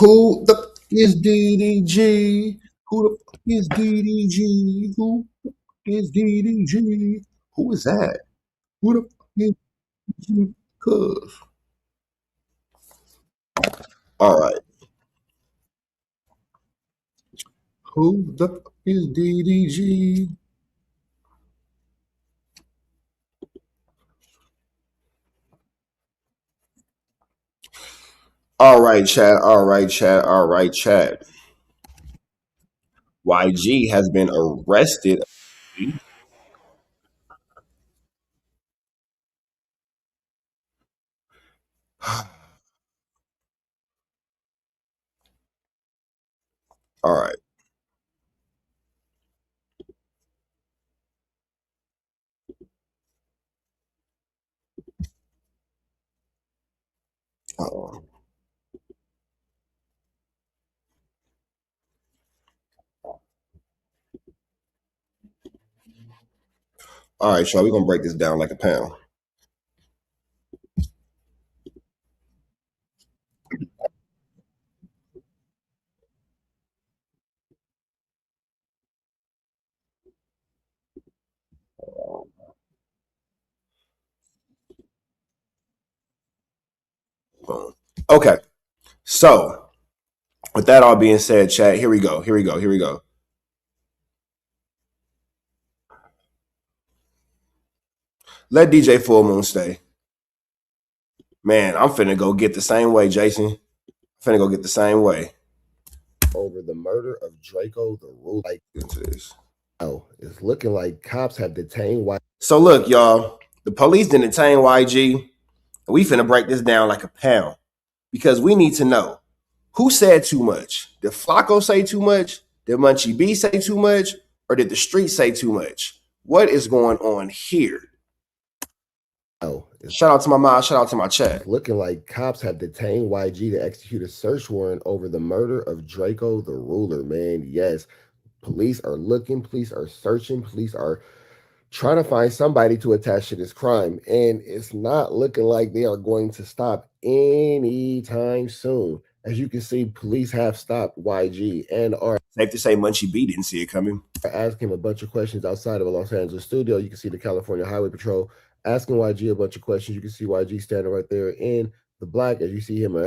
Who the f- is DDG? Who the f- is DDG? Who is DDG? Who is that? Who the f- is DDG? Cuz. All right. Who the f- is DDG? All right, chat. All right, chat. All right, chat. YG has been arrested. All right. Uh, all right, y'all. We're gonna break this down like a pound. Boom. Okay. So, with that all being said, chat. Here we go. Here we go. Here we go. Let DJ Full Moon stay. Man, I'm finna go get the same way, Jason. I'm finna go get the same way. Over the murder of Draco the Ruler. Like into this. Oh, it's looking like cops have detained YG. So look, y'all, the police didn't detain YG, and we finna break this down like a pound because we need to know who said too much. Did Flakko say too much? Did Munchie B say too much? Or did the street say too much? What is going on here? Oh, shout out to my mom. Shout out to my chat. Looking like cops have detained YG to execute a search warrant over the murder of Draco the Ruler. Man, yes, police are looking, police are searching, police are trying to find somebody to attach to this crime, and it's not looking like they are going to stop anytime soon. As you can see, police have stopped YG and are safe to say Munchie B didn't see it coming. Asking him a bunch of questions outside of a Los Angeles studio. You can see the California Highway Patrol asking YG a bunch of questions. You can see YG standing right there in the black as you see him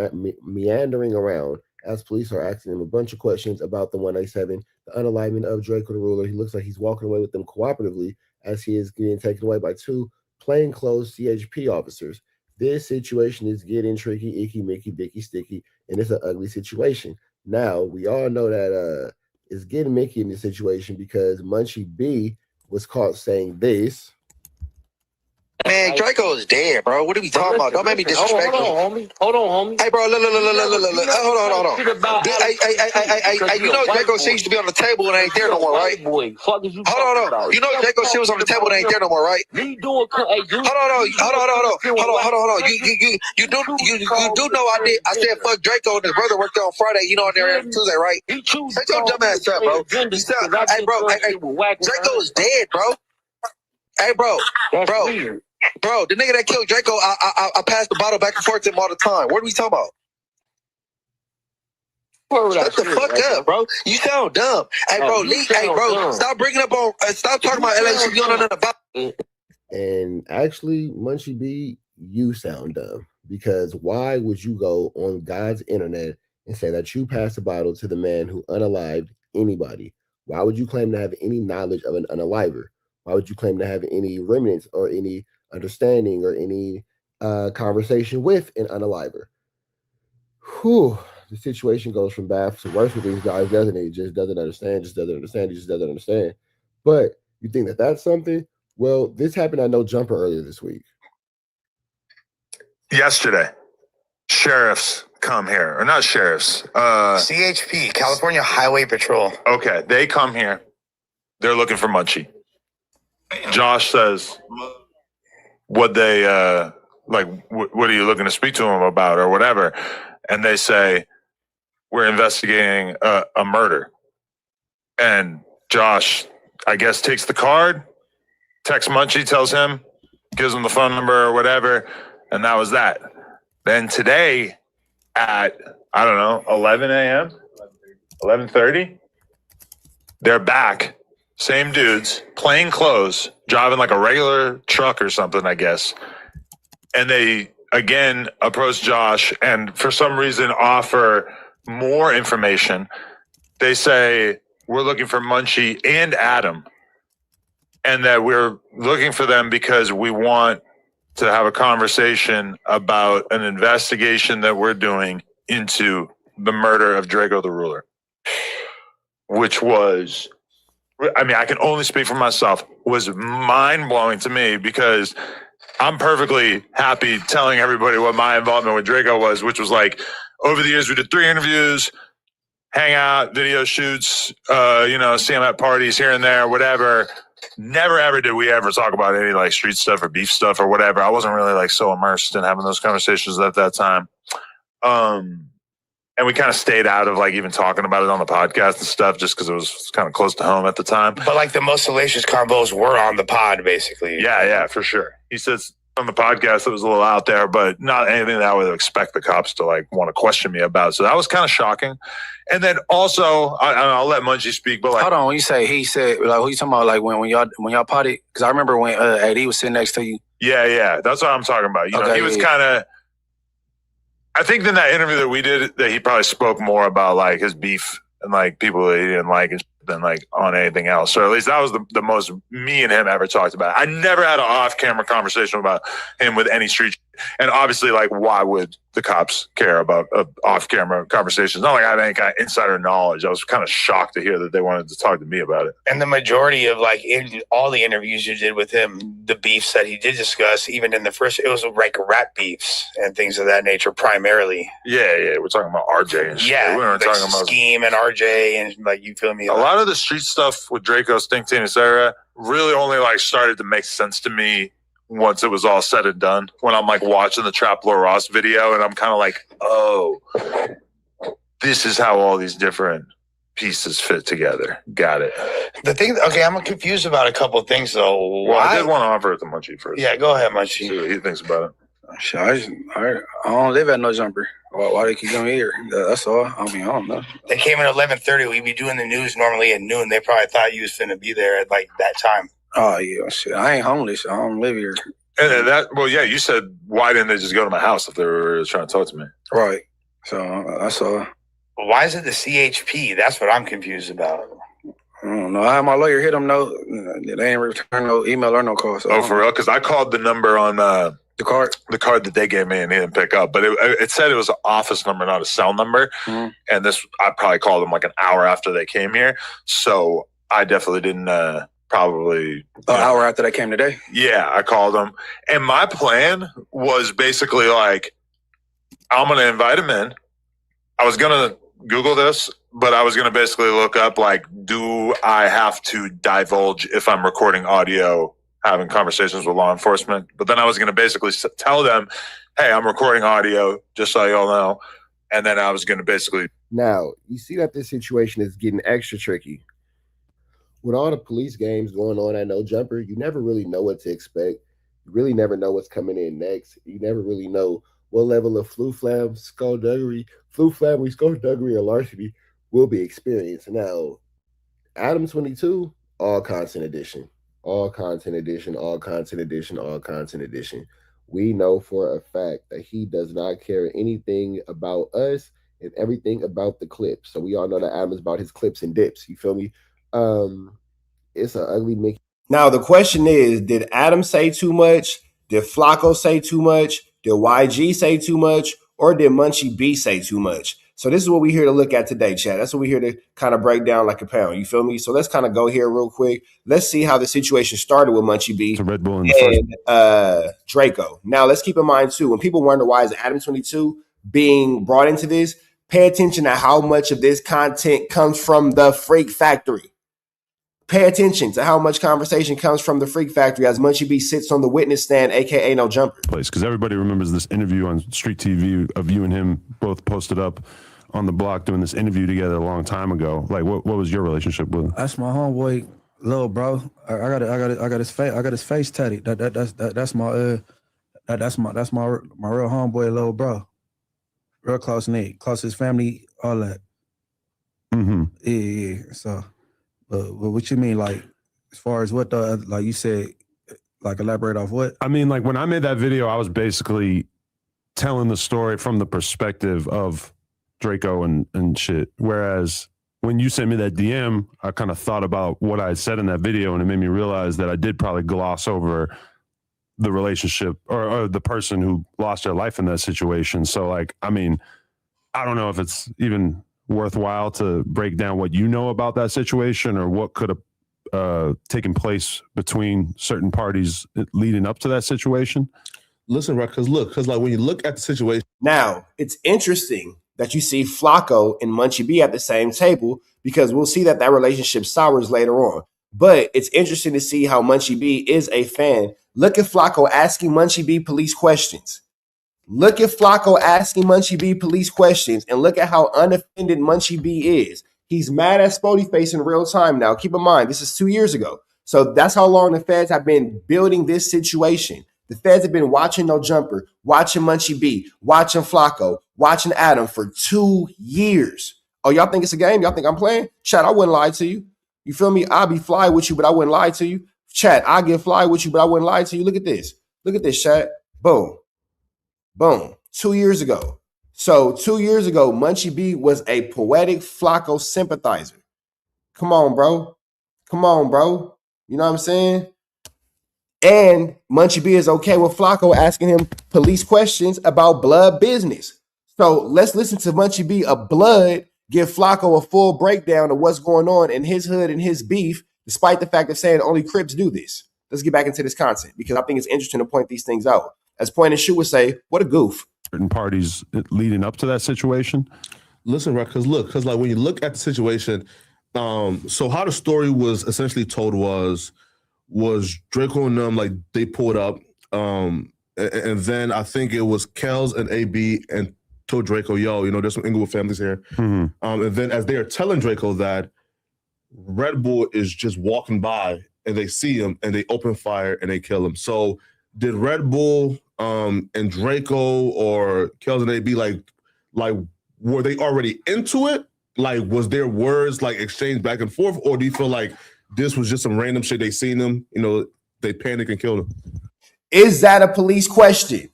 meandering around as police are asking him a bunch of questions about the 187, the unalignment of Draco the Ruler. He looks like he's walking away with them cooperatively as he is getting taken away by two plainclothes CHP officers. This situation is getting tricky, icky, mickey, dicky, sticky, and it's an ugly situation. Now, we all know that it's getting Mickey in this situation because Munchie B was caught saying this. Man, Draco is dead, bro. What are we talking about? Don't make me disrespectful. Hold on, homie. Hey, bro, look. Hold on. Hey, you know Draco shit used to be on the table and ain't there no more, right? Fuck is you Hold on. You know Draco shit was on the table and ain't there no more, right? Me doing hey, Hold on. You do know I did. I said fuck Draco and his brother worked there on Friday. You know, on there every Tuesday, right? Shut your dumb ass up, bro. You sound, hey, bro. Hey, Draco is dead, bro. Hey, bro. Bro, the nigga that killed Draco, I passed the bottle back and forth to him all the time. What are we talking about? Shut the fuck up, bro. You sound dumb. Hey, bro, stop bringing up on, stop talking about LA shit you don't know nothing about. And actually, Munchie B, you sound dumb. Because why would you go on God's internet and say that you passed the bottle to the man who unalived anybody? Why would you claim to have any knowledge of an unaliver? Why would you claim to have any remnants or any understanding or any conversation with an unaliver? Whew, the situation goes from bad to worse with these guys, doesn't it? He just doesn't understand. But you think that that's something? Well, this happened at No Jumper earlier this week. Yesterday, sheriffs come here, or not sheriffs. CHP, California Highway Patrol. Okay, they come here. They're looking for Munchie. Josh says, what they, what are you looking to speak to him about or whatever? And they say, we're investigating a murder. And Josh, I guess, takes the card, texts Munchie, tells him, gives him the phone number or whatever. And that was that. Then today, at, I don't know, 11 a.m., 11:30. They're back. Same dudes, plain clothes, driving like a regular truck or something, I guess. And they, again, approach Josh and for some reason offer more information. They say, we're looking for Munchie and Adam. And that we're looking for them because we want to have a conversation about an investigation that we're doing into the murder of Drakeo the Ruler. Which was, I mean, I can only speak for myself, was mind-blowing to me because I'm perfectly happy telling everybody what my involvement with Drakeo was, which was like, over the years, we did 3 interviews, hangout, video shoots, see him at parties here and there, whatever. Never ever did we ever talk about any like street stuff or beef stuff or whatever. I wasn't really like so immersed in having those conversations at that time. And we kind of stayed out of like even talking about it on the podcast and stuff just because it was kind of close to home at the time. But like the most salacious combos were on the pod, basically. Yeah, for sure. He says on the podcast it was a little out there, but not anything that I would expect the cops to like want to question me about. So that was kind of shocking. And then also, I'll let Munchie speak, but like, hold on. When you say he said, like, who you talking about? Like when y'all potted? Because I remember when AD was sitting next to you. Yeah, that's what I'm talking about. You know, he was kind of. I think in that interview that we did, that he probably spoke more about like his beef and like people that he didn't like than like on anything else. Or at least that was the most me and him ever talked about. I never had an off-camera conversation about him with any street. And obviously, like, why would the cops care about off-camera conversations? Not like I had any kind of insider knowledge. I was kind of shocked to hear that they wanted to talk to me about it. And the majority of like in all the interviews you did with him, the beefs that he did discuss, even in the first, it was like rap beefs and things of that nature primarily. Yeah. We're talking about RJ and shit. Yeah, we weren't like talking about Scheme and RJ and like, you feel me? A lot of the street stuff with Drakeo, Stink Teen, etc. really only like started to make sense to me once it was all said and done. When I'm like watching the Trap Lord Ross video and I'm kind of like, oh, this is how all these different pieces fit together. Got it. The thing, okay, I'm confused about a couple of things though. Well, I did want to offer it to Munchie first. Yeah, go ahead, Munchie. See what he thinks about it. Shit, I don't live at no jumper. Why they keep coming here? That's all. I mean, I don't know. They came at 11:30. We'd be doing the news normally at noon. They probably thought you was finna be there at like that time. Oh yeah, shit. I ain't homeless. I don't live here. And that, well, yeah, you said why didn't they just go to my house if they were trying to talk to me? Right. So that's all. Why is it the CHP? That's what I'm confused about. I don't know. I had my lawyer hit them. No, they ain't return no email or no call. So for real? Because I called the number on the card that they gave me and he didn't pick up. But it said it was an office number, not a cell number. Mm-hmm. And I probably called them like an hour after they came here. So I definitely didn't probably an hour after they came today. Yeah, I called them. And my plan was basically like, I'm going to invite him in. I was going to Google this, but I was going to basically look up like, do I have to divulge if I'm recording audio having conversations with law enforcement? But then I was going to basically tell them, hey, I'm recording audio, just so y'all know. And then I was going to basically... Now, you see that this situation is getting extra tricky. With all the police games going on at No Jumper, you never really know what to expect. You really never know what's coming in next. You never really know what level of flambery, skullduggery, or larceny will be experienced. Now, Adam 22, all content edition. All content edition. We know for a fact that he does not care anything about us and everything about the clips. So we all know that Adam's about his clips and dips. You feel me? It's an ugly Mickey. Now, the question is, did Adam say too much? Did Flakko say too much? Did YG say too much? Or did Munchie B say too much? So this is what we're here to look at today, Chad. That's what we're here to kind of break down like a pound. You feel me? So let's kind of go here real quick. Let's see how the situation started with Munchie B Red Bull and Drakeo. Now, let's keep in mind, too, when people wonder why is Adam 22 being brought into this, pay attention to how much of this content comes from the Freak Factory. Pay attention to how much conversation comes from the Freak Factory as Munchie B sits on the witness stand, a.k.a. No Jumper. Place, because everybody remembers this interview on Street TV of you and him both posted up on the block doing this interview together a long time ago. Like, what was your relationship with him? That's my homeboy, little bro. I got his face tatted. That's my real homeboy, little bro. real close knit, close to his family, all that. Mm-hmm. Yeah. So, but what you mean, like, as far as what the, like you said, like elaborate off what? I mean, like when I made that video, I was basically telling the story from the perspective of Drakeo and shit. Whereas when you sent me that DM, I kind of thought about what I had said in that video, and it made me realize that I did probably gloss over the relationship or the person who lost their life in that situation. So, like, I mean, I don't know if it's even worthwhile to break down what you know about that situation or what could have taken place between certain parties leading up to that situation. Listen, right? Because like when you look at the situation. Now, it's interesting that you see Flakko and Munchie B at the same table, because we'll see that relationship sours later on. But it's interesting to see how Munchie B is a fan. Look at Flakko asking Munchie B police questions. Look at Flakko asking Munchie B police questions, and look at how unoffended Munchie B is. He's mad at Spody Face in real time now. Keep in mind, this is 2 years ago. So that's how long the feds have been building this situation. The feds have been watching No Jumper, watching Munchie B, watching Flakko, watching Adam for 2 years. Oh, y'all think it's a game? Y'all think I'm playing? Chat, I wouldn't lie to you. You feel me? I'll be fly with you, but I wouldn't lie to you. Chat, I'll get fly with you, but I wouldn't lie to you. Look at this. Look at this, chat. Boom. Boom. 2 years ago. So 2 years ago, Munchie B was a poetic Flakko sympathizer. Come on, bro. Come on, bro. You know what I'm saying? And Munchie B is okay with Flakko asking him police questions about blood business. So let's listen to Munchie B of Blood give Flakko a full breakdown of what's going on in his hood and his beef, despite the fact of saying only Crips do this. Let's get back into this content because I think it's interesting to point these things out. As Point and Shoot would say, what a goof. Certain parties leading up to that situation. Listen, right? Because like when you look at the situation, so how the story was essentially told was Drakeo and them, like they pulled up, and then I think it was Kels and AB and told Drakeo, yo, you know, there's some Inglewood families here. Mm-hmm. And then as they are telling Drakeo that, Red Bull is just walking by and they see him and they open fire and they kill him. So did Red Bull and Drakeo or Kels and AB like were they already into it? Like was their words like exchanged back and forth, or do you feel like this was just some random shit they seen them, you know, they panic and kill them? Is that a police question?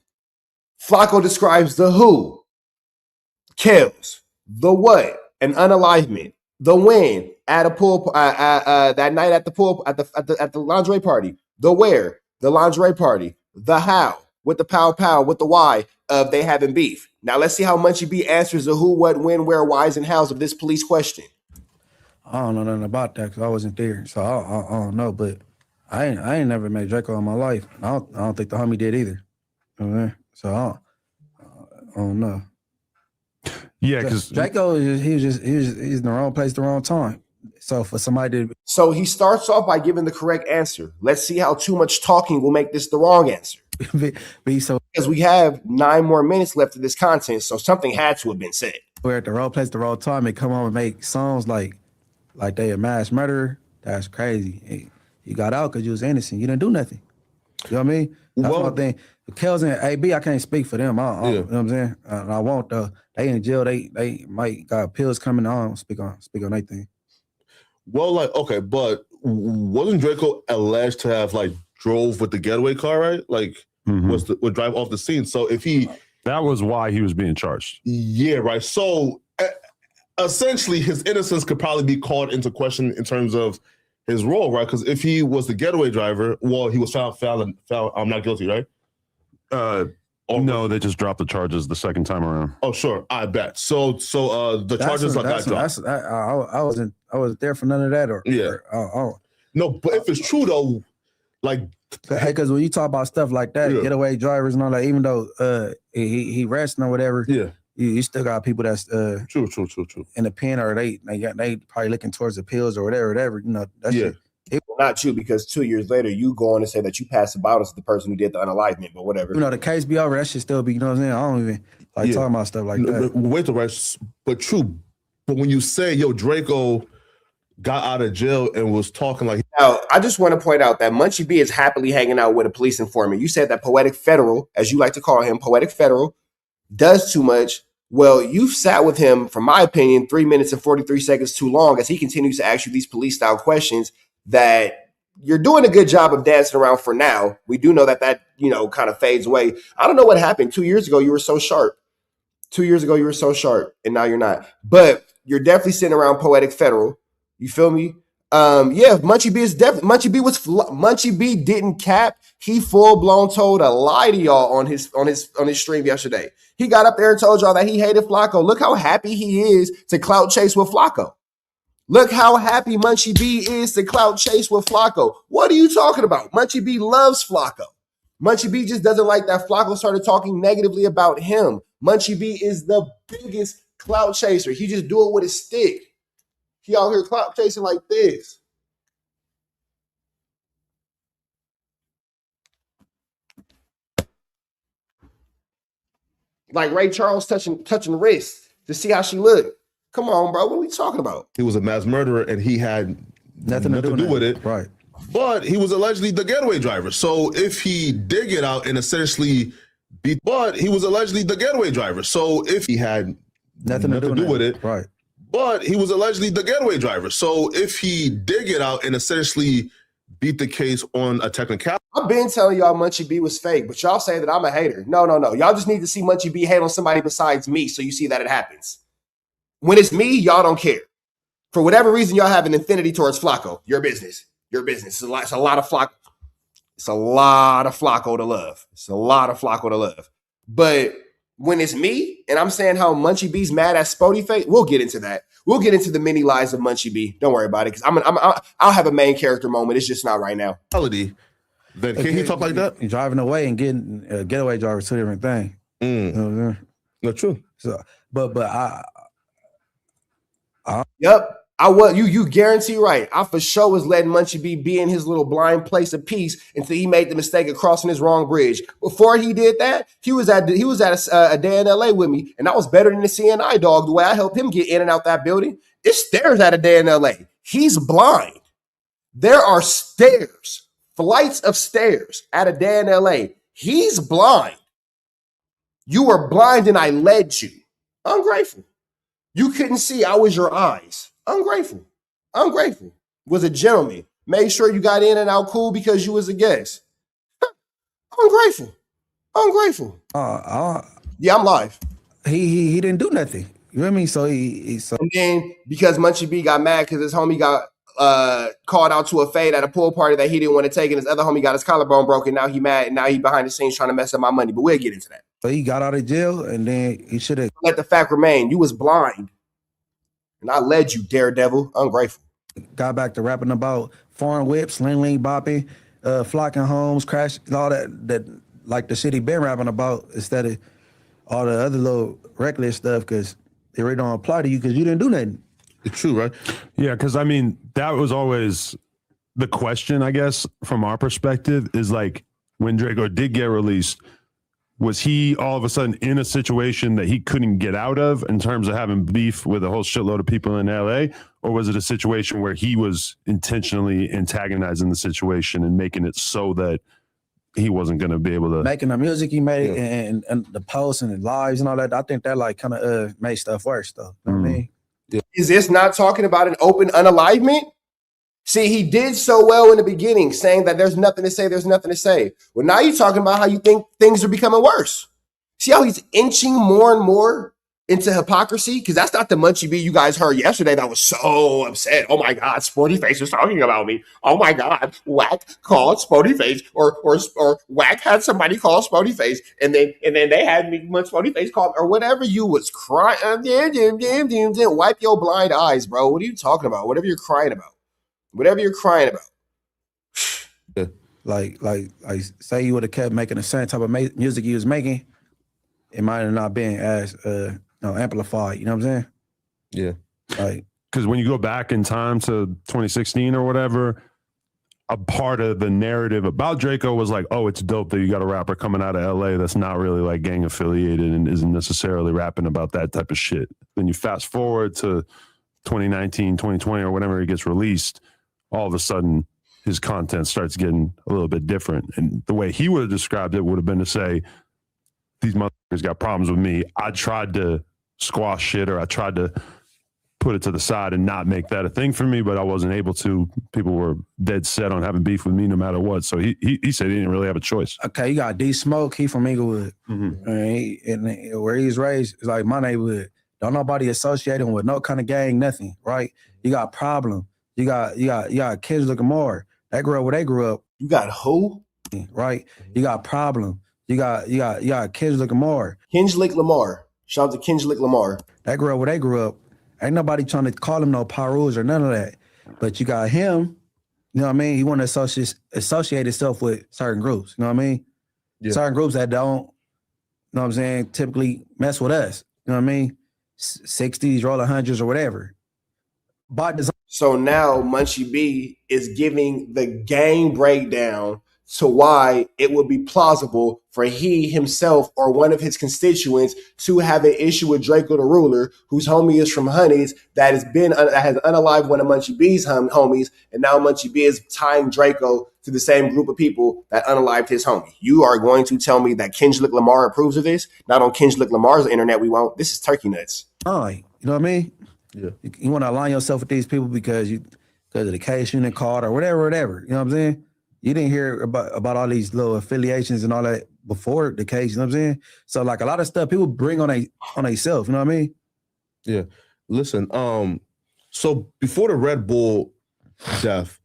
Flakko describes the who, kills, the what, an unalivement, the when, at a pool, that night at the pool, at the lingerie party, the where, the lingerie party, the how, with the pow, with the why of they having beef. Now let's see how Munchie B answers the who, what, when, where, whys, and hows of this police question. I don't know nothing about that because I wasn't there, so I don't know. But I ain't never met Drakeo in my life. I don't think the homie did either. Okay? So I don't know. Yeah, because Drakeo he's in the wrong place, the wrong time. So for somebody to So he starts off by giving the correct answer. Let's see how too much talking will make this the wrong answer. be so Because we have 9 more minutes left of this content, so something had to have been said. we're at the wrong place, the wrong time, and come on and make songs like they a mass murderer, that's crazy. Hey, you got out because you was innocent. You didn't do nothing. You know what I mean? That's my thing. Kels and AB, I can't speak for them. You know what I'm saying? I won't. They in jail. They might got pills coming. I don't speak on anything. Well, like, okay, but wasn't Drakeo alleged to have like drove with the getaway car, right? Like would drive off the scene. So if that was why he was being charged. Yeah, right. So essentially his innocence could probably be called into question in terms of his role, right? Because if he was the getaway driver, well, he was found I'm not guilty, right? No, they just dropped the charges the second time around. Oh, sure, I bet. So the charges got dropped. I wasn't there for none of that. No, but if it's true though, like, because when you talk about stuff like that, getaway drivers and all that, even though he resting or whatever, you still got people that's true in the pen, or they probably looking towards the pills or whatever. You know, that's not you, because 2 years later you go on and say that you passed about as the person who did the unalivement, but whatever. You know, the case be over. That should still be. You know what I'm saying? I don't even like talking about stuff like that. Wait the rest, but true. But when you say, yo, Drakeo got out of jail and was talking like. Now, I just want to point out that Munchie B is happily hanging out with a police informant. You said that Poetic Federal, as you like to call him, Poetic Federal, does too much Well, you've sat with him, from my opinion, 3 minutes and 43 seconds too long as he continues to ask you these police-style questions that you're doing a good job of dancing around for now. We do know that kind of fades away. I don't know what happened. 2 years ago, you were so sharp. 2 years ago, you were so sharp, and now you're not. But you're definitely sitting around Poetic Federal. You feel me? Munchie B is definitely Munchie B didn't cap. He full blown told a lie to y'all on his stream yesterday. He got up there and told y'all that he hated Flakko. Look how happy he is to clout chase with Flakko. Look how happy Munchie B is to clout chase with Flakko. What are you talking about? Munchie B loves Flakko. Munchie B just doesn't like that Flakko started talking negatively about him. Munchie B is the biggest clout chaser. He just do it with his stick. He out here clout chasing like this. Like Ray Charles touching wrists to see how she looked. Come on, bro. What are we talking about? He was a mass murderer and he had nothing to do with it. Right. But he was allegedly the getaway driver. So if he did get out and essentially he was allegedly the getaway driver. So if he had nothing to do with it. Right. But he was allegedly the getaway driver. So if he did get out and essentially beat the case on a technicality. I've been telling y'all Munchie B was fake, but y'all say that I'm a hater. No. Y'all just need to see Munchie B hate on somebody besides me so you see that it happens. When it's me, y'all don't care. For whatever reason, y'all have an infinity towards Flakko. Your business. It's a lot of Flakko. It's a lot of Flakko to love. But when it's me and I'm saying how Munchie B's mad at Spody Face, we'll get into that. We'll get into the many lies of Munchie B. Don't worry about it, because I'll have a main character moment. It's just not right now. Then can he talk like that? Driving away and getting a getaway driver is two different things. You know what I'm saying? Not true. So, but Yep. You guarantee right. I for sure was letting Munchie B be in his little blind place of peace until he made the mistake of crossing his wrong bridge. Before he did that, he was at a day in LA with me, and that was better than the CNI dog. The way I helped him get in and out that building, it's stairs at a day in LA. He's blind. There are stairs, flights of stairs at a day in LA. He's blind. You were blind, and I led you. Ungrateful. You couldn't see. I was your eyes. Ungrateful. Was a gentleman. Made sure you got in and out cool because you was a guest. Ungrateful. Yeah, I'm live. He didn't do nothing. You know what I mean? So and then because Munchie B got mad because his homie got called out to a fade at a pool party that he didn't want to take, and his other homie got his collarbone broken. Now he mad, and now he behind the scenes trying to mess up my money. But we'll get into that. So he got out of jail, and then he should have let the fact remain. You was blind. And I led you, daredevil. Ungrateful. Got back to rapping about foreign whips, ling bopping, flocking homes, crash, all that like the shit he been rapping about instead of all the other little reckless stuff, because it really don't apply to you because you didn't do nothing. It's true, right? Yeah, because I mean, that was always the question, I guess, from our perspective, is like when Drakeo did get released, was he all of a sudden in a situation that he couldn't get out of in terms of having beef with a whole shitload of people in LA? Or was it a situation where he was intentionally antagonizing the situation and making it so that he wasn't going to be able to... Making the music he made and the posts and the lives and all that, I think that like kind of made stuff worse, though. You know what I mean? Yeah. Is this not talking about an open unalivement? See, he did so well in the beginning, saying that there's nothing to say. Well, now you're talking about how you think things are becoming worse. See how he's inching more and more into hypocrisy? Because that's not the Munchie B you guys heard yesterday that was so upset. Oh my God, Sporty Face was talking about me. Oh my God, Whack called Sporty Face, or Whack had somebody call Sporty Face, and then they had me Sporty Face called, or whatever. You was crying. Wipe your blind eyes, bro. What are you talking about? Whatever you're crying about. Like say you would have kept making the same type of music you was making, it might have not been as amplified. You know what I'm saying? Yeah. Like, because when you go back in time to 2016 or whatever, a part of the narrative about Drakeo was like, oh, it's dope that you got a rapper coming out of LA that's not really like gang affiliated and isn't necessarily rapping about that type of shit. Then you fast forward to 2019, 2020, or whenever it gets released, all of a sudden his content starts getting a little bit different. And the way he would have described it would have been to say, these motherfuckers got problems with me. I tried to squash shit, or I tried to put it to the side and not make that a thing for me, but I wasn't able to. People were dead set on having beef with me no matter what. So he said he didn't really have a choice. Okay, you got D Smoke. He from Inglewood. Mm-hmm. And where he's raised is like my neighborhood. Don't nobody associate him with no kind of gang, nothing, right? You got Problem. You got Kendrick Lamar. That grew up where they grew up. You got who? Right? You got Problem. You got Kendrick Lamar. Kendrick Lamar. Shout out to Kendrick Lamar. That grew up where they grew up. Ain't nobody trying to call him no Parus or none of that. But you got him, you know what I mean? He want to associate himself with certain groups, you know what I mean? Yeah. Certain groups that don't, you know what I'm saying, typically mess with us, you know what I mean? 60s, roll 100s or whatever. So now Munchie B is giving the game breakdown to why it would be plausible for he himself or one of his constituents to have an issue with Drakeo the Ruler, whose homie is from Honeys, that has unalived one of Munchie B's homies, and now Munchie B is tying Drakeo to the same group of people that unalived his homie. You are going to tell me that Kendrick Lamar approves of this? Not on Kendrick Lamar's internet, we won't. This is turkey nuts. Oh, you know what I mean? Yeah. You want to align yourself with these people because of the case unit card or whatever. You know what I'm saying? You didn't hear about all these little affiliations and all that before the case, you know what I'm saying? So like a lot of stuff people bring on themselves, you know what I mean? Yeah. Listen, so before the Red Bull death,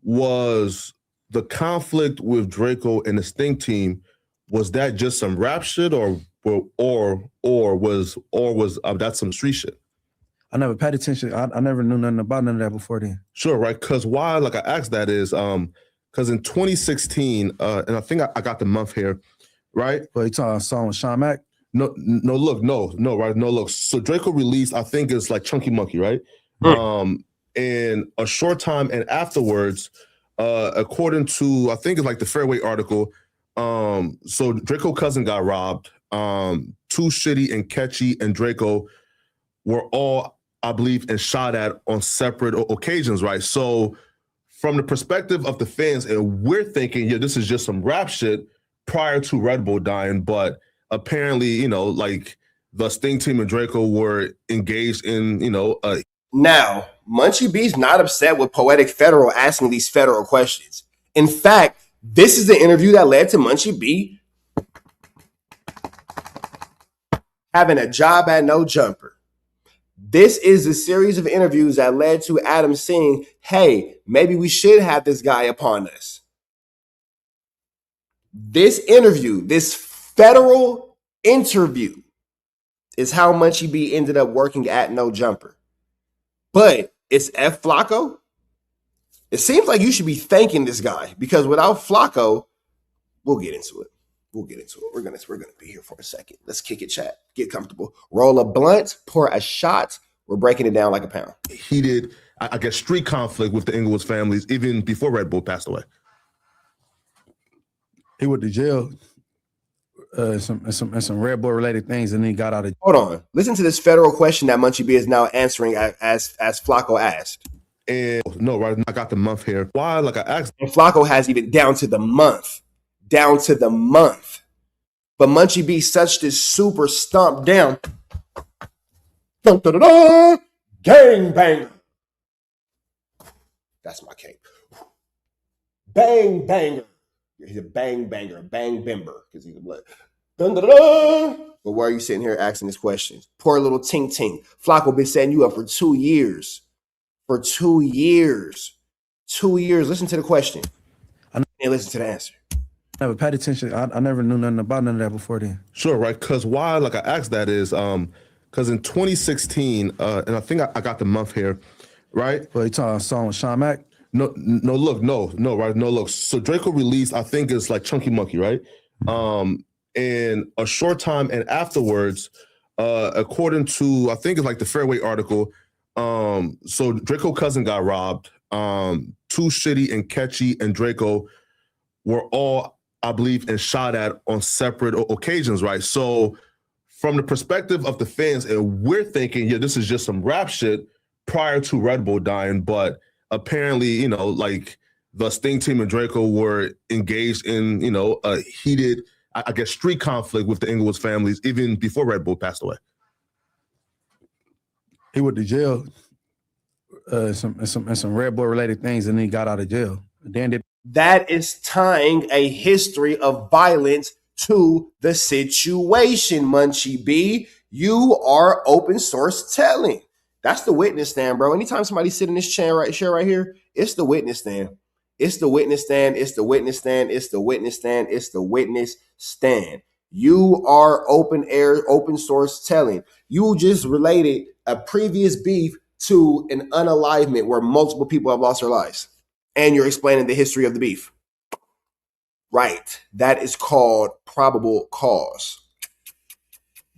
was the conflict with Drakeo and the Sting team, was that just some rap shit or was that some street shit? I never paid attention. I never knew nothing about none of that before then. Sure, right? Because why, like I asked that is, because in 2016, and I think I got the month here, right? But you talking about a song with Sean Mack? No, right? No, look. So Drakeo released, I think it's like Chunky Monkey, right? And a short time and afterwards, according to, I think it's like the Fairway article, so Drakeo cousin got robbed. Too Shitty and Catchy and Drakeo were all, I believe, and shot at on separate occasions, right? So from the perspective of the fans, and we're thinking, yeah, this is just some rap shit prior to Red Bull dying, but apparently, you know, like the Sting team and Drakeo were engaged in, you know, Now, Munchie B's not upset with Poetic Federal asking these federal questions. In fact, this is the interview that led to Munchie B having a job at No Jumper. This is a series of interviews that led to Adam saying, hey, maybe we should have this guy upon us. This interview, this federal interview, is how Munchie B ended up working at No Jumper. But it's F. Flakko. It seems like you should be thanking this guy, because without Flakko, we'll get into it. We're gonna be here for a second. Let's kick it, chat. Get comfortable. Roll a blunt, pour a shot. We're breaking it down like a pound. Heated, I guess, street conflict with the Inglewood families, even before Red Bull passed away. He went to jail. Some Red Bull related things, and then he got out of. Hold on. Listen to this federal question that Munchie B is now answering as Flakko asked. And no, right? I got the month here. Why? Like I asked. And Flakko has even down to the month. But Munchie B such this super stomp down. Dun, dun, dun, dun, gang banger. That's my cape. Bang banger. He's a bang banger, bang bimber, because he's a blood. Dun, dun, dun, dun. But why are you sitting here asking these questions? Poor little ting ting. Flakko been setting you up for 2 years. For 2 years. 2 years. Listen to the question. And listen to the answer. I never paid attention. I never knew nothing about none of that before then. Sure, right? Because why, like I asked that is, because in 2016, and I think I got the month here, right? But you talking about a song with Sean Mack? No, right? No, look. So Drakeo released, I think it's like Chunky Monkey, right? And a short time and afterwards, according to, I think it's like the Fairway article, so Drakeo cousin got robbed. Too Shitty and Catchy and Drakeo were all, I believe, and shot at on separate occasions, right? So from the perspective of the fans, and we're thinking, yeah, this is just some rap shit prior to Red Bull dying, but apparently, you know, like the Sting team and Drakeo were engaged in, you know, a heated, I guess, street conflict with the Inglewood families, even before Red Bull passed away. He went to jail. Some Red Bull related things, and then he got out of jail. Then that is tying a history of violence to the situation, Munchie B. You are open source telling. That's the witness stand, bro. Anytime somebody sit in this chair right here, it's the witness stand. It's the witness stand. It's the witness stand. It's the witness stand. It's the witness stand. You are open source telling. You just related a previous beef to an unalivement where multiple people have lost their lives. And you're explaining the history of the beef. Right. That is called probable cause.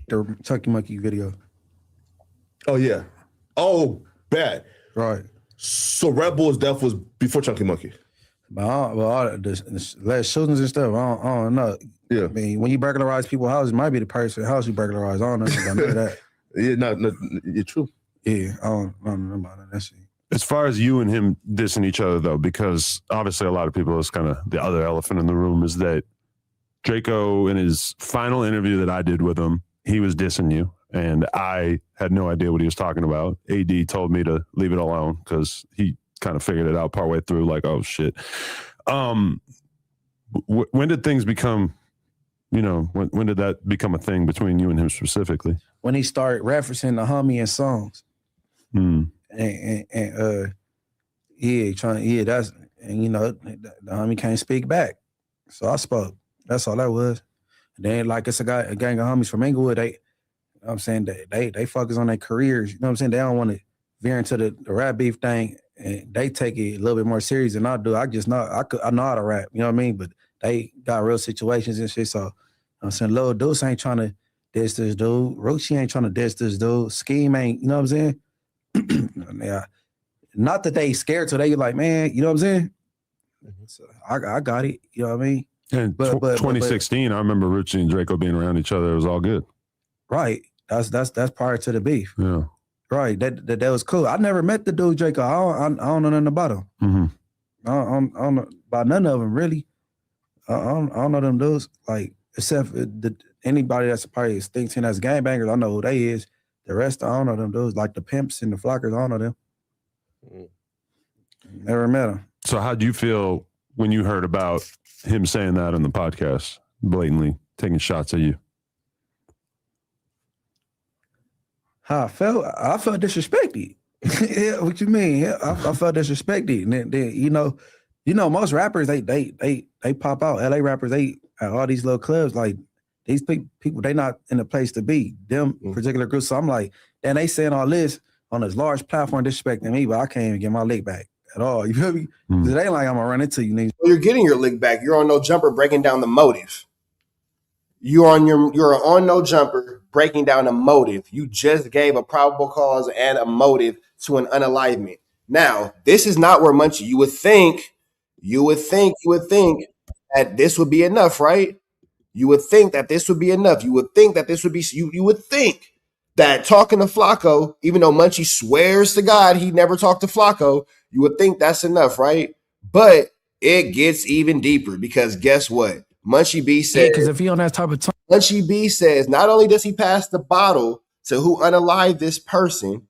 the Chucky Monkey video. Oh, yeah. Oh, bad. Right. So Red Bull's death was before Chunky Monkey. But all the last shootings and stuff, I don't know. Yeah. I mean, when you burglarize people's houses, it might be the person house you burglarize. I don't know about that. Yeah, no, you're true. Yeah, I don't know about that shit. As far as you and him dissing each other, though, because obviously a lot of people, it's kind of the other elephant in the room is that Drakeo, in his final interview that I did with him, he was dissing you. And I had no idea what he was talking about. AD told me to leave it alone because he kind of figured it out partway through, like, oh, shit. When did things become, when did that become a thing between you and him specifically? When he started referencing the homie in songs. Mm. The homie can't speak back. So I spoke. That's all that was. And then, like, it's a gang of homies from Inglewood. They focus on their careers. You know what I'm saying? They don't want to veer into the rap beef thing, and they take it a little bit more serious than I do. I know how to rap. You know what I mean? But they got real situations and shit. So I'm saying, Lil Deuce ain't trying to diss this dude. Rochi ain't trying to diss this dude. Scheme ain't. You know what I'm saying? Yeah. Not that they scared, so they like, man, you know what I'm saying? So I got it. You know what I mean? And 2016, I remember Ruchi and Drakeo being around each other. It was all good. Right. That's prior to the beef. Yeah. Right. That was cool. I never met the dude Drakeo. I don't know nothing about him. Mm-hmm. I don't know about none of them really. I don't know them dudes. Like, except anybody that's probably thinks that's gangbangers, I know who they is. The rest, I don't know them dudes. Like the pimps and the flockers, I don't know them. Never met them. So how do you feel when you heard about him saying that on the podcast, blatantly taking shots at you? How I felt disrespected. Yeah, what you mean? Yeah, I felt disrespected. And then most rappers they pop out. LA rappers, they at all these little clubs, like these people, they not in a place to be. Them particular groups. So I'm like, and they saying all this on this large platform disrespecting me, but I can't even get my lick back at all. You feel me? It ain't like I'm gonna run into you niggas. Well, you're getting your lick back. You're on No Jumper breaking down the motive. You're on No Jumper breaking down a motive. You just gave a probable cause and a motive to an unalivement. Now, this is not where Munchie. You would think that this would be enough, right? You would think that this would be enough. You would think that this would be. You would think that talking to Flakko, even though Munchie swears to God he never talked to Flakko, you would think that's enough, right? But it gets even deeper because guess what? Munchie B says, because if he on that type of time, Munchie B says, not only does he pass the bottle to who unalive this person,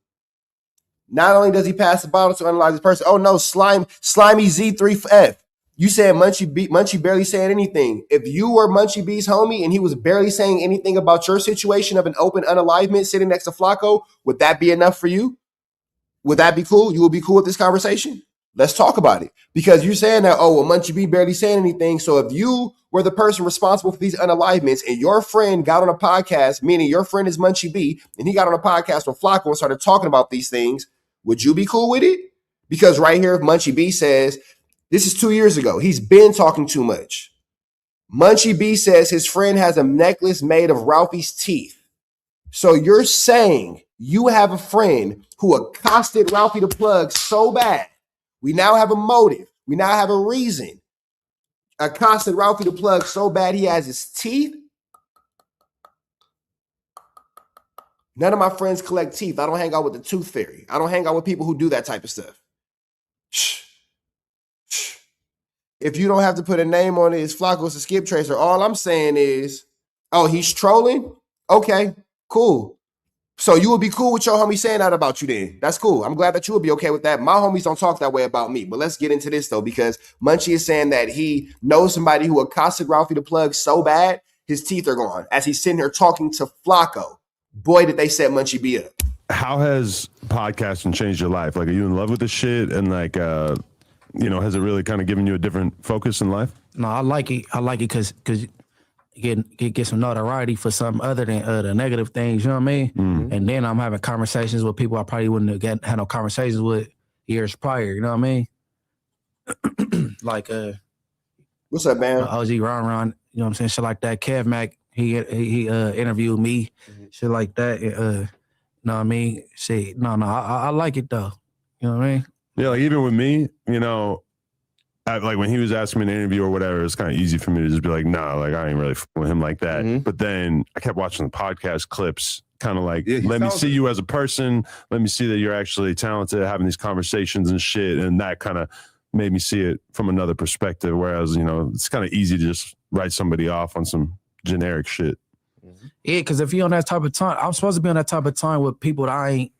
not only does he pass the bottle to unalive this person, oh no, slimy Z3F. You said Munchie barely saying anything. If you were Munchie B's homie and he was barely saying anything about your situation of an open unalivement sitting next to Flakko, would that be enough for you? Would that be cool? You would be cool with this conversation? Let's talk about it. Because you're saying that, oh, well, Munchie B barely saying anything. So if you were the person responsible for these unalivements and your friend got on a podcast, meaning your friend is Munchie B, and he got on a podcast with Flakko and started talking about these things, would you be cool with it? Because right here, if Munchie B says, this is 2 years ago, he's been talking too much. Munchie B says his friend has a necklace made of Ralphie's teeth. So you're saying you have a friend who accosted Ralphie the Plug so bad. We now have a motive. We now have a reason. Accosted Ralphie the Plug so bad he has his teeth. None of my friends collect teeth. I don't hang out with the tooth fairy. I don't hang out with people who do that type of stuff. Shh. If you don't have to put a name on it, it's Flakko's a skip tracer. All I'm saying is, oh, he's trolling? Okay, cool. So you would be cool with your homie saying that about you then. That's cool. I'm glad that you would be okay with that. My homies don't talk that way about me. But let's get into this, though, because Munchie is saying that he knows somebody who accosted Ralphie the Plug so bad, his teeth are gone. As he's sitting here talking to Flakko. Boy, did they set Munchie B up. How has podcasting changed your life? Like, are you in love with this shit? And like, has it really kind of given you a different focus in life? No, I like it. I like it because get some notoriety for something other than the negative things. You know what I mean? Mm-hmm. And then I'm having conversations with people I probably wouldn't have had no conversations with years prior. You know what I mean? Like What's up, man? OG Ron. You know what I'm saying? Shit like that. Kev Mac. He interviewed me. Shit like that. You know what I mean? Shit. No. I like it though. You know what I mean? Yeah, like even with me, like when he was asking me an interview or whatever, it's kind of easy for me to just be like, nah, like I ain't really with him like that. Mhm. But then I kept watching the podcast clips, kind of like, Yeah, he let me sounds see it. you as a person. Let me see that you're actually talented, having these conversations and shit. And that kind of made me see it from another perspective. Whereas, it's kind of easy to just write somebody off on some generic shit. Yeah, because if you're on that type of time, I'm supposed to be on that type of time with people that I ain't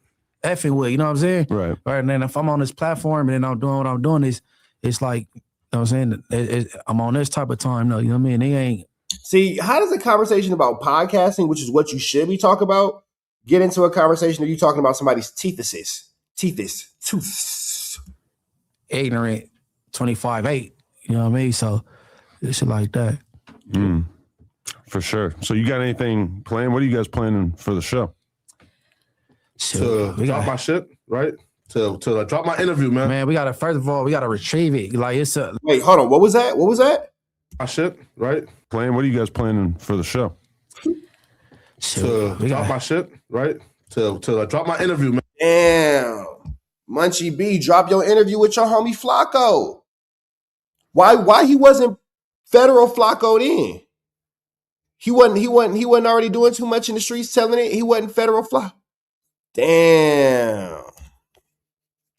effing with. You know what I'm saying? Right. Right. And then if I'm on this platform and then I'm doing what I'm doing, it's like, you know what I'm saying? I'm on this type of time. No, you know what I mean? They ain't. See, how does a conversation about podcasting, which is what you should be talking about, get into a conversation of you talking about somebody's teethis? Ignorant 25-8. You know what I mean? So it's shit like that. For sure. So you got anything planned? What are you guys planning for the show? So To drop my shit, right? To drop my interview, man. man, we gotta first of all, we gotta retrieve it. Like it's a Wait, hold on. What was that? My shit, right? What are you guys planning for the show? To drop my shit, right? To drop my interview, man. Damn. Munchie B, drop your interview with your homie Flakko. Why he wasn't federal Flakko then? He wasn't already doing too much in the streets telling it. He wasn't federal Flakko. Damn.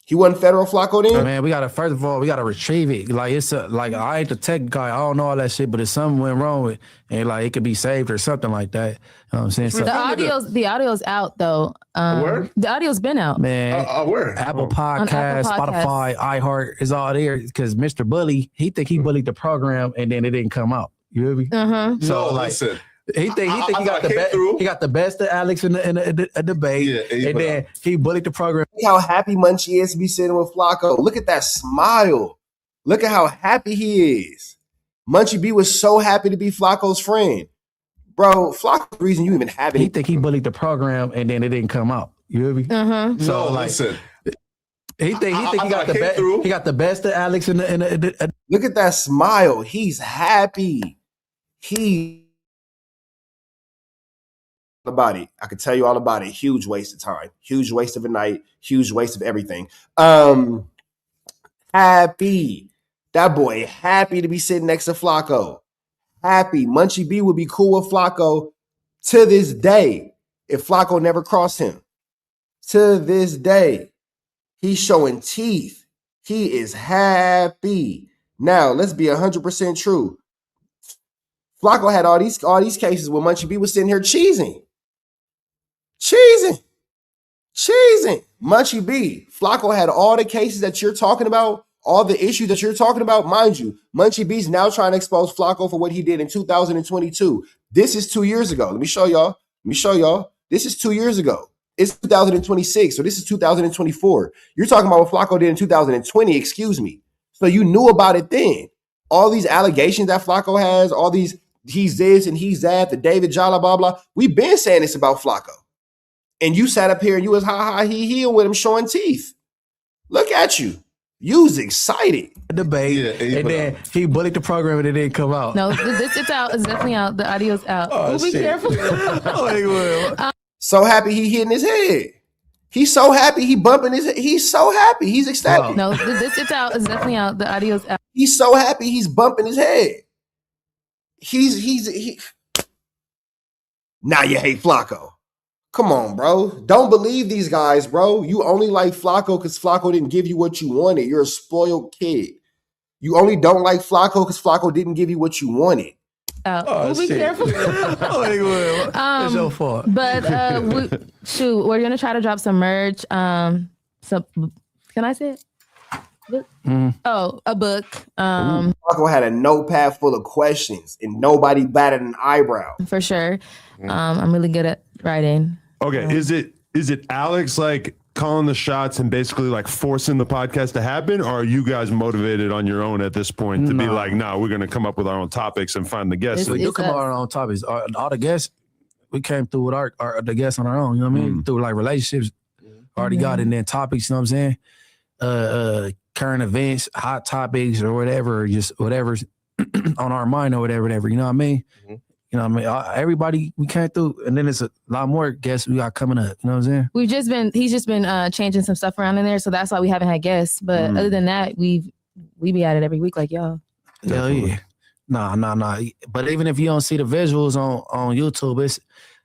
He wasn't federal Flakko then? man, we gotta first of all, we gotta retrieve it. Like it's a like I ain't the tech guy, I don't know all that shit, but if something went wrong with and like it could be saved or something like that. You know what I'm saying? So, The audio's out though. Where? The audio's been out. man, Where? Apple On Podcasts, Apple Podcasts. Spotify, iHeart is all there because Mr. Bully, he think he bullied the program and then it didn't come out. You hear me? So like, listen. He think he got I the came best. through. He got the best of Alex in a debate, Yeah, and then he bullied the program. Look how happy Munchie is to be sitting with Flakko. Look at that smile. Look at how happy he is. Munchie B was so happy to be Flakko's friend. Bro, Flakko's the reason you even have He it. think he bullied the program, and then it didn't come out. You hear me? So like, listen. He think he I got the came best. through. He got the best of Alex in a Look at that smile. He's happy. About it. I can tell you all about it. Huge waste of time. Huge waste of a night. Huge waste of everything. Happy. That boy happy to be sitting next to Flakko. Happy. Munchie B would be cool with Flakko to this day if Flakko never crossed him. To this day. He's showing teeth. He is happy. Now, let's be 100% true. Flakko had all these cases where Munchie B was sitting here cheesing. Munchie B. Flakko had all the cases that you're talking about, all the issues that you're talking about. Mind you, Munchie B's now trying to expose Flakko for what he did in 2022. This is 2 years ago. Let me show y'all. This is 2 years ago. It's 2026, so this is 2024. You're talking about what Flakko did in 2020, excuse me. So you knew about it then. All these allegations that Flakko has, all these he's this and he's that, the David Jala, blah, blah. We've been saying this about Flakko. And you sat up here and you was ha he with him showing teeth. Look at you. You was excited. debate, and then he bullied the program and it didn't come out. No, it's out. It's definitely out. The audio's out. Oh, Be shit. careful. So happy he hitting his head. He's so happy he bumping his head. He's so happy. He's ecstatic. No, it's out. It's definitely out. The audio's out. He's so happy he's bumping his head. Now you hate Flakko. Come on, bro. Don't believe these guys, bro. You only like Flakko because Flakko didn't give you what you wanted. You're a spoiled kid. You only don't like Flakko because Flakko didn't give you what you wanted. out. Oh, We'll be shit. careful. It's your fault. But we're gonna try to drop some merch. Can I say it? Book? Oh, a book. Flakko had a notepad full of questions, and nobody batted an eyebrow. For sure. I'm really good at writing. Okay, is it Alex like calling the shots and basically like forcing the podcast to happen, or are you guys motivated on your own at this point to be like, nah, we're gonna come up with our own topics and find the guests? We do come up with our own topics. All the guests, we came through with the guests on our own. You know what I mean? Through like relationships, already got and then topics. You know what I'm saying? Current events, hot topics, or whatever, just whatever's on our mind or whatever. You know what I mean? You know what I mean? Everybody we came through, and then there's a lot more guests we got coming up. You know what I'm saying? He's just been changing some stuff around in there, so that's why we haven't had guests. But other than that, we be at it every week like y'all. Hell yeah. Nah. But even if you don't see the visuals on YouTube, it's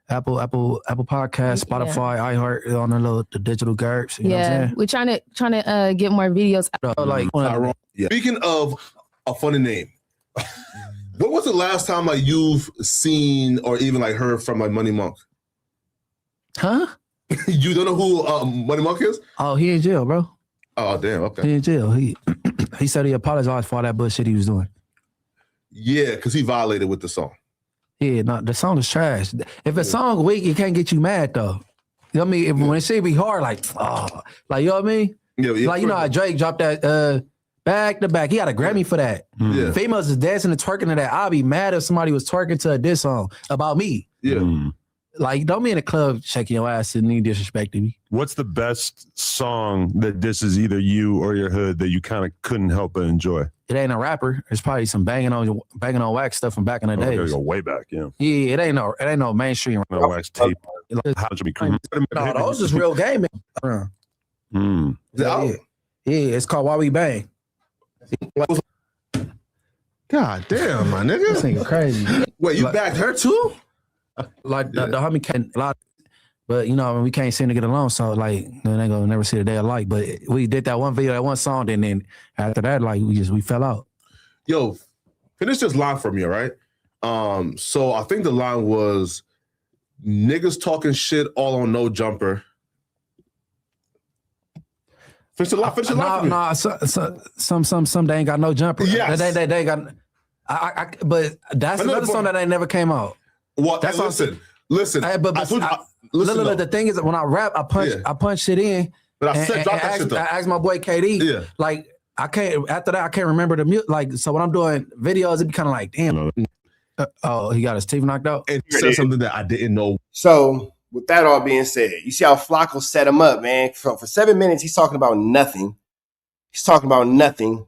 Apple Podcast, Spotify, iHeart on the digital garbs. You know what I'm saying? We're trying to get more videos. Like Speaking of a funny name, when was the last time like you've seen or even like heard from like Money Monk? Huh? You don't know who Money Monk is? Oh, he in jail, bro. Oh, damn. Okay. He in jail. He said he apologized for all that bullshit he was doing. Yeah, because he violated with the song. Yeah, no, the song is trash. If a song weak, it can't get you mad though. You know what I mean? When it shit be hard, like you know what I mean? Yeah, like you know how Drake dropped that back to back. He got a Grammy for that. Yeah. Females is dancing and twerking to that. I'll be mad if somebody was twerking to a diss song about me. Yeah. Like, don't be in a club shaking your ass and any disrespecting me. What's the best song that disses either you or your hood that you kind of couldn't help but enjoy? It ain't a rapper. It's probably some banging on wax stuff from back in the day. Go way back, yeah. Yeah, it ain't no mainstream. No wax tape. How should be No, those is real gaming. Yeah, it's called Why We Bang. God damn, my nigga. This nigga crazy. Wait, you backed her too? Like the homie can't a lot, but you know we can't seem to get along. So like they ain't gonna never see the day alike. But we did that one video, that one song, and then after that, like we fell out. Yo, finish this line for me, all right? So I think the line was niggas talking shit all on no jumper. Finish the line. Finish the line. No, some they ain't got no jumper. Yes. They ain't got. But that's another song that ain't never came out. What? That's listen. Listen. The thing is, when I rap, I punch shit in. But I said, drop that shit though. I asked my boy KD. Yeah. Like I can't. After that, I can't remember the music. Like so, when I'm doing videos, it be kind of like, damn. He got his teeth knocked out. And he said something that I didn't know. So, with that all being said, you see how Flakko set him up, man. For 7 minutes, he's talking about nothing.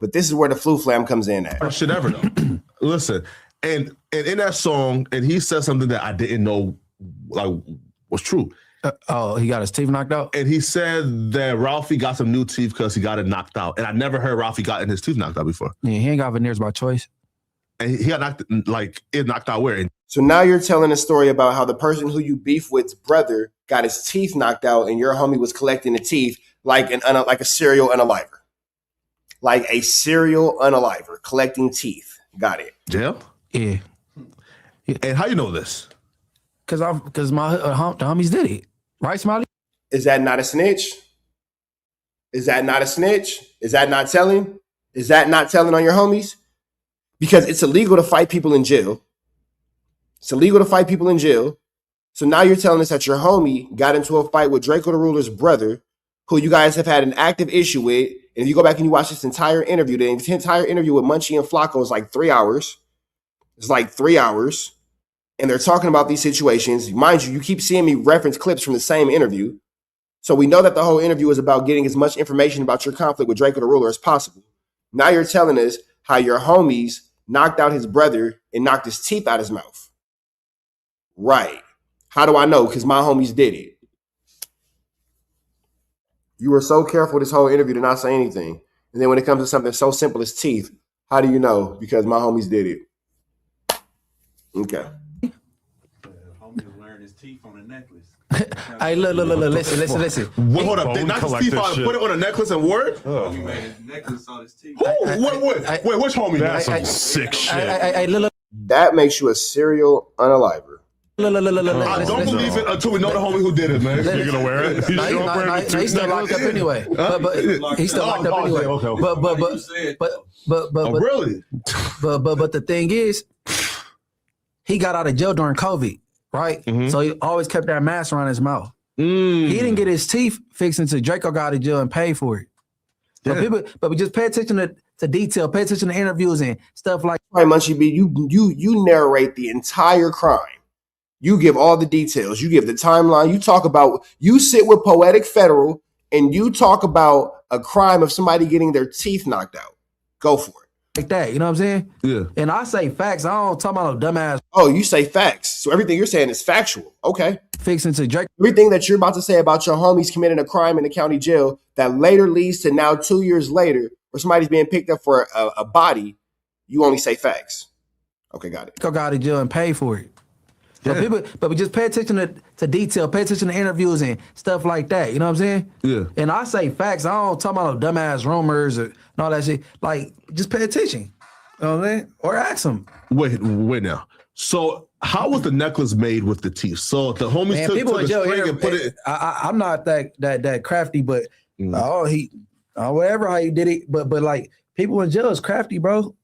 But this is where the flu flam comes in at. Shit ever though. Listen, and in that song, and he said something that I didn't know, like was true. He got his teeth knocked out. And he said that Ralphie got some new teeth because he got it knocked out. And I never heard Ralphie gotten his teeth knocked out before. Yeah, he ain't got veneers by choice. And he got knocked out where? So now you're telling a story about how the person who you beef with's brother got his teeth knocked out, and your homie was collecting the teeth like a serial unaliver. Like a serial unaliver, collecting teeth. Got it. Jail? Yeah. And how you know this? Because the homies did it. Right, Smiley? Is that not a snitch? Is that not telling? Is that not telling on your homies? Because it's illegal to fight people in jail. So now you're telling us that your homie got into a fight with Drakeo the Ruler's brother, who you guys have had an active issue with. And if you go back and you watch this entire interview, the entire interview with Munchie and Flakko is like 3 hours. It's like 3 hours. And they're talking about these situations. Mind you, you keep seeing me reference clips from the same interview. So we know that the whole interview is about getting as much information about your conflict with Drakeo the Ruler as possible. Now you're telling us how your homies knocked out his brother and knocked his teeth out his mouth. Right. How do I know? Because my homies did it. You were so careful this whole interview to not say anything. And then when it comes to something so simple as teeth, how do you know? Because my homies did it. Okay. Homies learned his teeth on a necklace. Hey, look, listen. Hold up, they knocked his teeth out and put it on a necklace and wore it? Homie made his necklace on his teeth. Wait, which homie? That's some sick shit. Hey, look. That makes you a serial unaliver. I don't believe it until we know the homie who did it, man. You're gonna wear it? He's still locked up anyway. But he's still locked up anyway. But really? But the thing is, he got out of jail during COVID, right? Mm-hmm. So he always kept that mask around his mouth. He didn't get his teeth fixed until Drakeo got out of jail and paid for it. But we just pay attention to detail, pay attention to interviews and stuff like. All right, Munchie B, you narrate the entire crime. You give all the details. You give the timeline. You talk about, you sit with Poetic Federal and you talk about a crime of somebody getting their teeth knocked out. Go for it. Like that, you know what I'm saying? Yeah. And I say facts. I don't talk about no dumbass. Oh, you say facts. So everything you're saying is factual. Okay. Fixing to Drake. Everything that you're about to say about your homies committing a crime in the county jail that later leads to now 2 years later where somebody's being picked up for a body, you only say facts. Okay, got it. Got out of jail and paid for it. But we just pay attention to detail, pay attention to interviews and stuff like that. You know what I'm saying? Yeah. And I say facts. I don't talk about no dumbass rumors and all that shit. Like, just pay attention. You know what I'm saying? Or ask them. Wait now. So how was the necklace made with the teeth? So the homies took people the in jail string here, and put it. I'm not that crafty, but whatever how he did it. But like people in jail is crafty, bro.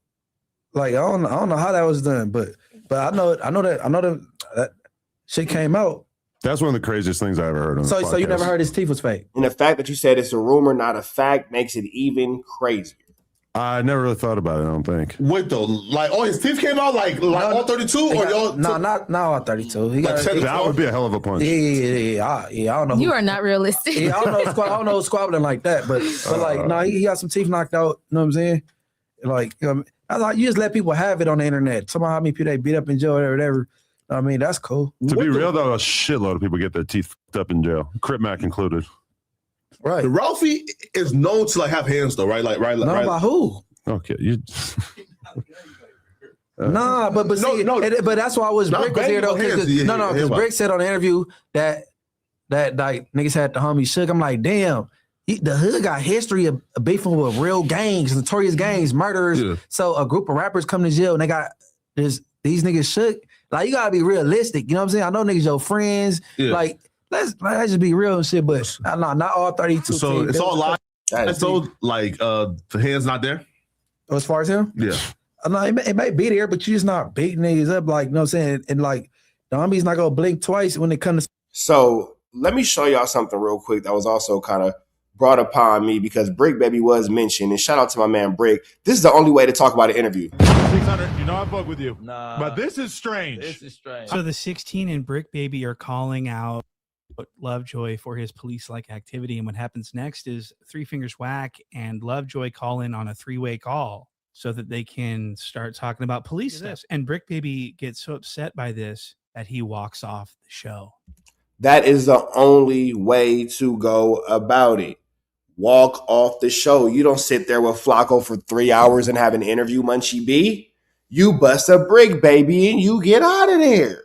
Like I don't know how that was done, but I know that shit came out. That's one of the craziest things I ever heard on. So you never heard his teeth was fake? And the fact that you said it's a rumor, not a fact, makes it even crazier. I never really thought about it. I don't think. Wait though, like his teeth came out like all 32 or y'all? No, not all 32. That would be a hell of a punch. Yeah. I don't know. You are not realistic. Yeah, I don't know squabbling like that, but like no, he got some teeth knocked out. You know what I'm saying? Like I thought you just let people have it on the internet. Somehow how many people they beat up in jail or whatever. I mean, that's cool. To be real though, a shitload of people get their teeth fucked up in jail, Crip Mac included. Right. Ralphie is known to like have hands though, right? No, about who? Okay, you. Nah, but that's why I was Brick was here though. Because Brick said on the interview that like niggas had the homie shook. I'm like, damn, the hood got history of beefing with real gangs, notorious gangs, murderers. Yeah. So a group of rappers come to jail and they got these niggas shook. Like you gotta be realistic. You know what I'm saying? I know niggas your friends. Yeah. Like let's just be real and shit. But not all 32. So it's all live. So like the hands not there. As far as him? Yeah. No, it may be there, but you just not beating niggas up, like, you know what I'm saying? And like, the homies not gonna blink twice when it comes to. So let me show y'all something real quick that was also kind of brought upon me because Brick Baby was mentioned. And shout out to my man Brick. This is the only way to talk about an interview. 600, you know I fuck with you. Nah. But this is strange. So the 16 and Brick Baby are calling out Lovejoy for his police-like activity, and what happens next is Three Fingers Whack and Lovejoy call in on a three-way call so that they can start talking about police stuff. And Brick Baby gets so upset by this that he walks off the show. That is the only way to go about it. Walk off the show. You don't sit there with Flakko for 3 hours and have an interview, Munchie B. You bust a Brick Baby and you get out of there.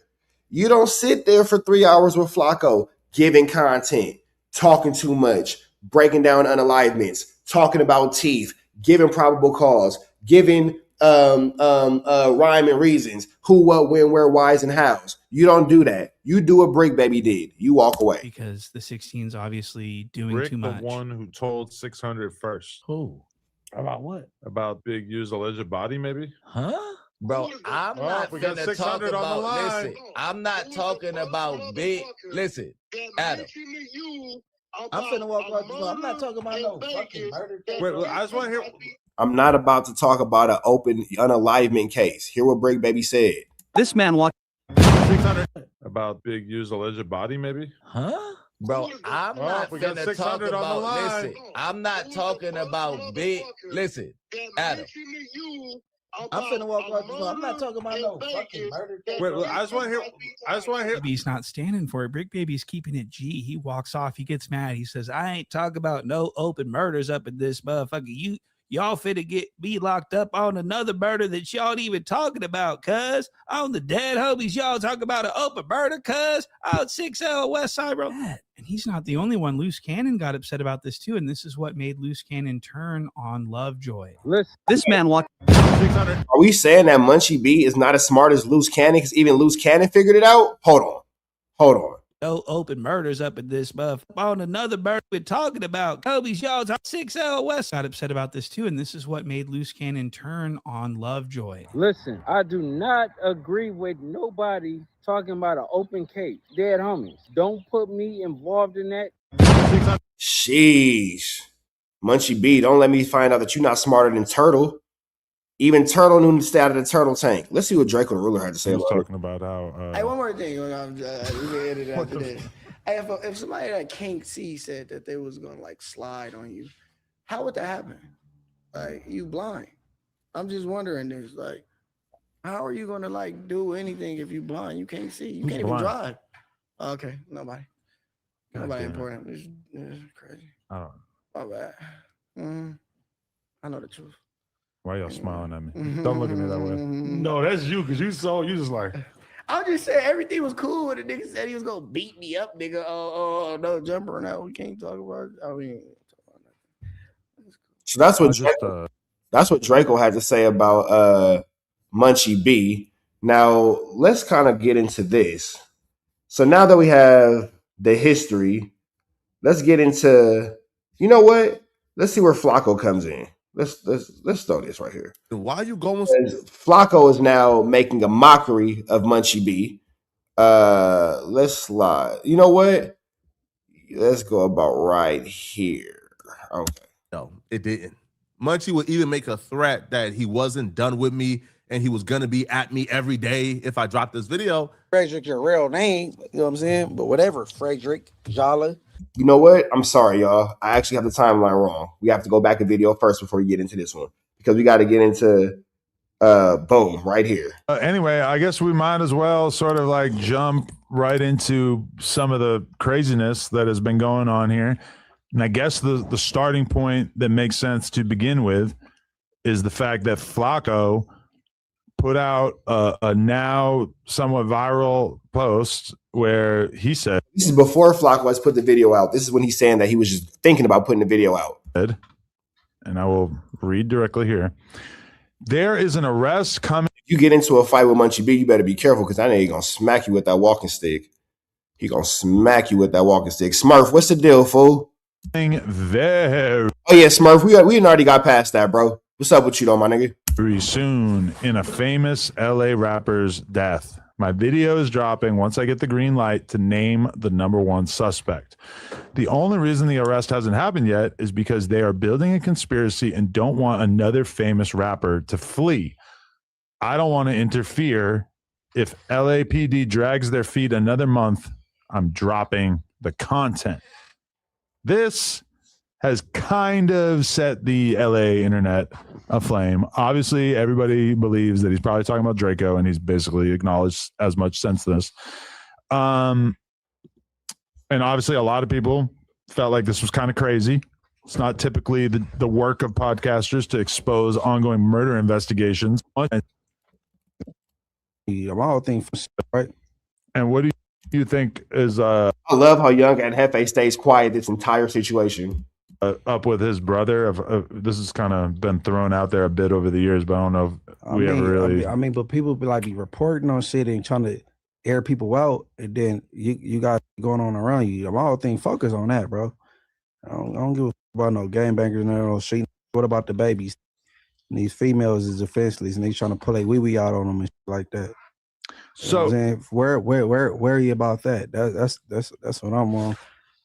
You don't sit there for 3 hours with Flakko giving content, talking too much, breaking down unalivements, talking about teeth, giving probable cause, giving rhyme and reasons, who, what, when, where, whys, and hows. You don't do that. You do what Brick Baby did. You walk away. Because the 16's obviously doing Brick, too much. The one who told 600 first. Who? About what? About Big U's alleged body, maybe? Huh? Bro, I'm not we got finna 600 talk on the about. line. Listen, I'm not talking about big. Listen, Adam. I'm finna walk out the door. I'm not talking about no fucking murder case. Wait, I just want to hear. I'm not about to talk about an open unalivement case. Hear what Brick Baby said. This man walked 600 about Big U's alleged body, maybe? Huh? Bro, I'm not we got finna 600 talk on the about. line. Listen, I'm not talking about big. Listen, Adam. I'm finna walk out the door. I'm not talking about no fucking murder case. Wait, I just want to hear. I just want to hear. Baby's not standing for it. Brick Baby's keeping it G. He walks off. He gets mad. He says, "I ain't talking about no open murders up in this motherfucker. y'all finna be locked up on another murder that y'all ain't even talking about, cuz. On the dead homies, y'all talking about an open murder, cuz. Out 6L West Side Road. And he's not the only one. Loose Cannon got upset about this too, and this is what made Loose Cannon turn on Lovejoy. This man walked. Are we saying that Munchie B is not as smart as Loose Cannon? Because even Loose Cannon figured it out? Hold on. No open murders up in this month. On another murder we're talking about. Kobe's y'all's 6L West got upset about this too, and this is what made Loose Cannon turn on Lovejoy. Listen, I do not agree with nobody talking about an open case. Dead homies. Don't put me involved in that. Sheesh. Munchie B, don't let me find out that you're not smarter than Turtle. Even Turtle knew to stay out of the turtle tank. Let's see what Draco the Ruler had to say He was about talking about how. Hey, one more thing. We can edit it after this. Hey, if somebody that can't see said that they was gonna like slide on you, how would that happen? Like, you blind. I'm just wondering this. Like, how are you gonna like do anything if you blind? You can't see. You can't even drive. Okay, nobody important. It's crazy. I don't know. My bad. I know the truth. Why y'all smiling at me? Don't look at me that way. No, that's you, because you just like. I'm just saying everything was cool when the nigga said he was gonna beat me up, nigga. Oh, no jumper now. We can't talk about it. I mean, so that's what Draco had to say about Munchie B. Now let's kind of get into this. So now that we have the history, let's get into, you know what? Let's see where Flakko comes in. Let's throw this right here. Why are you going? Flakko is now making a mockery of Munchie B. Let's slide. You know what? Let's go about right here. Okay. No, it didn't. Munchie would even make a threat that he wasn't done with me and he was gonna be at me every day if I dropped this video. Frederick, your real name, you know what I'm saying? But whatever, Frederick Jala. You know what? I'm sorry, y'all. I actually have the timeline wrong. We have to go back a video first before we get into this one, because we got to get into boom right here. Anyway, I guess we might as well sort of like jump right into some of the craziness that has been going on here. And I guess the starting point that makes sense to begin with is the fact that Flakko put out a now somewhat viral post where he said, this is before Flakko has put the video out. This is when he's saying that he was just thinking about putting the video out. And I will read directly here. There is an arrest coming. If you get into a fight with Munchie B, you better be careful, because I know he's going to smack you with that walking stick. He going to smack you with that walking stick. Smurf, what's the deal, fool? Very. Oh, yeah, Smurf, we already got past that, bro. What's up with you, though, my nigga? Very soon in a famous LA rapper's death. My video is dropping once I get the green light to name the #1 suspect. The only reason the arrest hasn't happened yet is because they are building a conspiracy and don't want another famous rapper to flee. I don't want to interfere. If LAPD drags their feet another month, I'm dropping the content. This has kind of set the LA internet aflame. Obviously, everybody believes that he's probably talking about Drakeo, and he's basically acknowledged as much since this. And obviously, a lot of people felt like this was kind of crazy. It's not typically the work of podcasters to expose ongoing murder investigations. The whole thing, right? And what do you think is? I love how Young and Hefe stays quiet this entire situation. Up with his brother. This has kind of been thrown out there a bit over the years, but I don't know if we ever really. I mean, but people be reporting on shit and trying to air people out, and then you got going on around you. My whole thing focus on that, bro. I don't give a fuck about no gangbangers and no shit. What about the babies? And these females is defenseless, and they trying to pull a wee out on them and shit like that. So you know where are you about that? That's what I'm on.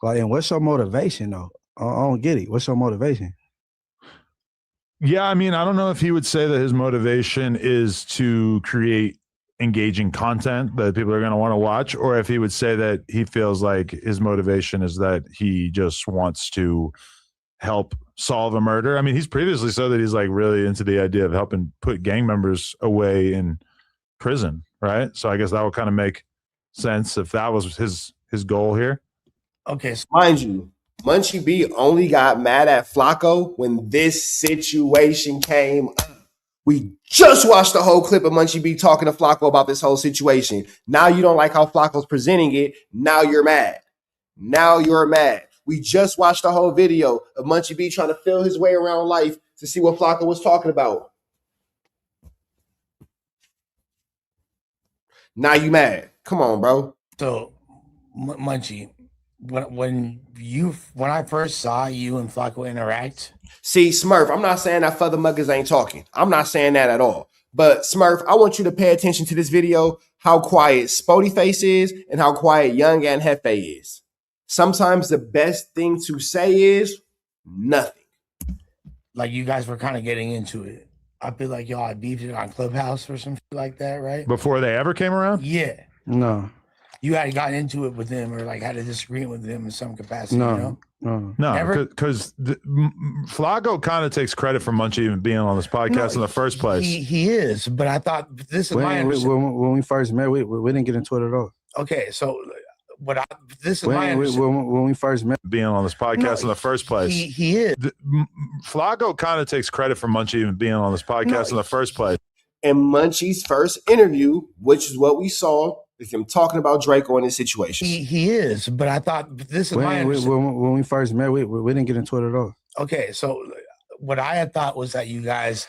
Like, and what's your motivation though? I don't get it. What's your motivation? Yeah, I mean, I don't know if he would say that his motivation is to create engaging content that people are going to want to watch, or if he would say that he feels like his motivation is that he just wants to help solve a murder. I mean, he's previously said that he's like really into the idea of helping put gang members away in prison, right? So I guess that would kind of make sense if that was his goal here. Okay, so mind you, Munchie B only got mad at Flakko when this situation came up. We just watched the whole clip of Munchie B talking to Flakko about this whole situation. Now you don't like how Flacco's presenting it. Now you're mad. Now you're mad. We just watched the whole video of Munchie B trying to feel his way around life to see what Flakko was talking about. Now you mad. Come on, bro. So, Munchie, when I first saw you and Flacco interact. See, Smurf, I'm not saying that Feather Muggers ain't talking. I'm not saying that at all. But Smurf, I want you to pay attention to this video, how quiet Spody Face is and how quiet Young and Hefe is. Sometimes the best thing to say is nothing. Like you guys were kind of getting into it. I feel like y'all had beefed it on Clubhouse or something like that, right? Before they ever came around? Yeah. No. You had gotten into it with them or like had a disagreement with them in some capacity, No. you know? No, because Flacco kind of takes credit for Munchie even being on this podcast in the first place. He is, but I thought this is my understanding. When we first met, we didn't get into it at all. Okay, so when we first met, being on this podcast in the first place. He is. Flacco kind of takes credit for Munchie even being on this podcast in the first place. In Munchie's first interview, which is what we saw, is him talking about Drakeo and his situation. He is, but I thought this is my understanding. When we first met, we didn't get into it at all. Okay, so what I had thought was that you guys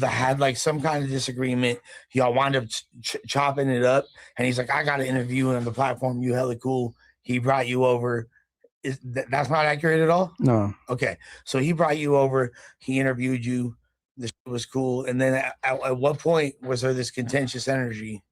had like some kind of disagreement. Y'all wound up chopping it up, and he's like, "I got to interview on the platform. You hella cool." He brought you over. That's not accurate at all? No. Okay, so he brought you over. He interviewed you. This was cool. And then at what point was there this contentious energy?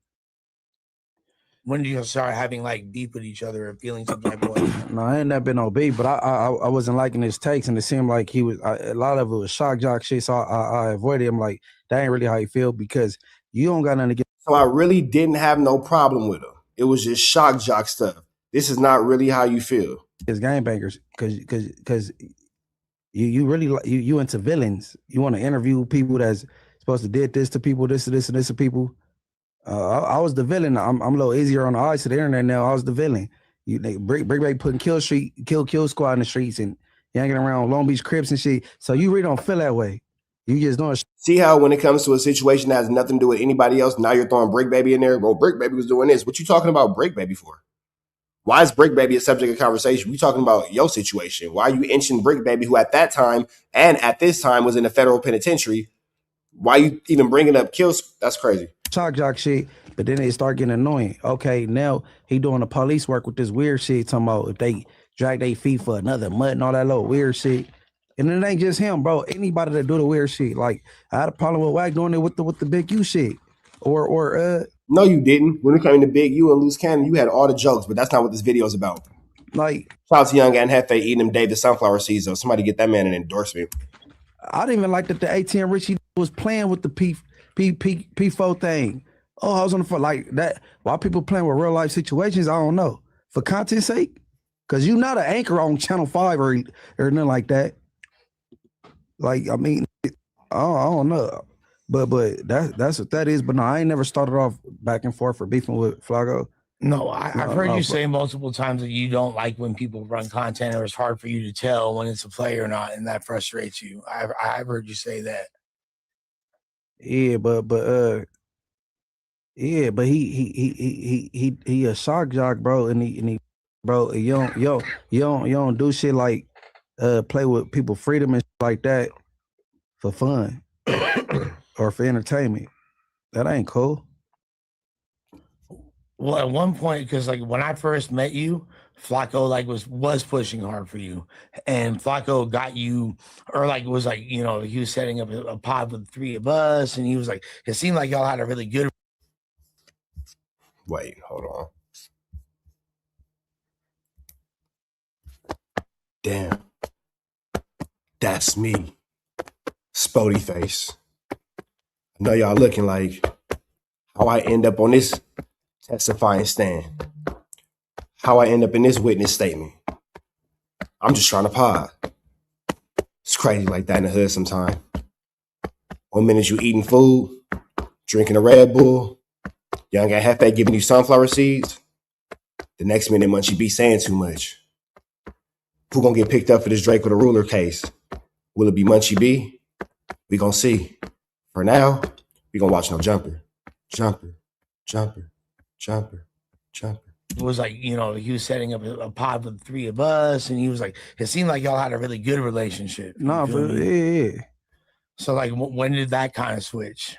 When did you start having like beef with each other or feelings of my boy? No, I ain't never been on beef, but I wasn't liking his takes, and it seemed like he was a lot of it was shock jock shit. So I avoided him. Like that ain't really how you feel because you don't got nothing to get. So I really didn't have no problem with him. It was just shock jock stuff. This is not really how you feel. It's gangbangers because you really you into villains. You want to interview people that's supposed to did this to people, this and this to people. I was the villain. I'm a little easier on the eyes to the internet now. I was the villain. They break putting kill squad in the streets and hanging around Long Beach Crips and shit. So you really don't feel that way. You just don't see how when it comes to a situation that has nothing to do with anybody else, now you're throwing Brick Baby in there. Well, Brick Baby was doing this. What you talking about Brick Baby for? Why is Brick Baby a subject of conversation? We talking about your situation. Why are you inching Brick Baby, who at that time and at this time was in the federal penitentiary? Why you even bringing up kills? That's crazy. Shock jock shit, but then they start getting annoying. Okay, now he doing the police work with this weird shit. Talking about if they drag their feet for another month and all that little weird shit. And it ain't just him, bro. Anybody that do the weird shit. Like I had a problem with Wack doing it with the big U shit. No, you didn't. When it came to Big U and Loose Cannon, you had all the jokes, but that's not what this video is about. Like shout out to Young and Hefe eating them Dave the Sunflower Seeds, though. Somebody get that man an endorsement. I didn't even like that the ATM Richie was playing with the P4 thing. Oh, I was on the phone like that. Why people playing with real life situations? I don't know. For content sake, because you're not an anchor on Channel 5 or nothing like that. Like I mean, I don't know, but that's what that is. But no, I ain't never started off back and forth for beefing with Flakko. No, I've heard you say multiple times that you don't like when people run content, or it's hard for you to tell when it's a play or not, and that frustrates you. I've heard you say that. Yeah, but he a shock jock, bro, and he bro, you don't do shit like play with people's freedom and shit like that for fun or for entertainment. That ain't cool. Well, at one point, because like when I first met you, Flakko like was pushing hard for you, and Flakko got you, or like was like, you know, he was setting up a pod with 3 of us, and he was like, it seemed like y'all had a really good. Wait, hold on. Damn, that's me, Spody Face. I know y'all looking like how I end up on this testifying stand. How I end up in this witness statement. I'm just trying to pod. It's crazy like that in the hood sometimes. 1 minute you eating food, drinking a Red Bull, Young and Hefe giving you sunflower seeds. The next minute Munchie be saying too much. Who gonna get picked up for this Draco the Ruler case? Will it be Munchie B? We gonna see. For now, we gonna watch no jumper. Jumper. It was like, you know, he was setting up a pod with the three of us, and he was like, it seemed like y'all had a really good relationship. No, but yeah. So like, when did that kind of switch?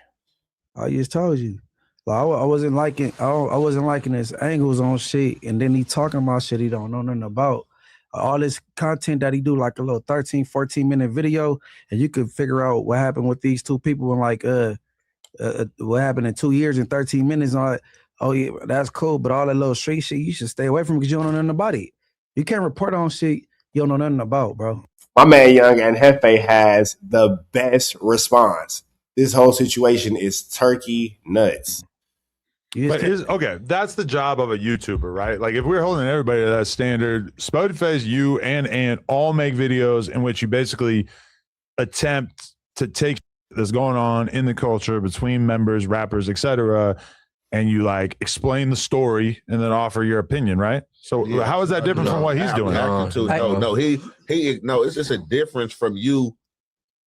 I just told you. Like, I wasn't liking his angles on shit, and then he talking about shit he don't know nothing about. All this content that he do, like a little 13, 14-minute video, and you could figure out what happened with these two people in like what happened in 2 years and 13 minutes. And all that. Oh yeah, that's cool, but all that little street shit you should stay away from because you don't know nothing about it. You can't report on shit you don't know nothing about, bro. My man Young and Hefe has the best response. This whole situation is turkey nuts. But okay, that's the job of a YouTuber, right? Like if we're holding everybody to that standard, Spotify, you and Ant all make videos in which you basically attempt to take that's going on in the culture between members, rappers, etc., and you like explain the story and then offer your opinion, right? So how is that different from what he's doing? No, it's just a difference from you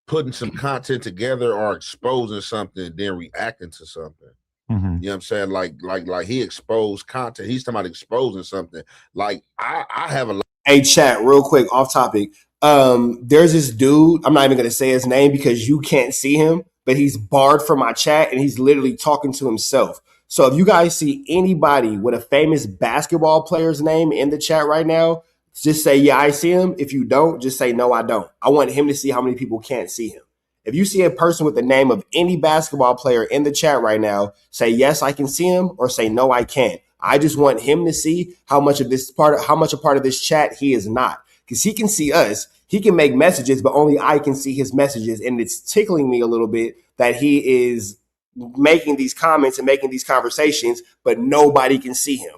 putting some content together or exposing something and then reacting to something. Mm-hmm. You know what I'm saying? Like he exposed content. He's talking about exposing something. Like I have a Hey, chat, real quick, off topic. There's this dude, I'm not even gonna say his name because you can't see him, but he's barred from my chat and he's literally talking to himself. So if you guys see anybody with a famous basketball player's name in the chat right now, just say, yeah, I see him. If you don't, just say, no, I don't. I want him to see how many people can't see him. If you see a person with the name of any basketball player in the chat right now, say, yes, I can see him, or say, no, I can't. I just want him to see how much a part of this chat he is not. Because he can see us. He can make messages, but only I can see his messages. And it's tickling me a little bit that he is making these comments and making these conversations, but nobody can see him.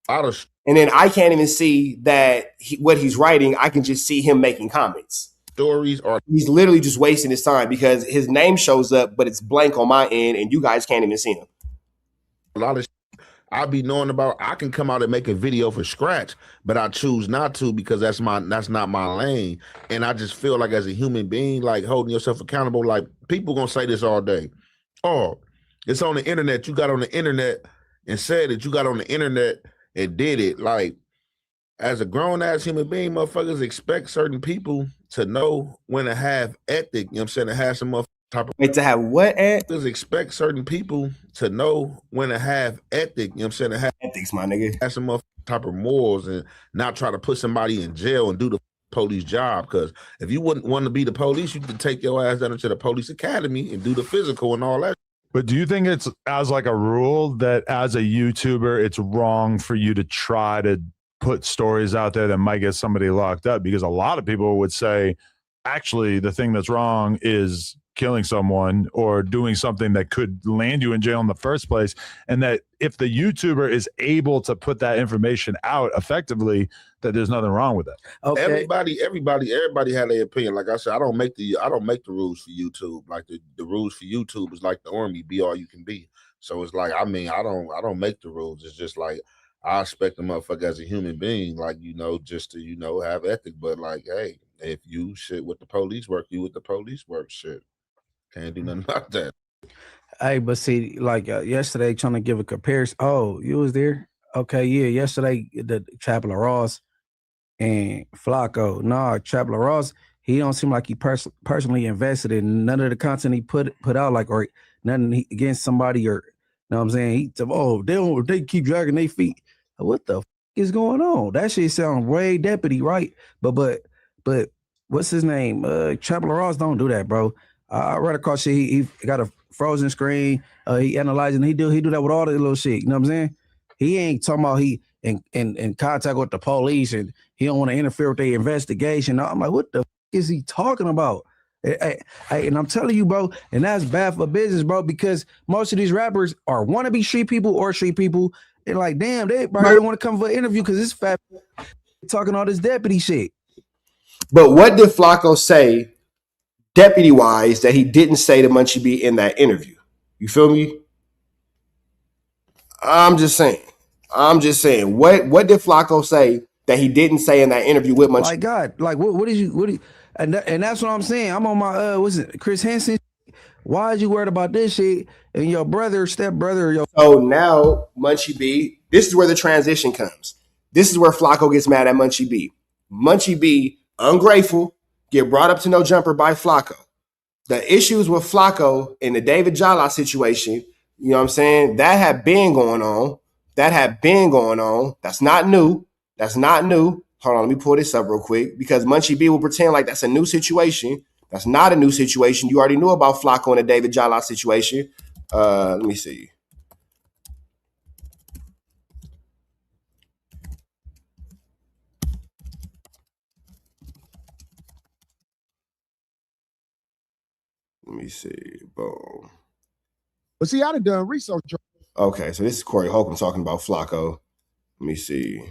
And then I can't even see that what he's writing. I can just see him making comments. He's literally just wasting his time because his name shows up, but it's blank on my end, and you guys can't even see him. A lot of I be knowing about. I can come out and make a video for scratch, but I choose not to because that's not my lane. And I just feel like as a human being, like holding yourself accountable, like people gonna say this all day. Oh, it's on the internet. You got on the internet and said that you got on the internet and did it. Like as a grown ass human being, motherfuckers expect certain people to know when to have ethic. You know what I'm saying? To have some type of to have what expect certain people to know when to have ethic. You know what I'm saying? To have ethics, my nigga. Have some type of morals and not try to put somebody in jail and do the police job. Because if you wouldn't want to be the police, you could take your ass down to the police academy and do the physical and all that. But do you think it's as like a rule that as a YouTuber, it's wrong for you to try to put stories out there that might get somebody locked up? Because a lot of people would say, actually, the thing that's wrong is killing someone or doing something that could land you in jail in the first place. And that if the YouTuber is able to put that information out effectively, that there's nothing wrong with it. Okay. Everybody had their opinion. Like I said, I don't make the rules for YouTube. Like the rules for YouTube is like the army, be all you can be. So it's like, I mean, I don't make the rules. It's just like I expect a motherfucker as a human being, like, you know, just to, you know, have ethic. But like, hey, if you shit with the police work, you with the police work. Shit. Can't do nothing about that. Hey, but see, like yesterday, trying to give a comparison. Oh, you was there? Okay, yeah. Yesterday, the Chaplain Ross and Flakko. Nah, Chaplain Ross, he don't seem like he personally invested in none of the content he put out, like, or nothing against somebody, or you know what I'm saying? He said, oh, they keep dragging their feet. What the is going on? That shit sound way deputy, right? But what's his name? Chaplain Ross don't do that, bro. I read across shit. He got a frozen screen. He analyzing. He do that with all the little shit. You know what I'm saying? He ain't talking about he in contact with the police and he don't want to interfere with their investigation. I'm like, what the is he talking about? And I'm telling you, bro, and that's bad for business, bro, because most of these rappers are wannabe street people or street people. And like, damn, they probably don't want to come for an interview because this fat talking all this deputy shit. But what did Flakko say? Deputy wise, that he didn't say to Munchie B in that interview. You feel me? I'm just saying. What did Flakko say that he didn't say in that interview with Munchie. Like God, like what is you and that's what I'm saying. I'm on my what's it, Chris Hansen? Why is you worried about this shit? And your brother, stepbrother, or your So now Munchie B, this is where the transition comes. This is where Flakko gets mad at Munchie B. Munchie B, ungrateful, get brought up to no jumper by Flakko. The issues with Flakko in the David Jala situation, you know what I'm saying? That had been going on. That's not new. Hold on, let me pull this up real quick because Munchie B will pretend like that's a new situation. That's not a new situation. You already knew about Flakko and the David Jala situation. Let me see. Boom. But see, I'd have done research. Okay, so this is Corey Holcomb talking about Flakko. Let me see.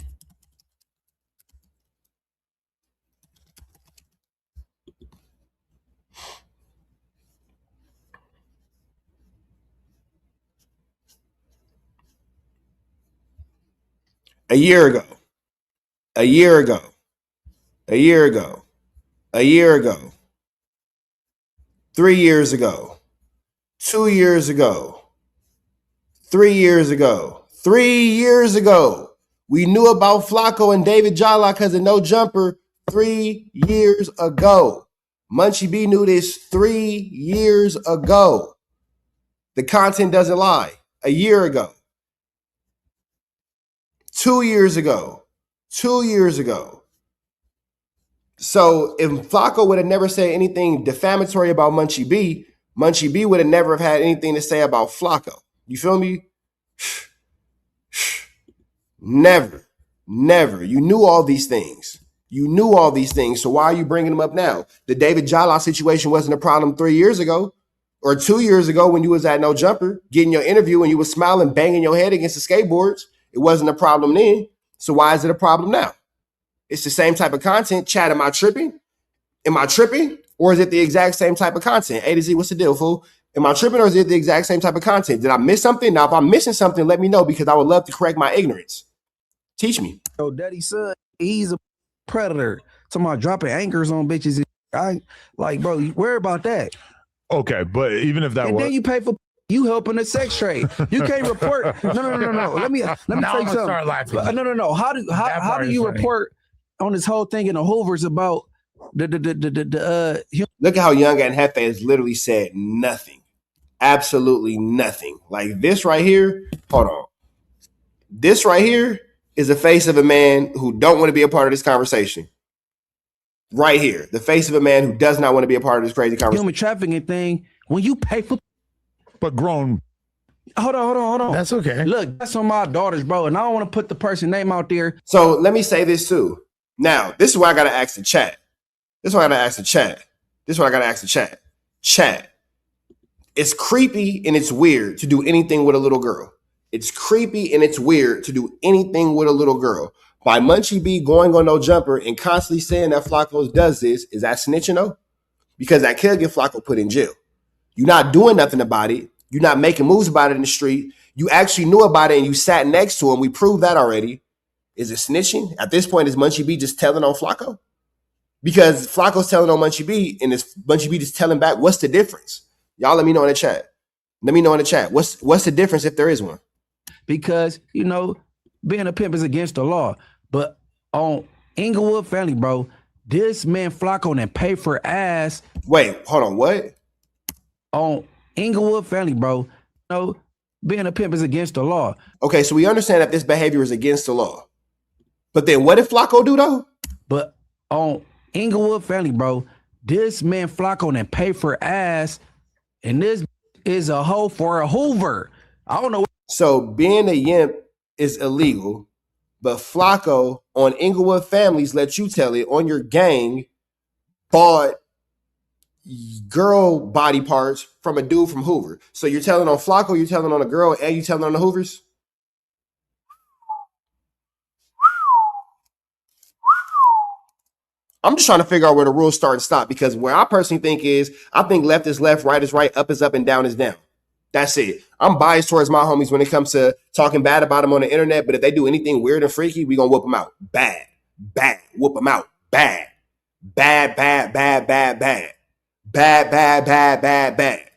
A year ago, 3 years ago, 2 years ago, 3 years ago, 3 years ago. We knew about Flakko and David Jala because of No Jumper 3 years ago. Munchie B knew this 3 years ago. The content doesn't lie. A year ago. 2 years ago. 2 years ago. So if Flakko would have never said anything defamatory about Munchie B would have never have had anything to say about Flakko. You feel me? Never. You knew all these things. So why are you bringing them up now? The David Jala situation wasn't a problem 3 years ago or 2 years ago when you was at No Jumper, getting your interview and you was smiling, banging your head against the skateboards. It wasn't a problem then. So why is it a problem now? It's the same type of content. Chat, am I tripping? Or is it the exact same type of content? A to Z, what's the deal, fool? Am I tripping or is it the exact same type of content? Did I miss something? Now, if I'm missing something, let me know because I would love to correct my ignorance. Teach me. Yo, daddy son, he's a predator. Talking about dropping anchors on bitches. I like, bro, you worry about that. Okay, but even if that and was, then you pay for you helping the sex trade. You can't report. No. Let me tell you something. Start laughing. No. How do you report on this whole thing in the Hoovers about the Look at how Young and Hefe has literally said nothing. Absolutely nothing. Like this right here, hold on. This right here is the face of a man who don't want to be a part of this conversation. Right here. The face of a man who does not want to be a part of this crazy conversation. human trafficking thing, when you pay for but grown. Hold on. That's okay. Look, that's on my daughters, bro, and I don't want to put the person name out there. So let me say this too. Now, this is why I gotta ask the chat. Chat. It's creepy and it's weird to do anything with a little girl. By Munchie B going on No Jumper and constantly saying that Flakko does this, is that snitching though? Because that could get Flakko put in jail. You're not doing nothing about it. You're not making moves about it in the street. You actually knew about it and you sat next to him. We proved that already. Is it snitching? At this point, is Munchie B just telling on Flakko? Because Flacco's telling on Munchie B and it's Munchie B just telling back. What's the difference? Y'all let me know in the chat. What's the difference if there is one? Because, being a pimp is against the law. But on Inglewood Family, bro, this man Flakko done pay for ass. Wait, hold on, what? On Inglewood Family, bro, being a pimp is against the law. Okay, so we understand that this behavior is against the law. But then what did Flakko do though? But on Inglewood Family, bro, this man Flakko done pay for ass, and this is a hoe for a Hoover. I don't know. So being a yimp is illegal, but Flakko on Inglewood Families, let you tell it, on your gang, bought girl body parts from a dude from Hoover. So you're telling on Flakko, you're telling on a girl, and you're telling on the Hoovers? I'm just trying to figure out where the rules start and stop, because where I personally think is, I think left is left, right is right, up is up, and down is down. That's it. I'm biased towards my homies when it comes to talking bad about them on the internet, but if they do anything weird and freaky, we gonna whoop them out. Bad. bad. Whoop them out. Bad. Bad, bad, bad, bad, bad. Bad, bad, bad, bad, bad.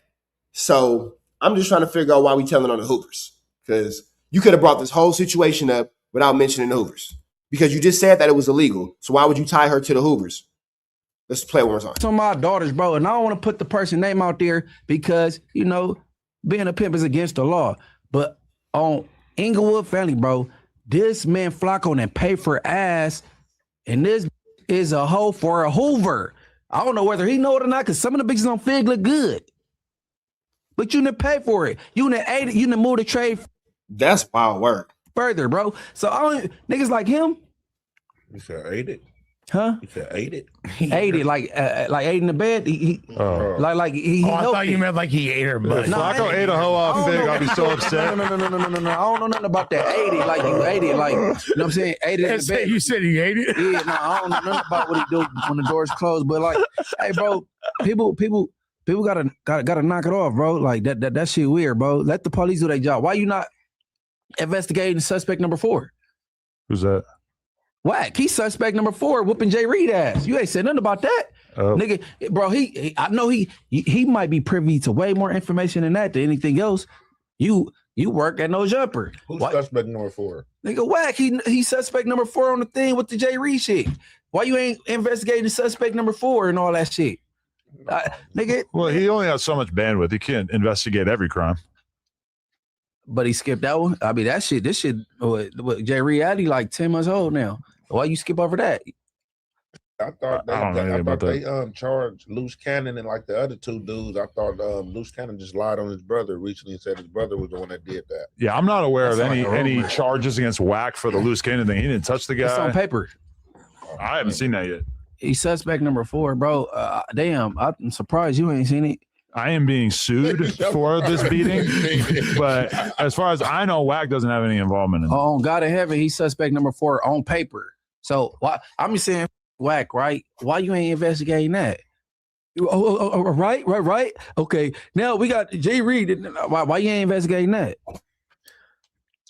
So I'm just trying to figure out why we telling on the Hoovers. Because you could have brought this whole situation up without mentioning the Hoovers. Because you just said that it was illegal. So why would you tie her to the Hoovers? Let's play one more time. Some of my daughters, bro, and I don't want to put the person name out there because, you know, being a pimp is against the law. But on Inglewood Family, bro, this man Flakko and pay for ass, and this is a hoe for a Hoover. I don't know whether he know it or not, because some of the bitches on Fig look good. But you didn't pay for it. You didn't ate it. You didn't move the trade. That's wild work. Further, bro. So I don't niggas like him. You said ate it? Huh? You said ate it? Ate it like ate in the bed. He like he. I thought you meant like he ate her butt. If Flakko ate a hoe off Fig, I'll be so upset. No. I don't know nothing about that. Ate it like you ate it, like, you know what I'm saying? Ate it in the bed. You said he ate it? Yeah, no, I don't know nothing about what he do when the door's closed. But like, hey, bro, people gotta knock it off, bro. Like that shit weird, bro. Let the police do their job. Why you not investigating suspect number 4? Who's that? Whack. He's suspect number 4, whooping Jay Reed ass. You ain't said nothing about that. Oh. Nigga, bro, I know he might be privy to way more information than that than anything else. You work at No Jumper. Who's suspect number 4? Nigga, Whack. He suspect number 4 on the thing with the Jay Reed shit. Why you ain't investigating suspect number 4 and all that shit? Nigga. Well, he only has so much bandwidth. He can't investigate every crime. But he skipped that one. I mean, this shit, what Jay Reed Addy like 10 months old now. Why you skip over that? I thought they charged Loose Cannon and like the other 2 dudes. I thought Loose Cannon just lied on his brother recently and said his brother was the one that did that. Yeah, I'm not aware of That's any charges against Whack for the Loose Cannon thing. He didn't touch the guy. It's on paper. I haven't seen that yet. He's suspect number 4, bro. Damn, I'm surprised you ain't seen it. I am being sued for this beating, but as far as I know, Whack doesn't have any involvement in it. Oh, God in heaven, he's suspect number 4 on paper. So why I'm just saying, Whack, right? Why you ain't investigating that? Right. Okay, now we got Jay Reed. Why you ain't investigating that?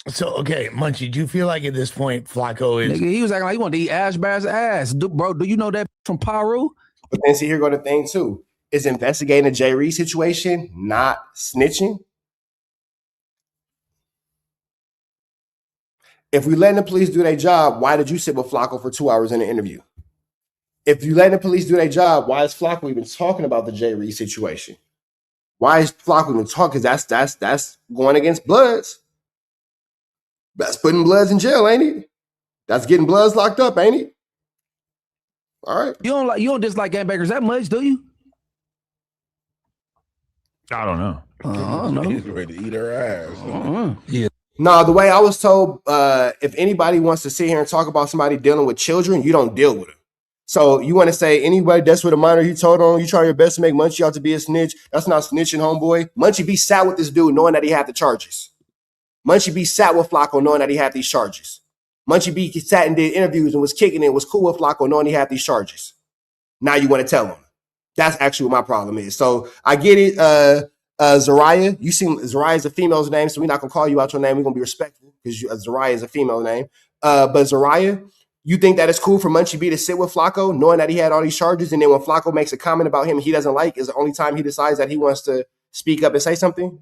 So, okay, Munchie, do you feel like at this point Flakko is... Nigga, he was acting like he wanted to eat Ash Bear's ass. Bro, do you know that from Paru? But then see, here go the thing too. Is investigating a Jay Reed situation not snitching? If we letting the police do their job, why did you sit with Flakko for 2 hours in an interview? If you letting the police do their job, why is Flakko even talking about the Jay Reed situation? Why is Flakko even talking? Because that's going against Bloods. That's putting Bloods in jail, ain't it? That's getting Bloods locked up, ain't it? All right. You don't dislike gangbangers that much, do you? I don't know. I don't know. He's ready to eat her ass. Yeah. No, the way I was told, if anybody wants to sit here and talk about somebody dealing with children, you don't deal with them. So you want to say anybody that's with a minor he told on, you try your best to make Munchie out to be a snitch. That's not snitching, homeboy. Munchie be sat with this dude knowing that he had the charges. Munchie be sat with Flakko knowing that he had these charges. Munchie be sat and did interviews and was kicking it, was cool with Flakko knowing he had these charges. Now you want to tell him. That's actually what my problem is. So I get it. Zariah, you see, Zariah is a female's name, so we're not gonna call you out your name. We're gonna be respectful because Zariah is a female name. But Zariah, you think that it's cool for Munchie B to sit with Flakko, knowing that he had all these charges, and then when Flakko makes a comment about him he doesn't like, is the only time he decides that he wants to speak up and say something?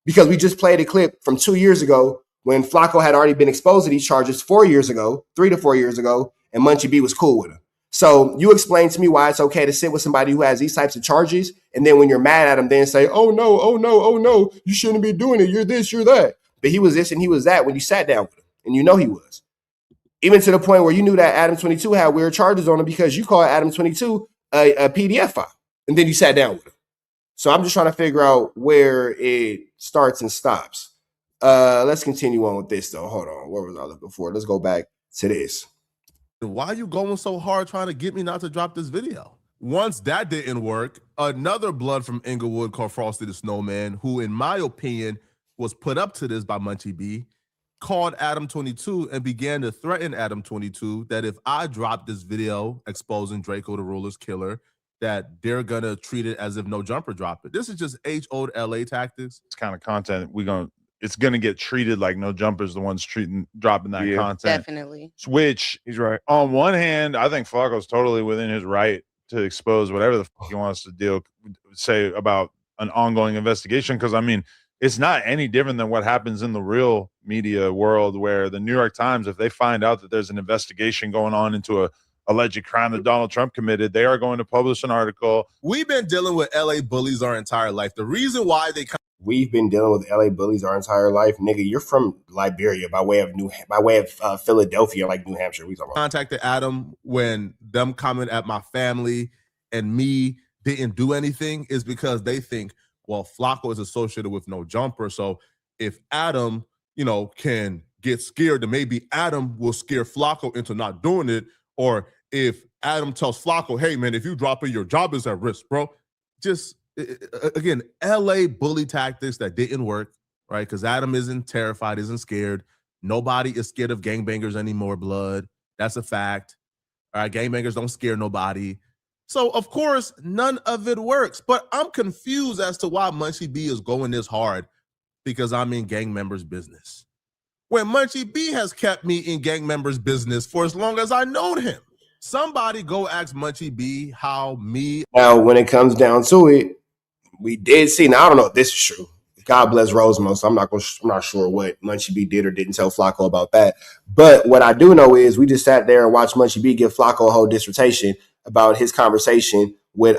Because we just played a clip from 2 years ago when Flakko had already been exposed to these charges 4 years ago, 3 to 4 years ago, and Munchie B was cool with him. So you explain to me why it's okay to sit with somebody who has these types of charges, and then when you're mad at him, then say, oh no, you shouldn't be doing it. You're this, you're that. But he was this and he was that when you sat down with him, and you know he was. Even to the point where you knew that Adam 22 had weird charges on him because you called Adam 22 a PDF file, and then you sat down with him. So I'm just trying to figure out where it starts and stops. Let's continue on with this, though. Hold on. What was I looking for? Let's go back to this. Why are you going so hard trying to get me not to drop this video? Once that didn't work, another blood from Inglewood called Frosty the Snowman, who in my opinion was put up to this by Munchie B, called Adam 22 and began to threaten Adam 22 that if I drop this video exposing Drakeo the Ruler's killer, that they're gonna treat it as if No Jumper dropped it. This is just age-old LA tactics. It's kind of content we're gonna it's going to get treated like No Jumper's the ones dropping that content. Definitely. Which he's right. On one hand, I think Flakko's totally within his right to expose whatever the fuck he wants to say about an ongoing investigation. Because I mean, it's not any different than what happens in the real media world, where the New York Times, if they find out that there's an investigation going on into a alleged crime that Donald Trump committed, they are going to publish an article. We've been dealing with LA bullies our entire life. The reason why we've been dealing with LA bullies our entire life, nigga. You're from Liberia by way of Philadelphia, like New Hampshire. We talking about. Contacted Adam when them comment at my family and me didn't do anything is because they think, well, Flakko is associated with No Jumper. So if Adam, can get scared, then maybe Adam will scare Flakko into not doing it. Or if Adam tells Flakko, hey, man, if you drop it, your job is at risk, bro. Just, again, LA bully tactics that didn't work, right? Because Adam isn't terrified, isn't scared. Nobody is scared of gangbangers anymore, blood. That's a fact. All right, gangbangers don't scare nobody. So, of course, none of it works. But I'm confused as to why Munchie B is going this hard because I'm in gang members' business. When Munchie B has kept me in gang members' business for as long as I known him. Somebody go ask Munchie B how me. Now, when it comes down to it, we did see. Now, I don't know if this is true. God bless Rosemo, so I'm not sure what Munchie B did or didn't tell Flakko about that. But what I do know is we just sat there and watched Munchie B give Flakko a whole dissertation about his conversation with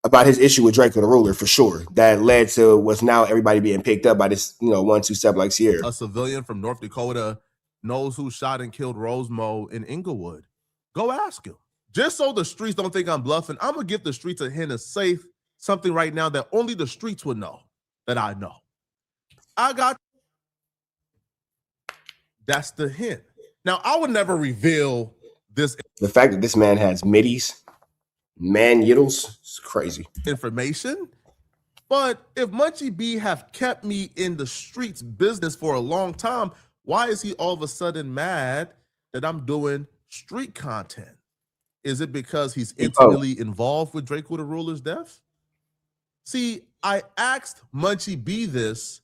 about his issue with Drakeo the Ruler, for sure. That led to what's now everybody being picked up by this, 1-2 step like Sierra. A civilian from North Dakota knows who shot and killed Rosemo in Inglewood. Go ask him. Just so the streets don't think I'm bluffing, I'm going to give the streets a hint of safe, something right now that only the streets would know that I know. That's the hint. Now, I would never reveal this. The fact that this man has middies, man-yiddles, it's crazy. Information. But if Munchie B have kept me in the streets business for a long time, why is he all of a sudden mad that I'm doing street content? Is it because he's intimately involved with Drakeo the Ruler's death? See, I asked Munchie B this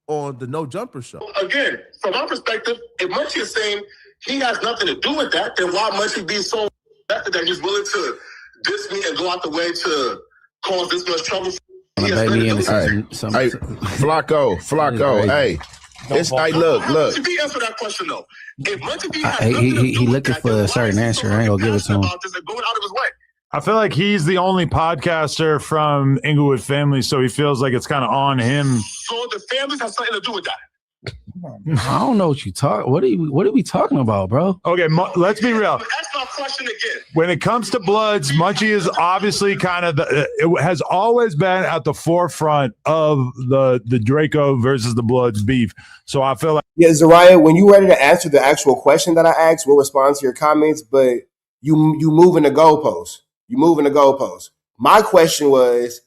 on the No Jumper show. Again, from my perspective, if Munchie is saying he has nothing to do with that, then why Munchie be so invested that he's willing to diss me and go out the way to cause this much trouble? Hey, Flakko, hey. Look. Munchie B answer that question though. If Munchie B has he looking for a certain answer. I ain't gonna give it to him. going out of his way. I feel like he's the only podcaster from Inglewood family, so he feels like it's kind of on him. So the families have something to do with that. I don't know what you talk. What are we talking about, bro? Okay, let's be real. But that's my question again. When it comes to Bloods, Munchie is obviously kind of it has always been at the forefront of the Drakeo versus the Bloods beef. So I feel like Zariah, when you ready to answer the actual question that I asked, we'll respond to your comments. But you moving the goalposts. You moving the goalposts. My question was,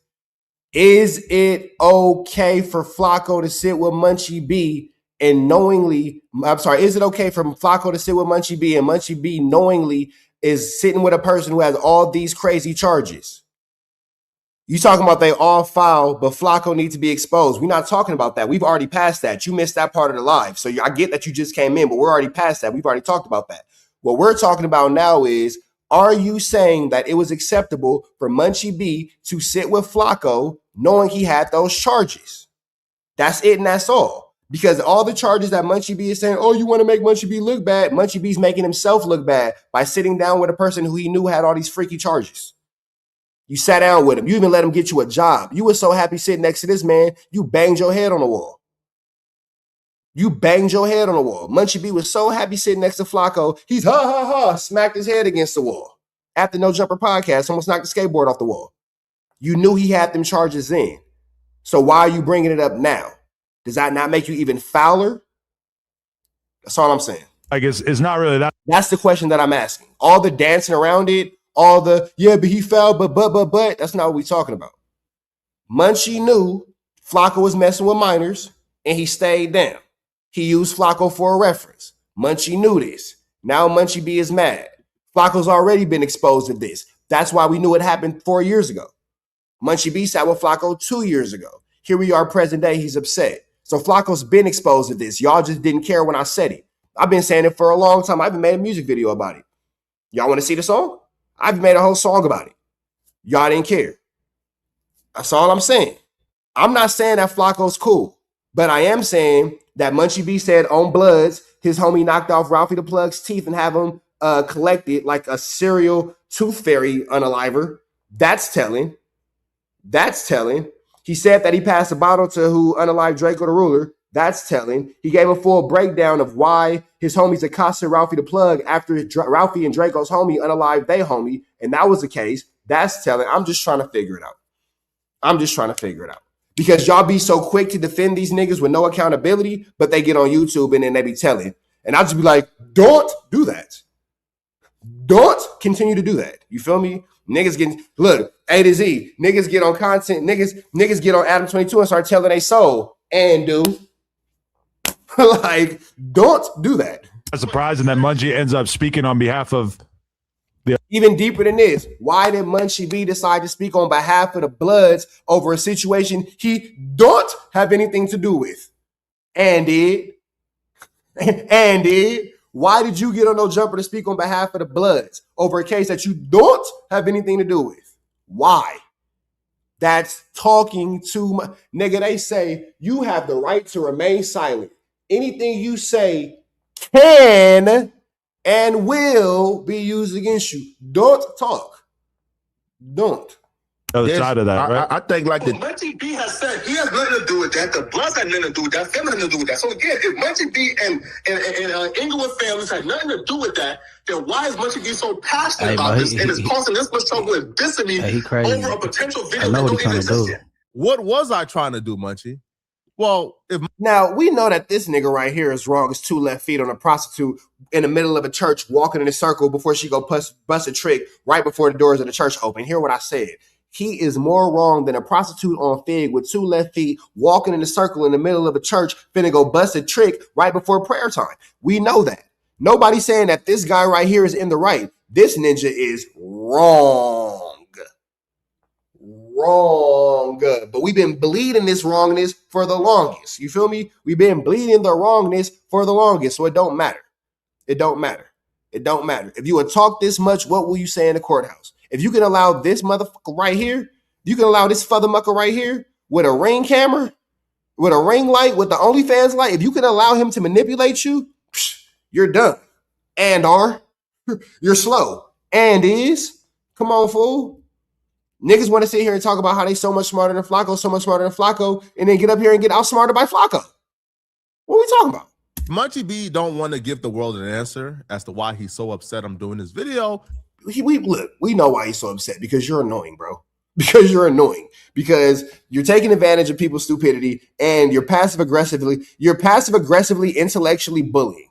is it okay for Flakko to sit with Munchie B and knowingly, is it okay for Flakko to sit with Munchie B and Munchie B knowingly is sitting with a person who has all these crazy charges? You talking about they all foul, but Flakko needs to be exposed. We're not talking about that. We've already passed that. You missed that part of the live. So I get that you just came in, but we're already past that. We've already talked about that. What we're talking about now is, are you saying that it was acceptable for Munchie B to sit with Flakko knowing he had those charges? That's it and that's all. Because all the charges that Munchie B is saying, oh, you want to make Munchie B look bad, Munchie B's making himself look bad by sitting down with a person who he knew had all these freaky charges. You sat down with him. You even let him get you a job. You were so happy sitting next to this man, you banged your head on the wall. Munchie B was so happy sitting next to Flakko, he's smacked his head against the wall. After No Jumper podcast, almost knocked the skateboard off the wall. You knew he had them charges in. So why are you bringing it up now? Does that not make you even fouler? That's all I'm saying. I guess it's not really that. That's the question that I'm asking. All the dancing around it, all the, but he fouled, but, that's not what we're talking about. Munchie knew Flakko was messing with minors, and he stayed down. He used Flakko for a reference. Munchie knew this. Now Munchie B is mad. Flakko's already been exposed to this. That's why we knew it happened 4 years ago. Munchie B sat with Flakko 2 years ago. Here we are present day, he's upset. So Flakko's been exposed to this. Y'all just didn't care when I said it. I've been saying it for a long time. I even made a music video about it. Y'all want to see the song? I've made a whole song about it. Y'all didn't care. That's all I'm saying. I'm not saying that Flakko's cool, but I am saying that Munchie B said on Bloods, his homie knocked off Ralphie the Plug's teeth and have him collected like a serial tooth fairy unaliver. That's telling. That's telling. He said that he passed a bottle to who unalived Drakeo the Ruler. That's telling. He gave a full breakdown of why his homies accosted Ralphie the Plug after Ralphie and Draco's homie unalived they homie, and that was the case. That's telling. I'm just trying to figure it out. I'm just trying to figure it out. Because y'all be so quick to defend these niggas with no accountability, but they get on YouTube and then they be telling. And I'll just be like, don't do that. Don't continue to do that. You feel me? Niggas getting, look, A to Z. Niggas get on content. Niggas get on Adam 22 and start telling they soul. And do. Like, don't do that. It's surprising that Munchie ends up speaking on behalf of the. Even deeper than this, why did Munchie B decide to speak on behalf of the Bloods over a situation he don't have anything to do with? And did. Why did you get on no jumper to speak on behalf of the Bloods over a case that you don't have anything to do with? Why? That's talking too much. Nigga, they say you have the right to remain silent. Anything you say can and will be used against you. Don't talk. Don't. Other side of that, right? I think like the Munchie B has said he has nothing to do with that. The Bloods had nothing to do with that. Family had nothing to do with that. So again, if Munchie B and Inglewood families had nothing to do with that, then why is Munchie B so passionate about this and is causing this much trouble and dissing me over a potential video that don't even exist yet? What was I trying to do, Munchie? Well, now we know that this nigga right here is wrong as 2 left feet on a prostitute in the middle of a church walking in a circle before she go bust a trick right before the doors of the church open. Hear what I said. He is more wrong than a prostitute on Fig with 2 left feet walking in a circle in the middle of a church finna go bust a trick right before prayer time. We know that. Nobody's saying that this guy right here is in the right. This ninja is wrong. Wrong. But we've been bleeding this wrongness for the longest. You feel me? We've been bleeding the wrongness for the longest. So it don't matter. It don't matter. It don't matter. If you would talk this much, what will you say in the courthouse? If you can allow this motherfucker right here, you can allow this fathermucker right here with a ring camera, with a ring light, with the OnlyFans light, if you can allow him to manipulate you, you're done. And you're slow. And come on, fool. Niggas want to sit here and talk about how they so much smarter than Flakko, and then get up here and get outsmarted by Flakko. What are we talking about? Munchie B don't want to give the world an answer as to why he's so upset I'm doing this video. We know why he's so upset, because you're annoying, bro. Because you're annoying. Because you're taking advantage of people's stupidity and you're passive aggressively intellectually bullying.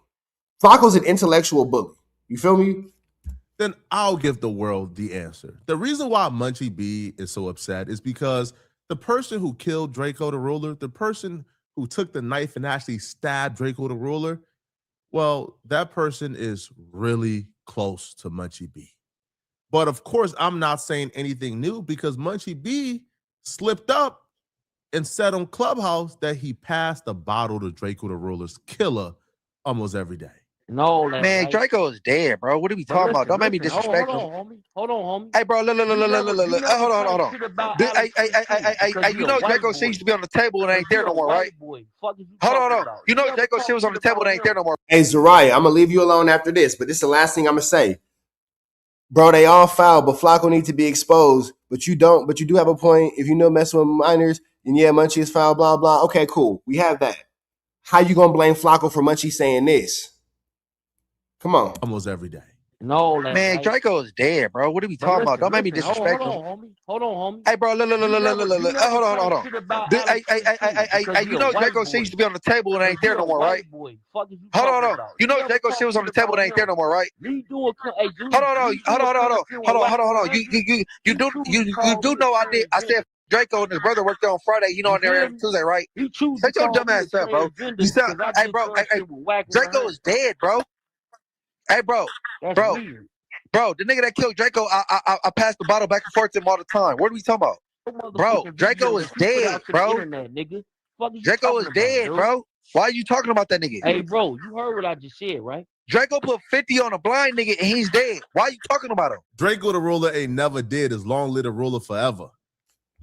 Flakko's an intellectual bully. You feel me? Then I'll give the world the answer. The reason why Munchie B is so upset is because the person who killed Drakeo the Ruler, the person who took the knife and actually stabbed Drakeo the Ruler, well, that person is really close to Munchie B. But of course, I'm not saying anything new because Munchie B slipped up and said on Clubhouse that he passed a bottle to Drakeo the Ruler's killer almost every day. No, man, Drakeo is dead, bro. What are we talking about? Don't make me disrespect him. Hold on, homie. Hey, bro, look. Hold on. Hey, you know Drakeo shit used to be on the table and ain't there no more, right? Hold on. You know Drakeo shit was on the table and ain't there no more. Hey, Zariah, I'm going to leave you alone after this, but this is the last thing I'm going to say. Bro, they all foul, but Flakko needs to be exposed. But you do have a point. If you know messing with minors, and yeah, Munchie is foul, blah, blah. Okay, cool. We have that. How you going to blame Flakko for Munchie saying this? Come on. Almost every day. No, man, Drakeo is dead, bro. What are we talking about? Don't make me disrespect him. Hold on, homie. Hey, bro, look. Hold on. Hey, you know Drakeo shit used to be on the table and ain't there no more, right? Hold on. You know Drakeo shit was on the table and ain't there no more, right? Hold on. You do know I said Drakeo and his brother worked there on Friday. You know, on there every Tuesday, right? Shut your dumb ass up, bro. You sound, hey, bro. Hey, Drakeo is dead, bro. Hey, bro, the nigga that killed Drakeo, I passed the bottle back and forth to him all the time. What are we talking about? Bro, Drakeo is dead, bro. Draco is dead, bro. Why are you talking about that nigga? Hey, bro, you heard what I just said, right? Draco put 50 on a blind nigga and he's dead. Why are you talking about him? Draco the Ruler ain't never dead. Is long live the ruler forever.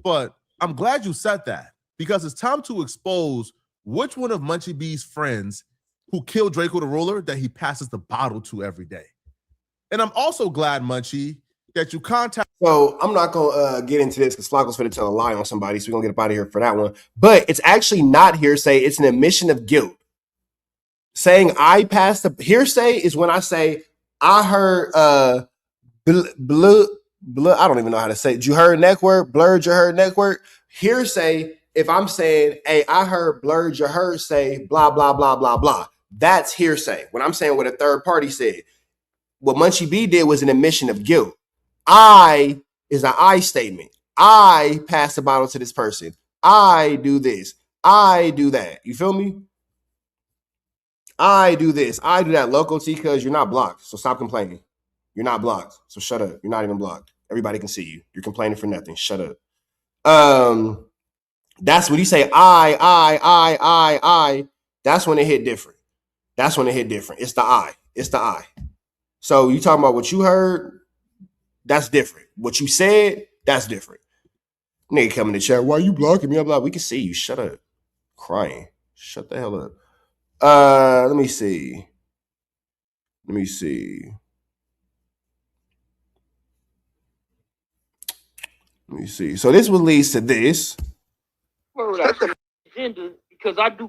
But I'm glad you said that because it's time to expose which one of Munchie B's friends who killed Draco the Ruler that he passes the bottle to every day. And I'm also glad, Munchie, that you contact. So I'm not gonna get into this because Flakko's finna tell a lie on somebody, so we're gonna get up out of here for that one. But it's actually not hearsay; it's an admission of guilt. Saying I passed the hearsay is when I say I heard I don't even know how to say it. You heard network, blurred your heard network. Hearsay, if I'm saying, hey, I heard blurred your heard say blah, blah, blah, blah, blah. That's hearsay. When I'm saying what a third party said. What Munchie B did was an admission of guilt. I is an I statement. I pass the bottle to this person. I do this. I do that. You feel me? I do this. I do that. Local T, because you're not blocked. So stop complaining. You're not blocked. So shut up. You're not even blocked. Everybody can see you. You're complaining for nothing. Shut up. That's when you say I. That's when it hit different. That's when it hit different. It's the I. It's the I. So you talking about what you heard? That's different. What you said? That's different. Nigga come in the chat. Why are you blocking me? I'm like, we can see you. Shut up. Crying. Shut the hell up. Let me see. So this will lead to this. Because I do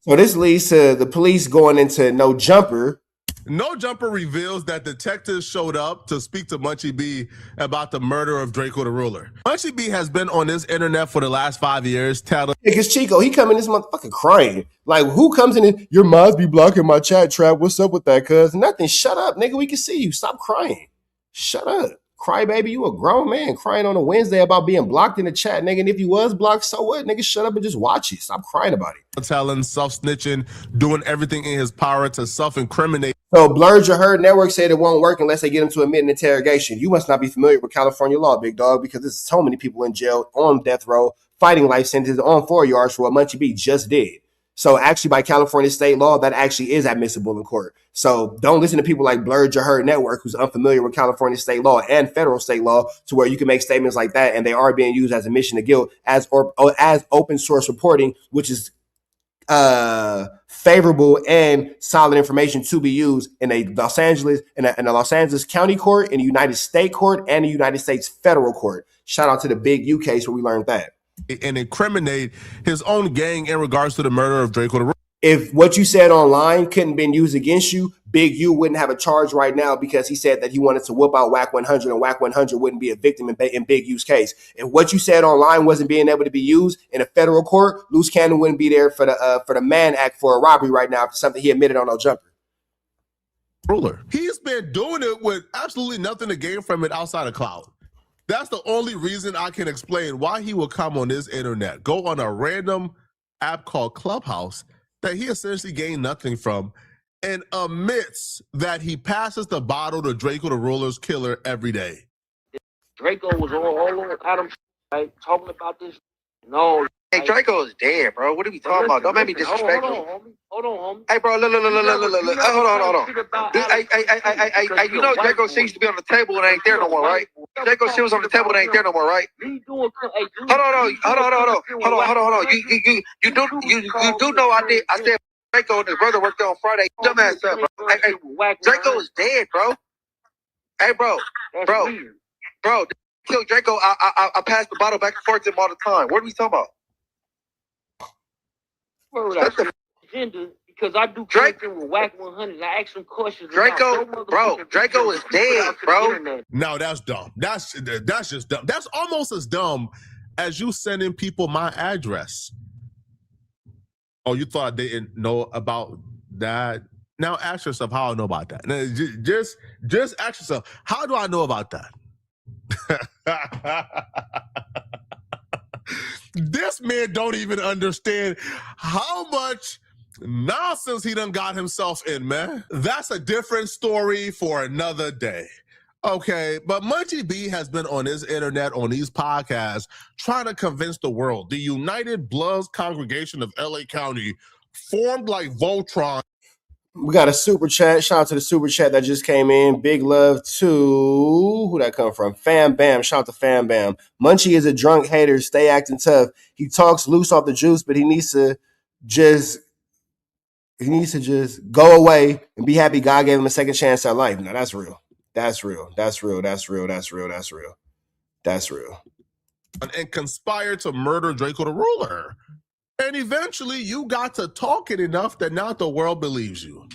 So this leads to the police going into No Jumper. No Jumper reveals that detectives showed up to speak to Munchie B about the murder of Draco the Ruler. Munchie B has been on this internet for the last 5 years telling... Because Chico, he come in this motherfucker crying. Like, who comes in? Your mods be blocking my chat trap. What's up with that, cuz? Nothing. Shut up, nigga. We can see you. Stop crying. Shut up. Cry, baby. You a grown man crying on a Wednesday about being blocked in the chat, nigga. And if you was blocked, so what? Nigga, shut up and just watch it. Stop crying about it. Telling, self-snitching, doing everything in his power to self-incriminate. So Blurred Your Heard Network said it won't work unless they get him to admit an interrogation. You must not be familiar with California law, big dog, because there's so many people in jail, on death row, fighting life sentences, on 4 yards for what Munchie B just did. So actually by California state law, that actually is admissible in court. So don't listen to people like Blurred Your Heard Network who's unfamiliar with California state law and federal state law to where you can make statements like that and they are being used as admission of guilt as open source reporting, which is favorable and solid information to be used in a Los Angeles County Court, in the United States Court, and the United States Federal Court. Shout out to the Big U case where we learned that. And incriminate his own gang in regards to the murder of Draco the Ruler. If what you said online couldn't been used against you, Big U wouldn't have a charge right now because he said that he wanted to whoop out Whack 100 and Whack 100 wouldn't be a victim in Big U's case. If what you said online wasn't being able to be used in a federal court, Loose Cannon wouldn't be there for the Mann Act for a robbery right now for something he admitted on No Jumper. Ruler. He's been doing it with absolutely nothing to gain from it outside of clout. That's the only reason I can explain why he will come on this internet, go on a random app called Clubhouse that he essentially gained nothing from, and admits that he passes the bottle to Draco the Ruler's killer every day. Draco was all on Adam, right, talking about this. No. Hey, Draco is dead, bro. What are we talking about? Don't make me disrespectful. Hold on, homie. Hey, bro, look. Hold on. Hey, you know Draco shit used to be on the table and ain't there no more, right? Draco shit was on the table and ain't there no more, right? Hold on. You do know I did. I said Draco and his brother worked there on Friday. Dumbass stuff, bro. Hey, Draco is dead, bro. Hey, bro. Kill Draco. I pass the bottle back and forth to him all the time. What are we talking about? Because I do Draco with Whack 100. I ask some questions. Draco is dead, bro. No, that's dumb. That's just dumb. That's almost as dumb as you sending people my address. Oh, you thought they didn't know about that? Now ask yourself how I know about that. Now, just ask yourself, how do I know about that? This man don't even understand how much nonsense he done got himself in, man. That's a different story for another day. Okay, but Munchie B has been on his internet, on these podcasts, trying to convince the world the United Bloods Congregation of LA County formed like Voltron. We got a super chat. Shout out to the super chat that just came in. Big love to who that come from? Fam Bam. Shout out to Fam Bam. Munchie is a drunk hater. Stay acting tough. He talks loose off the juice, but he needs to just go away and be happy God gave him a second chance at life. Now that's real. That's real. That's real. That's real. That's real. That's real. That's real. And conspired to murder Draco the Ruler. And eventually you got to talking enough that now the world believes you.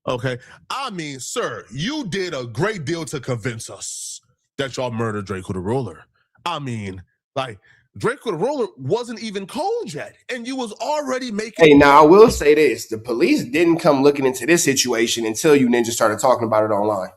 Okay. I mean, sir, you did a great deal to convince us that y'all murdered Draco the Ruler. I mean, like, Draco the Ruler wasn't even cold yet, and you was already making. Hey, now I will say this. The police didn't come looking into this situation until you ninjas started talking about it online.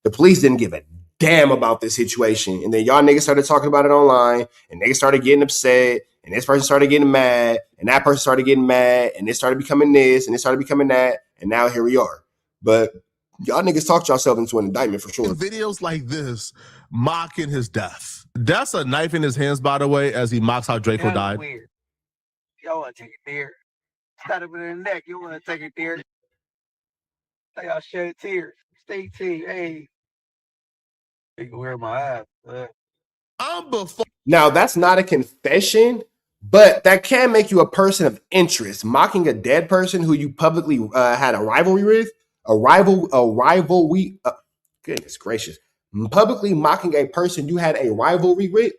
The police didn't give a damn about this situation. And then y'all niggas started talking about it online, and they started getting upset, and this person started getting mad, and that person started getting mad, and it started becoming this, and it started becoming that, and now here we are. But y'all niggas talked yourself into an indictment for sure. Videos like this mocking his death. That's a knife in his hands, by the way, as he mocks how Draco died. Weird. Y'all want to take it there. Stab him in the neck. You want to take it there. Y'all shed tears. Stay team. Hey. You can wear my eyes. Now, that's not a confession, but that can make you a person of interest. Mocking a dead person who you publicly had a rivalry with, goodness gracious. Publicly mocking a person you had a rivalry with,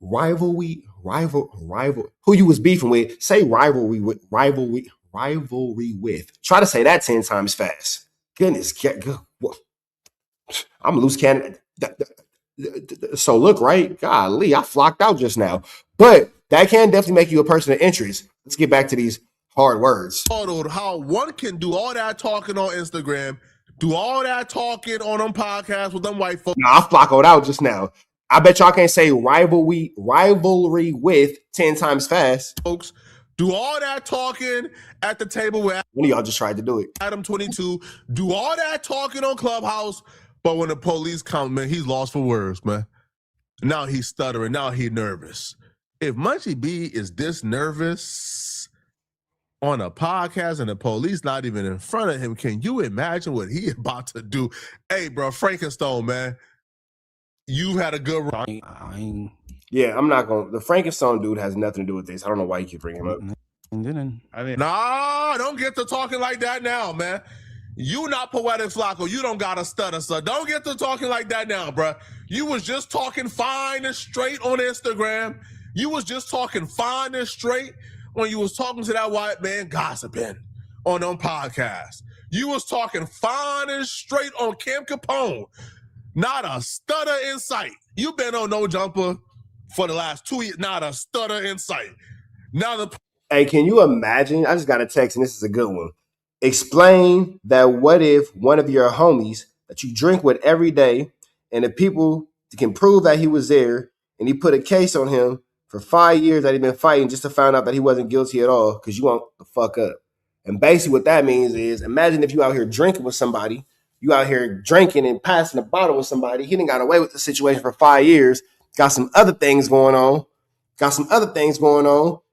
rival, who you was beefing with, say rivalry with. Try to say that 10 times fast. Goodness, I'm a loose cannon. So look, right? Golly, I flocked out just now. But that can definitely make you a person of interest. Let's get back to these hard words. How one can do all that talking on Instagram, do all that talking on them podcasts with them white folks. Nah, I flockoed out just now. I bet y'all can't say rivalry with 10 times fast. Folks, do all that talking at the table with one of y'all just tried to do it. Adam 22, do all that talking on Clubhouse, but when the police come, man, he's lost for words, man. Now he's stuttering. Now he's nervous. If Munchie B is this nervous on a podcast and the police not even in front of him, can you imagine what he about to do? Hey, bro, Frankenstone, man, you had a good run. Yeah, I'm not going to. The Frankenstone dude has nothing to do with this. I don't know why you keep bringing him up. Nah, don't get to talking like that now, man. You not poetic, Flakko. You don't got to stutter, so don't get to talking like that now, bro. You was just talking fine and straight on Instagram. You was just talking fine and straight when you was talking to that white man gossiping on them podcasts. You was talking fine and straight on Camp Capone. Not a stutter in sight. You been on No Jumper for the last 2 years. Not a stutter in sight. Now Hey, can you imagine? I just got a text, and this is a good one. Explain that what if one of your homies that you drink with every day, and the people can prove that he was there, and he put a case on him for 5 years that he'd been fighting just to find out that he wasn't guilty at all because you want the fuck up. And basically what that means is, imagine if you out here drinking with somebody, you out here drinking and passing a bottle with somebody, he done got away with the situation for 5 years, got some other things going on,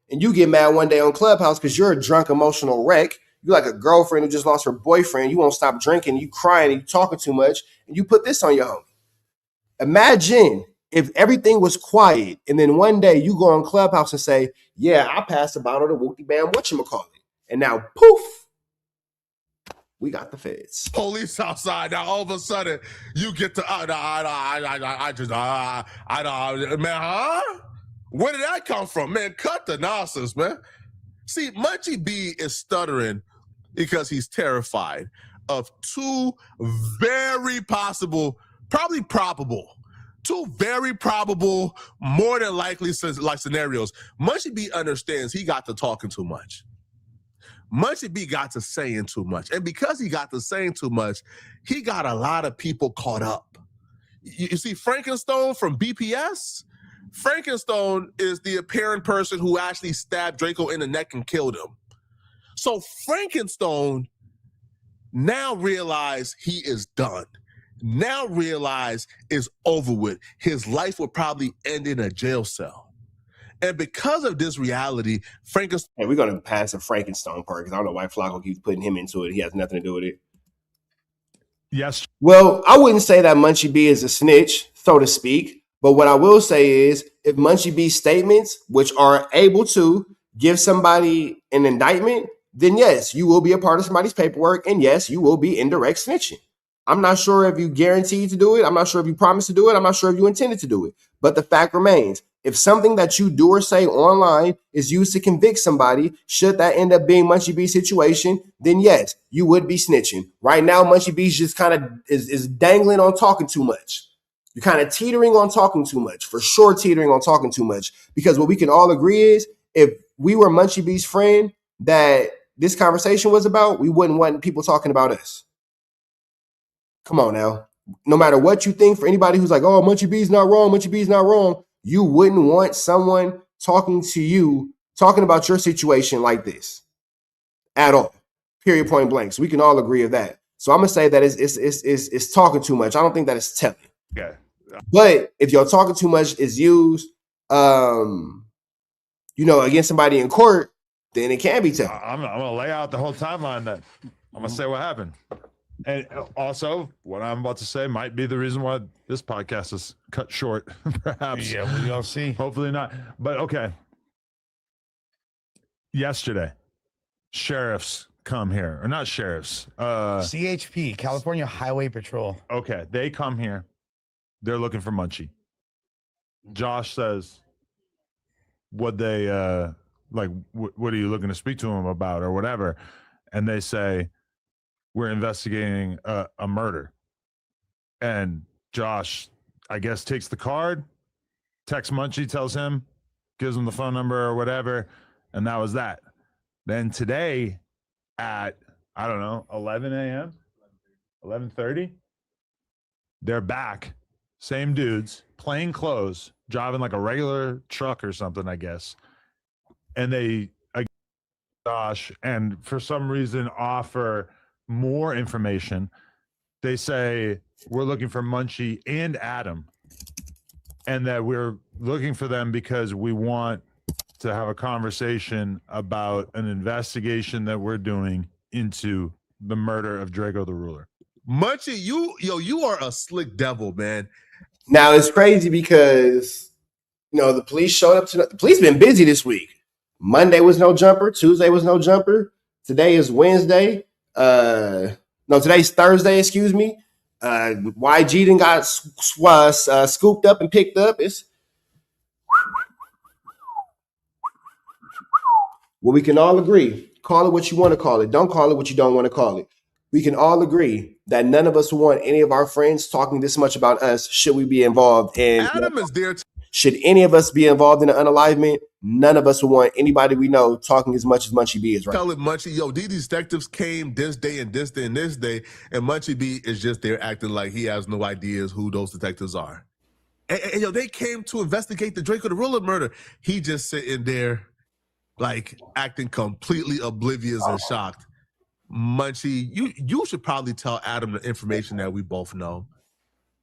and you get mad one day on Clubhouse because you're a drunk, emotional wreck. You like a girlfriend who just lost her boyfriend. You won't stop drinking. You crying and you talking too much. And you put this on your homie. Imagine if everything was quiet and then one day you go on Clubhouse and say, yeah, I passed a bottle to Wookie Bam, whatchamacallit. And now, poof, we got the feds. Police outside. Now all of a sudden you get to, man, huh? Where did that come from? Man, cut the nonsense, man. See, Munchie B is stuttering because he's terrified of two very possible, probably probable, two very probable, more than likely like scenarios. Munchie B understands he got to talking too much. Munchie B got to saying too much. And because he got to saying too much, he got a lot of people caught up. You see, Frankenstone from BPS, Frankenstone is the apparent person who actually stabbed Draco in the neck and killed him. So Frankenstone now realized he is done. now realize is over with. His life will probably end in a jail cell. And because of this reality, Frankenstein. Hey, we're going to pass the Frankenstein part because I don't know why Flakko keeps putting him into it. He has nothing to do with it. Yes. Well, I wouldn't say that Munchie B is a snitch, so to speak. But what I will say is if Munchie B's statements, which are able to give somebody an indictment, then yes, you will be a part of somebody's paperwork. And yes, you will be indirect snitching. I'm not sure if you guaranteed to do it. I'm not sure if you promised to do it. I'm not sure if you intended to do it. But the fact remains, if something that you do or say online is used to convict somebody, should that end up being Munchie B's situation, then yes, you would be snitching. Right now, Munchie B's just kind of is dangling on talking too much. You're kind of teetering on talking too much, for sure teetering on talking too much. Because what we can all agree is if we were Munchie B's friend that this conversation was about, we wouldn't want people talking about us. Come on now. No matter what you think, for anybody who's like, oh, Munchie B's not wrong, Munchie B's not wrong, you wouldn't want someone talking to you, talking about your situation like this at all. Period, point blank. So we can all agree with that. So I'm going to say that it's talking too much. I don't think that it's telling. Okay. But if your talking too much is used, against somebody in court, then it can be telling. I'm going to lay out the whole timeline then. I'm going to say what happened. And also, what I'm about to say might be the reason why this podcast is cut short, perhaps. Yeah, we'll see. Hopefully not. But okay. Yesterday, sheriffs come here. Or not sheriffs. CHP, California Highway Patrol. Okay, they come here. They're looking for Munchie. Josh says, what are you looking to speak to him about or whatever? And they say, we're investigating a murder. And Josh, I guess, takes the card, texts Munchie, tells him, gives him the phone number or whatever, and that was that. Then today at, 11 a.m., 11:30, they're back, same dudes, plain clothes, driving like a regular truck or something, I guess. And they, Josh, and for some reason offer more information. They say we're looking for Munchie and Adam, and that we're looking for them because we want to have a conversation about an investigation that we're doing into the murder of Drakeo the Ruler. Munchie, you are a slick devil, man. Now it's crazy because the police showed up tonight. The police been busy this week. Monday was no jumper. Tuesday was no jumper. Today is Wednesday. Today's Thursday, excuse me. YG done got scooped up and picked up. It's well, we can all agree. Call it what you want to call it. Don't call it what you don't want to call it. We can all agree that none of us want any of our friends talking this much about us. Should we be involved in? Adam is there. Should any of us be involved in an unalivement? None of us would want anybody we know talking as much as Munchie B is right. Tell it, Munchie, these detectives came this day and this day and this day, and Munchie B is just there acting like he has no ideas who those detectives are. And they came to investigate the Drakeo the Ruler murder. He just sitting there, like acting completely oblivious and shocked. Munchie, you should probably tell Adam the information that we both know.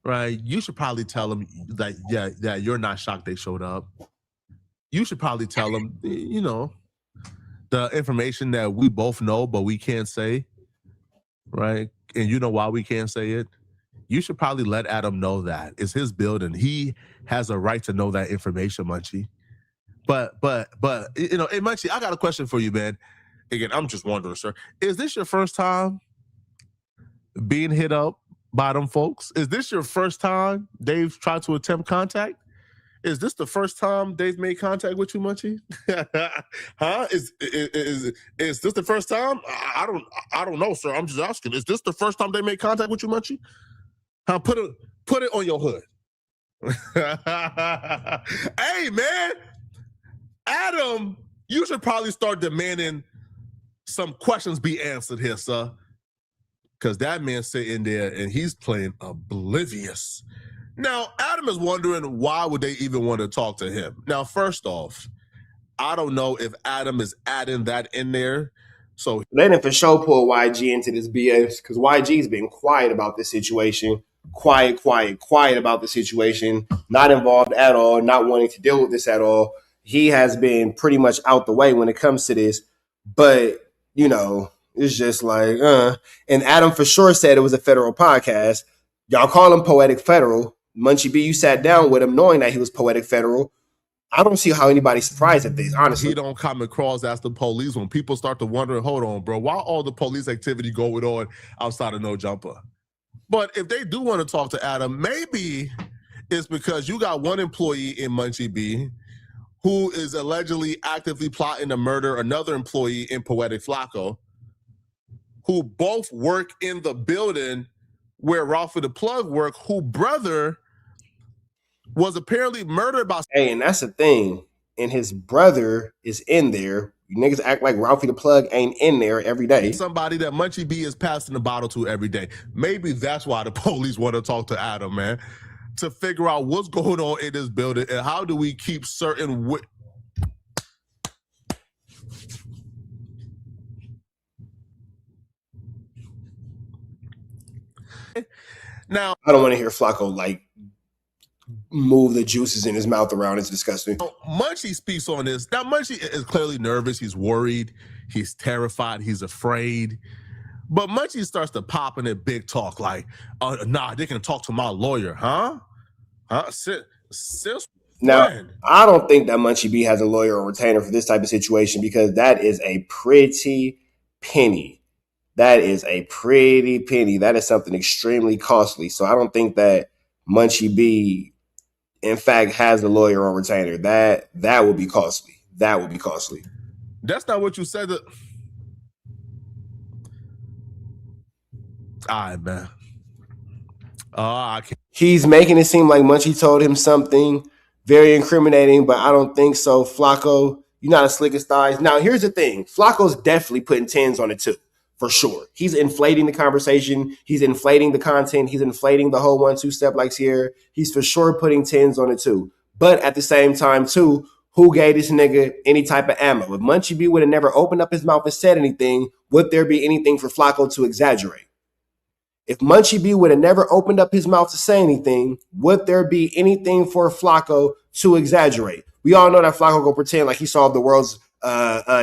Right? You should probably tell him that you're not shocked they showed up. You should probably tell him, the information that we both know, but we can't say, right? And you know why we can't say it? You should probably let Adam know that. It's his building. He has a right to know that information, Munchie. But hey, Munchie, I got a question for you, man. Again, I'm just wondering, sir. Is this your first time being hit up by them folks? Is this your first time they've tried to attempt contact? Is this the first time they've made contact with you, Munchie? Huh? Is this the first time? I don't know, sir. I'm just asking. Is this the first time they made contact with you, Munchie? Huh? Put it on your hood. Hey, man. Adam, you should probably start demanding some questions be answered here, sir. Because that man's sitting there and he's playing oblivious. Now, Adam is wondering why would they even want to talk to him? Now, first off, I don't know if Adam is adding that in there. So they didn't for sure pull YG into this BS because YG's been quiet about this situation quiet about the situation, not involved at all, not wanting to deal with this at all. He has been pretty much out the way when it comes to this. But, you know, it's just like, And Adam for sure said it was a federal podcast. Y'all call him Poetic Federal. Munchie B, you sat down with him knowing that he was Poetic Federal. I don't see how anybody's surprised at this, honestly. He don't come across as the police when people start to wonder, hold on, bro, why all the police activity going on outside of No Jumper? But if they do want to talk to Adam, maybe it's because you got one employee in Munchie B who is allegedly actively plotting to murder another employee in Poetic Flakko, who both work in the building where Ralphie the Plug worked, who brother was apparently murdered by... Hey, and that's the thing. And his brother is in there. You niggas act like Ralphie the Plug ain't in there every day. Somebody that Munchie B is passing the bottle to every day. Maybe that's why the police want to talk to Adam, man. To figure out what's going on in this building and how do we keep certain... Now, I don't want to hear Flakko like move the juices in his mouth around. It's disgusting. Munchie speaks on this. Now, Munchie is clearly nervous. He's worried. He's terrified. He's afraid. But Munchie starts to pop in a big talk like, nah, they can talk to my lawyer, huh? Now, I don't think that Munchie B has a lawyer or retainer for this type of situation because that is a pretty penny. That is a pretty penny. That is something extremely costly. So I don't think that Munchie B, in fact, has a lawyer or retainer. That would be costly. That would be costly. That's not what you said. All right, man. I can't. He's making it seem like Munchie told him something very incriminating, but I don't think so. Flakko, you're not as slick as thighs. Now, here's the thing. Flacco's definitely putting 10s on it too, for sure. He's inflating the conversation. He's inflating the content. He's inflating the whole 1-2 step likes here. He's for sure putting 10s on it too. But at the same time too, who gave this nigga any type of ammo? If Munchie B would have never opened up his mouth and said anything, would there be anything for Flakko to exaggerate? If Munchie B would have never opened up his mouth to say anything, would there be anything for Flakko to exaggerate? We all know that Flakko go pretend like he solved the world's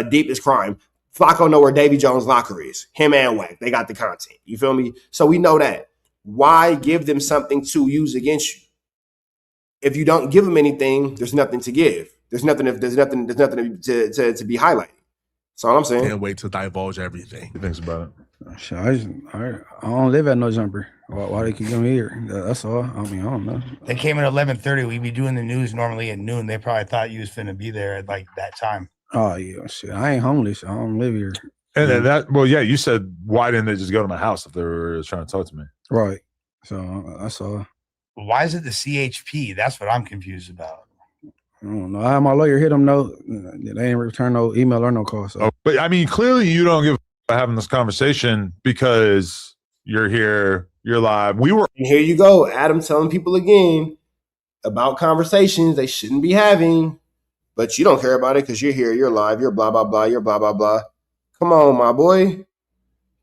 deepest crime. Flakko know where Davy Jones' locker is. Him and Wack, they got the content. You feel me? So we know that. Why give them something to use against you? If you don't give them anything, there's nothing to give. There's nothing to be highlighted. That's all I'm saying. Can't wait to divulge everything. He thinks about it. I don't live at No Jumper. Why they keep coming here? That's all. I mean, I don't know. They came at 11:30. We'd be doing the news normally at noon. They probably thought you was finna be there at like that time. Oh yeah, shit. I ain't homeless. I don't live here. And then you said why didn't they just go to my house if they were trying to talk to me? Right. So that's all. Why is it the CHP? That's what I'm confused about. I don't know. I had my lawyer hit them. No, they ain't return no email or no call. So. But I mean, clearly you don't give a having this conversation because you're here, you're live. And here you go, Adam telling people again about conversations they shouldn't be having, but you don't care about it because you're here, you're live, you're blah blah blah, you're blah blah blah. Come on, my boy.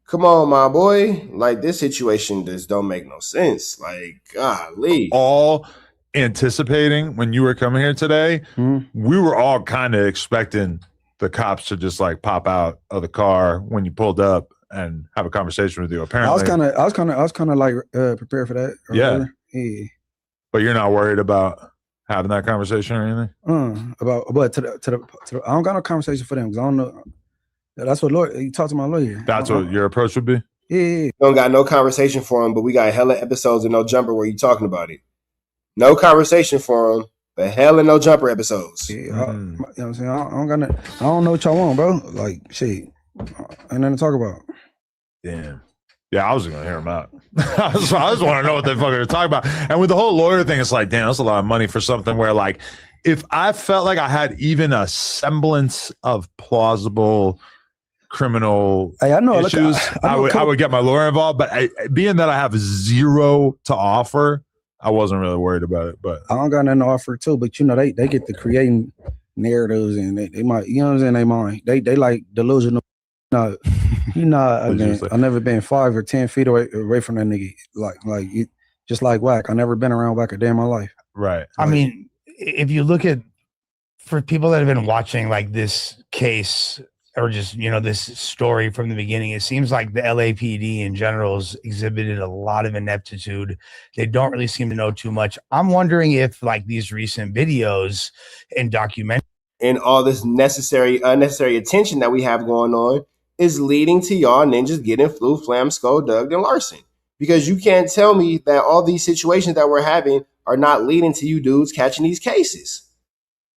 Come on, my boy. Like, this situation just don't make no sense. Like, golly. All anticipating when you were coming here today, we were all kind of expecting the cops to just like pop out of the car when you pulled up and have a conversation with you. Apparently, I was kind of like prepared for that. Yeah. Yeah. But you're not worried about having that conversation or anything? But I don't got no conversation for them because I don't know. That's what lawyer. You talk to my lawyer. That's what your approach would be? Yeah. Don't got no conversation for him, but we got hella episodes of No Jumper where you talking about it. No conversation for him, but hella No Jumper episodes. Yeah, you know what I'm saying? I don't know what y'all want, bro. Like, shit. Ain't nothing to talk about. Damn. Yeah, I was going to hear him out. I just want to know what they fucking are talking about. And with the whole lawyer thing, it's like, damn, that's a lot of money for something where, like, if I felt like I had even a semblance of plausible criminal issues, I would get my lawyer involved. But being that I have zero to offer, I wasn't really worried about it. But I don't got nothing to offer too. But you know, they get to creating narratives and they might, you know what I'm saying, they mind. They like delusional. I've never been 5 or 10 feet away from that nigga. Like just like Wack. I never been around Wack a day in my life. Right. I mean, if you look at, for people that have been watching like this case or just, you know, this story from the beginning, it seems like the LAPD in general has exhibited a lot of ineptitude. They don't really seem to know too much. I'm wondering if like these recent videos and documentaries and all this unnecessary attention that we have going on is leading to y'all ninjas getting Flu, Flam, Skull, Doug, and Larson. Because you can't tell me that all these situations that we're having are not leading to you dudes catching these cases.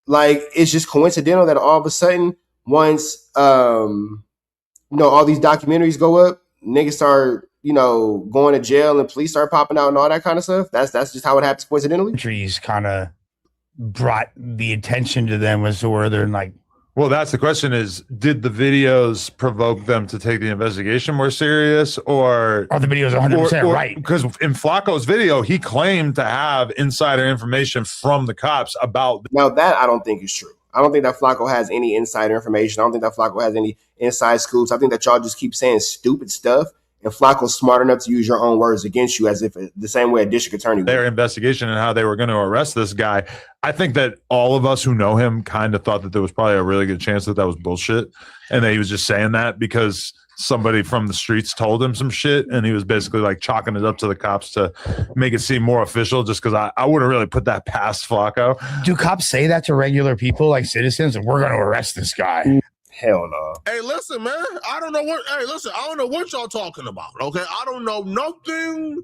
Like, it's just coincidental that all of a sudden, once all these documentaries go up, niggas start, going to jail and police start popping out and all that kind of stuff. That's just how it happens coincidentally. kind of brought the attention to them as to where they're like, well, that's the question is, did the videos provoke them to take the investigation more serious, or are the videos 100% right? Because in Flakko's video, he claimed to have insider information from the cops about. Now that I don't think is true. I don't think that Flakko has any insider information. I don't think that Flakko has any inside scoops. I think that y'all just keep saying stupid stuff. And Flakko's smart enough to use your own words against you as if the same way a district attorney would. Their investigation and how they were going to arrest this guy. I think that all of us who know him kind of thought that there was probably a really good chance that was bullshit. And that he was just saying that because somebody from the streets told him some shit. And he was basically like chalking it up to the cops to make it seem more official, just because I wouldn't really put that past Flakko. Do cops say that to regular people, like citizens, and we're going to arrest this guy? Hell no. Hey, listen, man. I don't know what y'all talking about. Okay, I don't know nothing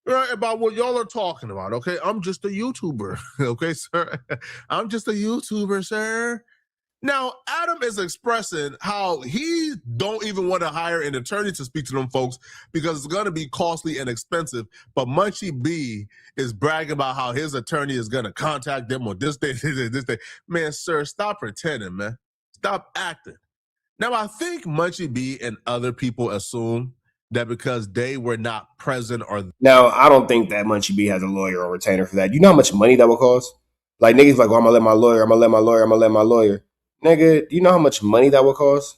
about what y'all are talking about. Okay, I'm just a YouTuber. Okay, sir. I'm just a YouTuber, sir. Now, Adam is expressing how he don't even want to hire an attorney to speak to them folks because it's going to be costly and expensive. But Munchie B is bragging about how his attorney is going to contact them on this day, this day. Man, sir, stop pretending, man. Stop acting. Now, I think Munchie B and other people assume that because they were not present or... Now, I don't think that Munchie B has a lawyer or retainer for that. You know how much money that will cost? Like, niggas like, oh, I'm going to let my lawyer. Nigga, do you know how much money that will cost?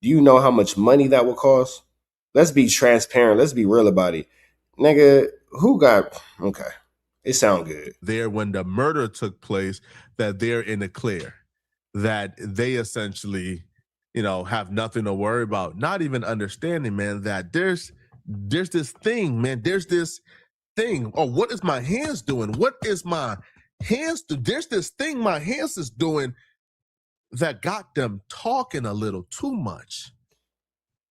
Do you know how much money that will cost? Let's be transparent. Let's be real about it. Nigga, who got... Okay. It sound good. There when the murder took place, that they're in the clear. That they essentially, have nothing to worry about. Not even understanding, man, that there's this thing, man. There's this thing. Oh, what is my hands doing? What is my hands do? There's this thing my hands is doing that got them talking a little too much.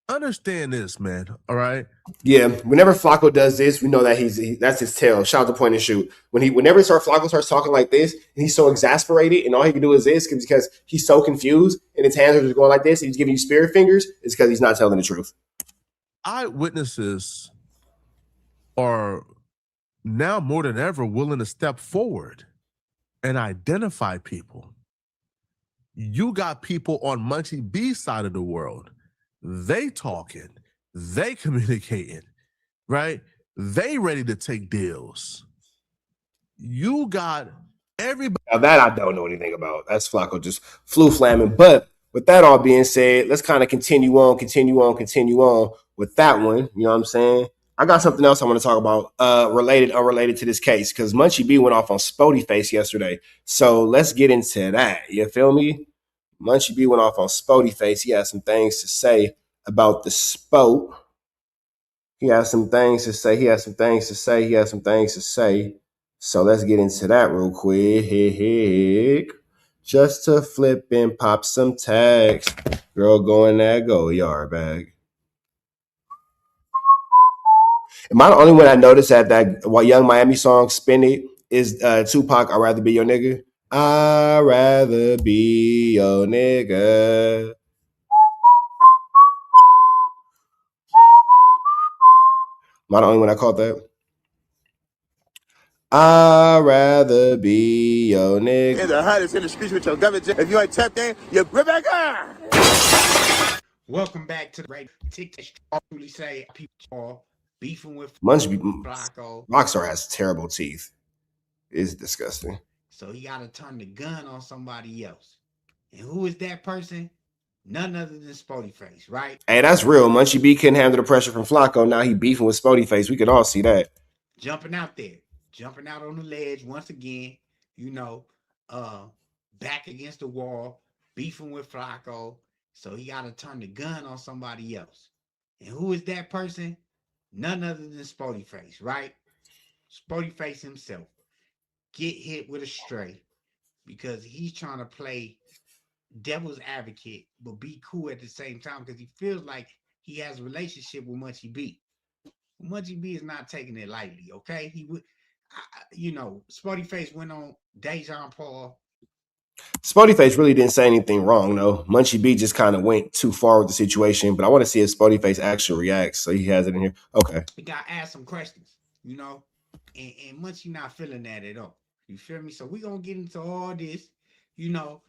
Understand this, man. All right. Yeah. Whenever Flakko does this, we know that that's his tail. Shout out to point and shoot. Whenever Flakko starts talking like this, and he's so exasperated, and all he can do is this because he's so confused, and his hands are just going like this, and he's giving you spirit fingers. It's because he's not telling the truth. Eyewitnesses are now more than ever willing to step forward and identify people. You got people on Munchie B's side of the world. They talking, they communicating, right? They ready to take deals. You got everybody. Now that I don't know anything about. That's Flakko just flu flamming. But with that all being said, let's kind of continue on with that one. You know what I'm saying? I got something else I want to talk about, unrelated to this case, because Munchie B went off on Spody Face yesterday. So let's get into that. You feel me? Munchie B went off on Spody Face. He had some things to say about the Spote. He has some things to say. So let's get into that real quick. Just to flip and pop some tags. Girl, go in that go-yard bag. Am I the only one that noticed that Young Miami song, Spin It, is Tupac, I'd Rather Be Your Nigga? I'd rather be your nigga. Am I the only one that caught that? I'd rather be your nigga. In the hottest in the streets with your government. If you ain't tapped in, you're Rebecca. Welcome back to the right TikTok. I truly say people are beefing with Flakko. Rockstar has terrible teeth. It's disgusting. So he got to turn the gun on somebody else. And who is that person? None other than Spody Face, right? Hey, that's real. Munchie B couldn't handle the pressure from Flakko. Now he beefing with Spody Face. We can all see that. jumping out there, jumping out on the ledge once again, you know, back against the wall, beefing with Flakko. So he got to turn the gun on somebody else. And who is that person? None other than Spody Face, right? Spody Face himself. Get hit with a stray because he's trying to play devil's advocate, but be cool at the same time because he feels like he has a relationship with Munchie B. Munchie B is not taking it lightly, okay? He would, you know, Spody Face went on Dejan Paul. Spody Face really didn't say anything wrong, though. Munchie B just kind of went too far with the situation, but I want to see if Spody Face actually reacts. So he has it in here. Okay. We got to ask some questions, you know, and Munchie not feeling that at all. You feel me? So we gonna get into all this, you know.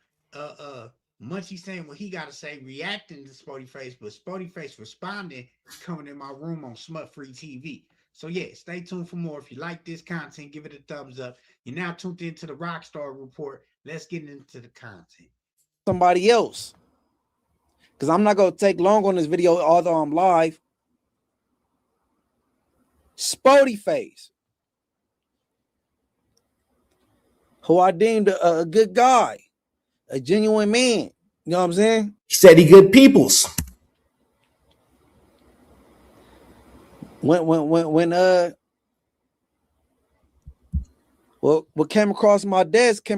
Munchie saying what he got to say, reacting to Spody Face, but Spody Face responding, coming in my room on Smut Free TV. So yeah, stay tuned for more. If you like this content, give it a thumbs up. You're now tuned into the Rockstar Report. Let's get into the content. Somebody else, because I'm not gonna take long on this video, although I'm live. Spody Face, who I deemed a good guy, a genuine man. You know what I'm saying? He said he good peoples. What came across my desk,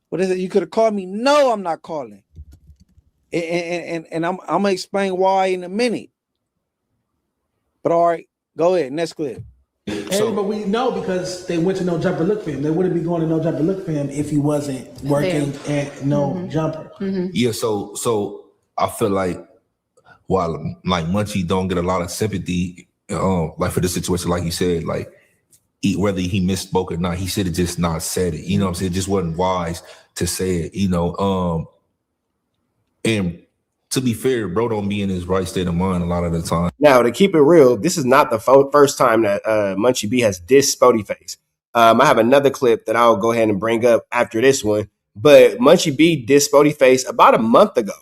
what is it? You could have called me. No, I'm not calling. And I'm gonna explain why in a minute. But all right, go ahead, next clip. But we know because they went to No Jumper Look for him. They wouldn't be going to No Jumper Look for him if he wasn't working at No Jumper. Yeah, so I feel like while like Munchie don't get a lot of sympathy, like for this situation, like you said, like whether he misspoke or not, he should have just not said it. You know what I'm saying? It just wasn't wise to say it, you know. And to be fair, bro don't be in his right state of mind a lot of the time. Now, to keep it real, this is not the first time that Munchie B has dissed Spody Face. I have another clip that I'll go ahead and bring up after this one. But Munchie B dissed Spody Face about a month ago.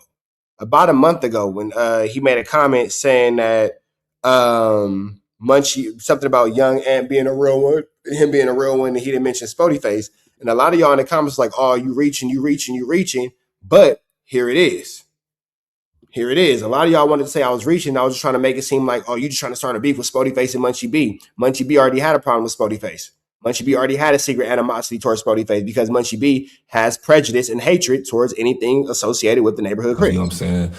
When he made a comment saying that Munchie, something about Young Ant being a real one, him being a real one, and he didn't mention Spody Face. And a lot of y'all in the comments like, oh, you reaching. But here it is. A lot of y'all wanted to say I was reaching. I was just trying to make it seem like, oh, you just trying to start a beef with Spody Face and Munchie B. Munchie B already had a problem with Spody Face. Munchie B already had a secret animosity towards Spody Face because Munchie B has prejudice and hatred towards anything associated with the neighborhood crib. You know what I'm saying?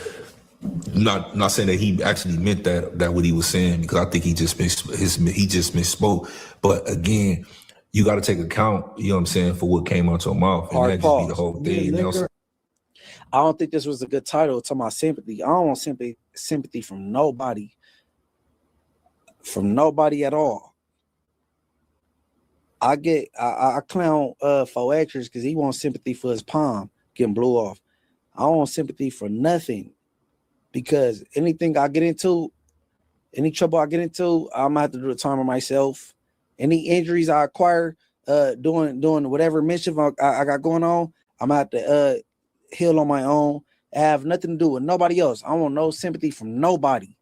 Not saying that he actually meant that what he was saying, because I think he just misspoke. But again, you got to take account, you know what I'm saying, for what came out your mouth. And that just be the whole thing. I don't think this was a good title to my sympathy. I don't want sympathy from nobody. From nobody at all. I clown for extras because he wants sympathy for his palm getting blew off. I don't want sympathy for nothing because anything I get into, any trouble I get into, I'm gonna have to do the time on myself. Any injuries I acquire doing whatever mischief I got going on, I'm gonna have to heal on my own. I have nothing to do with nobody else. I want no sympathy from nobody.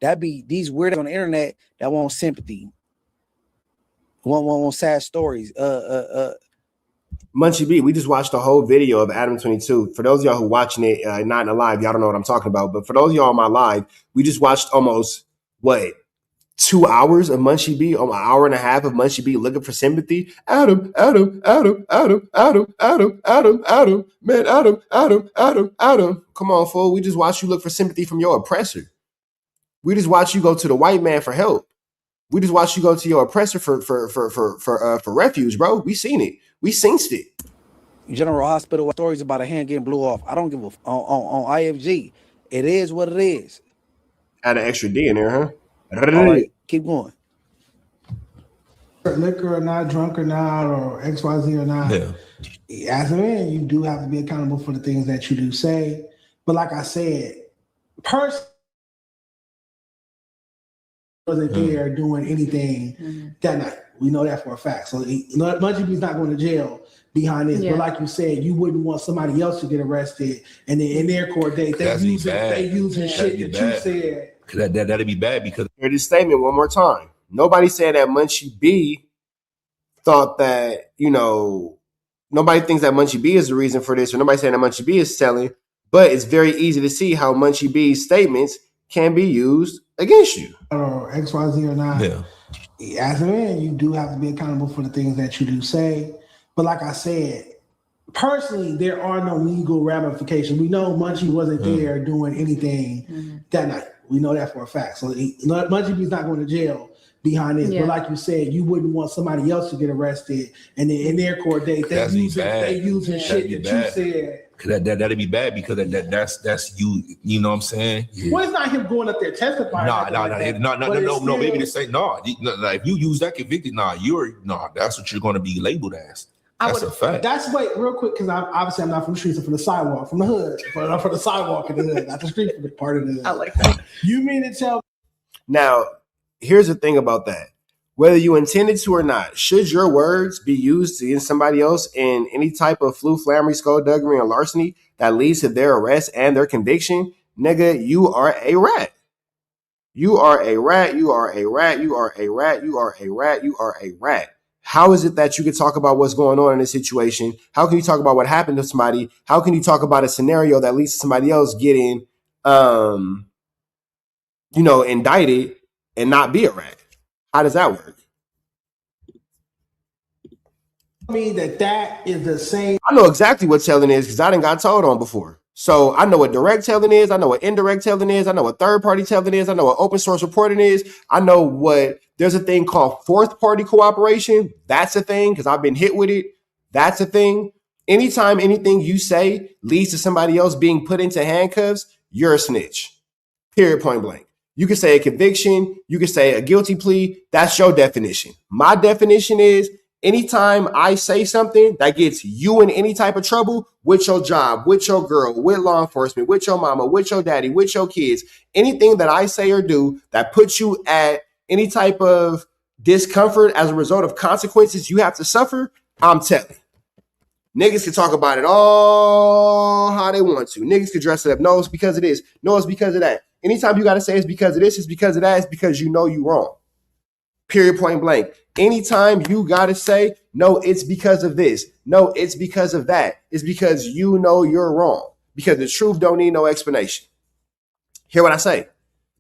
That be these weirdos on the internet that want sympathy. Want sad stories. Munchie B, we just watched the whole video of Adam 22. For those of y'all who watching it, not in the live, y'all don't know what I'm talking about. But for those of y'all on my live, we just watched almost 2 hours of Munchie B, an hour and a half of Munchie B looking for sympathy. Adam, man, Adam. Come on, fool. We just watched you look for sympathy from your oppressor. We just watched you go to the white man for help. We just watched you go to your oppressor for refuge, bro. We seen it. We synced it. General Hospital stories about a hand getting blew off. I don't give a on IFG. It is what it is. Add an extra D in there, huh? All right, keep going. Liquor or not, drunk or not, or XYZ or not. Yeah. As a man, you do have to be accountable for the things that you do say. But like I said, person wasn't there doing anything that night. We know that for a fact. So Munchie B's not going to jail behind this. Yeah. But like you said, you wouldn't want somebody else to get arrested, and then in their court date, they using shit that you said. That'd be bad because hear this statement one more time. Nobody said that Munchie B thought that, nobody thinks that Munchie B is the reason for this, or nobody saying that Munchie B is selling, but it's very easy to see how Munchie B's statements can be used against you. Or X, Y, Z or not. Yeah. As a man, you do have to be accountable for the things that you do say. But like I said, personally, there are no legal ramifications. We know Munchie wasn't there doing anything that night. We know that for a fact. So Munchie B's not going to jail behind this. Yeah. But like you said, you wouldn't want somebody else to get arrested, and then in their court date, they using shit that you said. That'd be bad because that's you. You know what I'm saying? Yeah. Well, it's not him going up there testifying. No. Maybe to say no. If you use that convicted, that's what you're going to be labeled as. That's a fact. That's wait real quick because obviously I'm not from the streets, I'm from the sidewalk, from the hood, but I'm from the sidewalk in the hood, not the street part of the hood. I like that. You mean to tell? Now, here's the thing about that. Whether you intended to or not, should your words be used against somebody else in any type of flammery, skullduggery, or larceny that leads to their arrest and their conviction, nigga, you are a rat. You are a rat. You are a rat. You are a rat. You are a rat. You are a rat. How is it that you can talk about what's going on in this situation? How can you talk about what happened to somebody? How can you talk about a scenario that leads to somebody else getting, indicted and not be a rat? How does that work? I mean that is the same. I know exactly what telling is because I done got told on before. So I know what direct telling is. I know what indirect telling is. I know what third party telling is. I know what open source reporting is. I know what there's a thing called fourth party cooperation. That's a thing because I've been hit with it. That's a thing. Anytime anything you say leads to somebody else being put into handcuffs, you're a snitch. Period, point blank. You can say a conviction. You can say a guilty plea. That's your definition. My definition is anytime I say something that gets you in any type of trouble with your job, with your girl, with law enforcement, with your mama, with your daddy, with your kids, anything that I say or do that puts you at any type of discomfort as a result of consequences you have to suffer, I'm telling. Niggas can talk about it all how they want to. Niggas can dress it up. No, it's because of this. No, it's because of that. Anytime you got to say it's because of this, it's because of that, it's because you know you wrong. Period, point blank. Anytime you got to say, no, it's because of this. No, it's because of that. It's because you know you're wrong. Because the truth don't need no explanation. Hear what I say?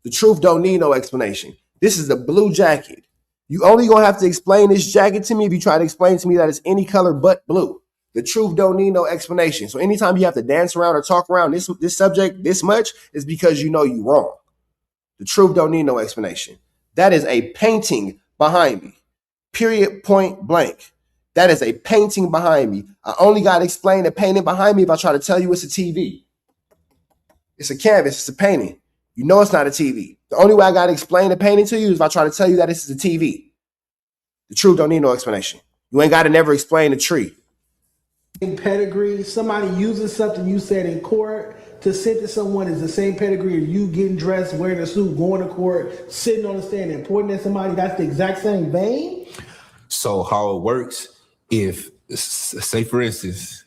The truth don't need no explanation. This is the blue jacket. You only going to have to explain this jacket to me if you try to explain to me that it's any color but blue. The truth don't need no explanation. So anytime you have to dance around or talk around this subject this much, is because you know you wrong. The truth don't need no explanation. That is a painting behind me. Period, point blank. That is a painting behind me. I only got to explain the painting behind me if I try to tell you it's a TV. It's a canvas. It's a painting. You know it's not a TV. The only way I got to explain the painting to you is if I try to tell you that this is a TV. The truth don't need no explanation. You ain't got to never explain the tree. Pedigree, somebody using something you said in court to sentence someone is the same pedigree of you getting dressed, wearing a suit, going to court, sitting on the stand and pointing at somebody. That's the exact same vein. So how it works, if say for instance,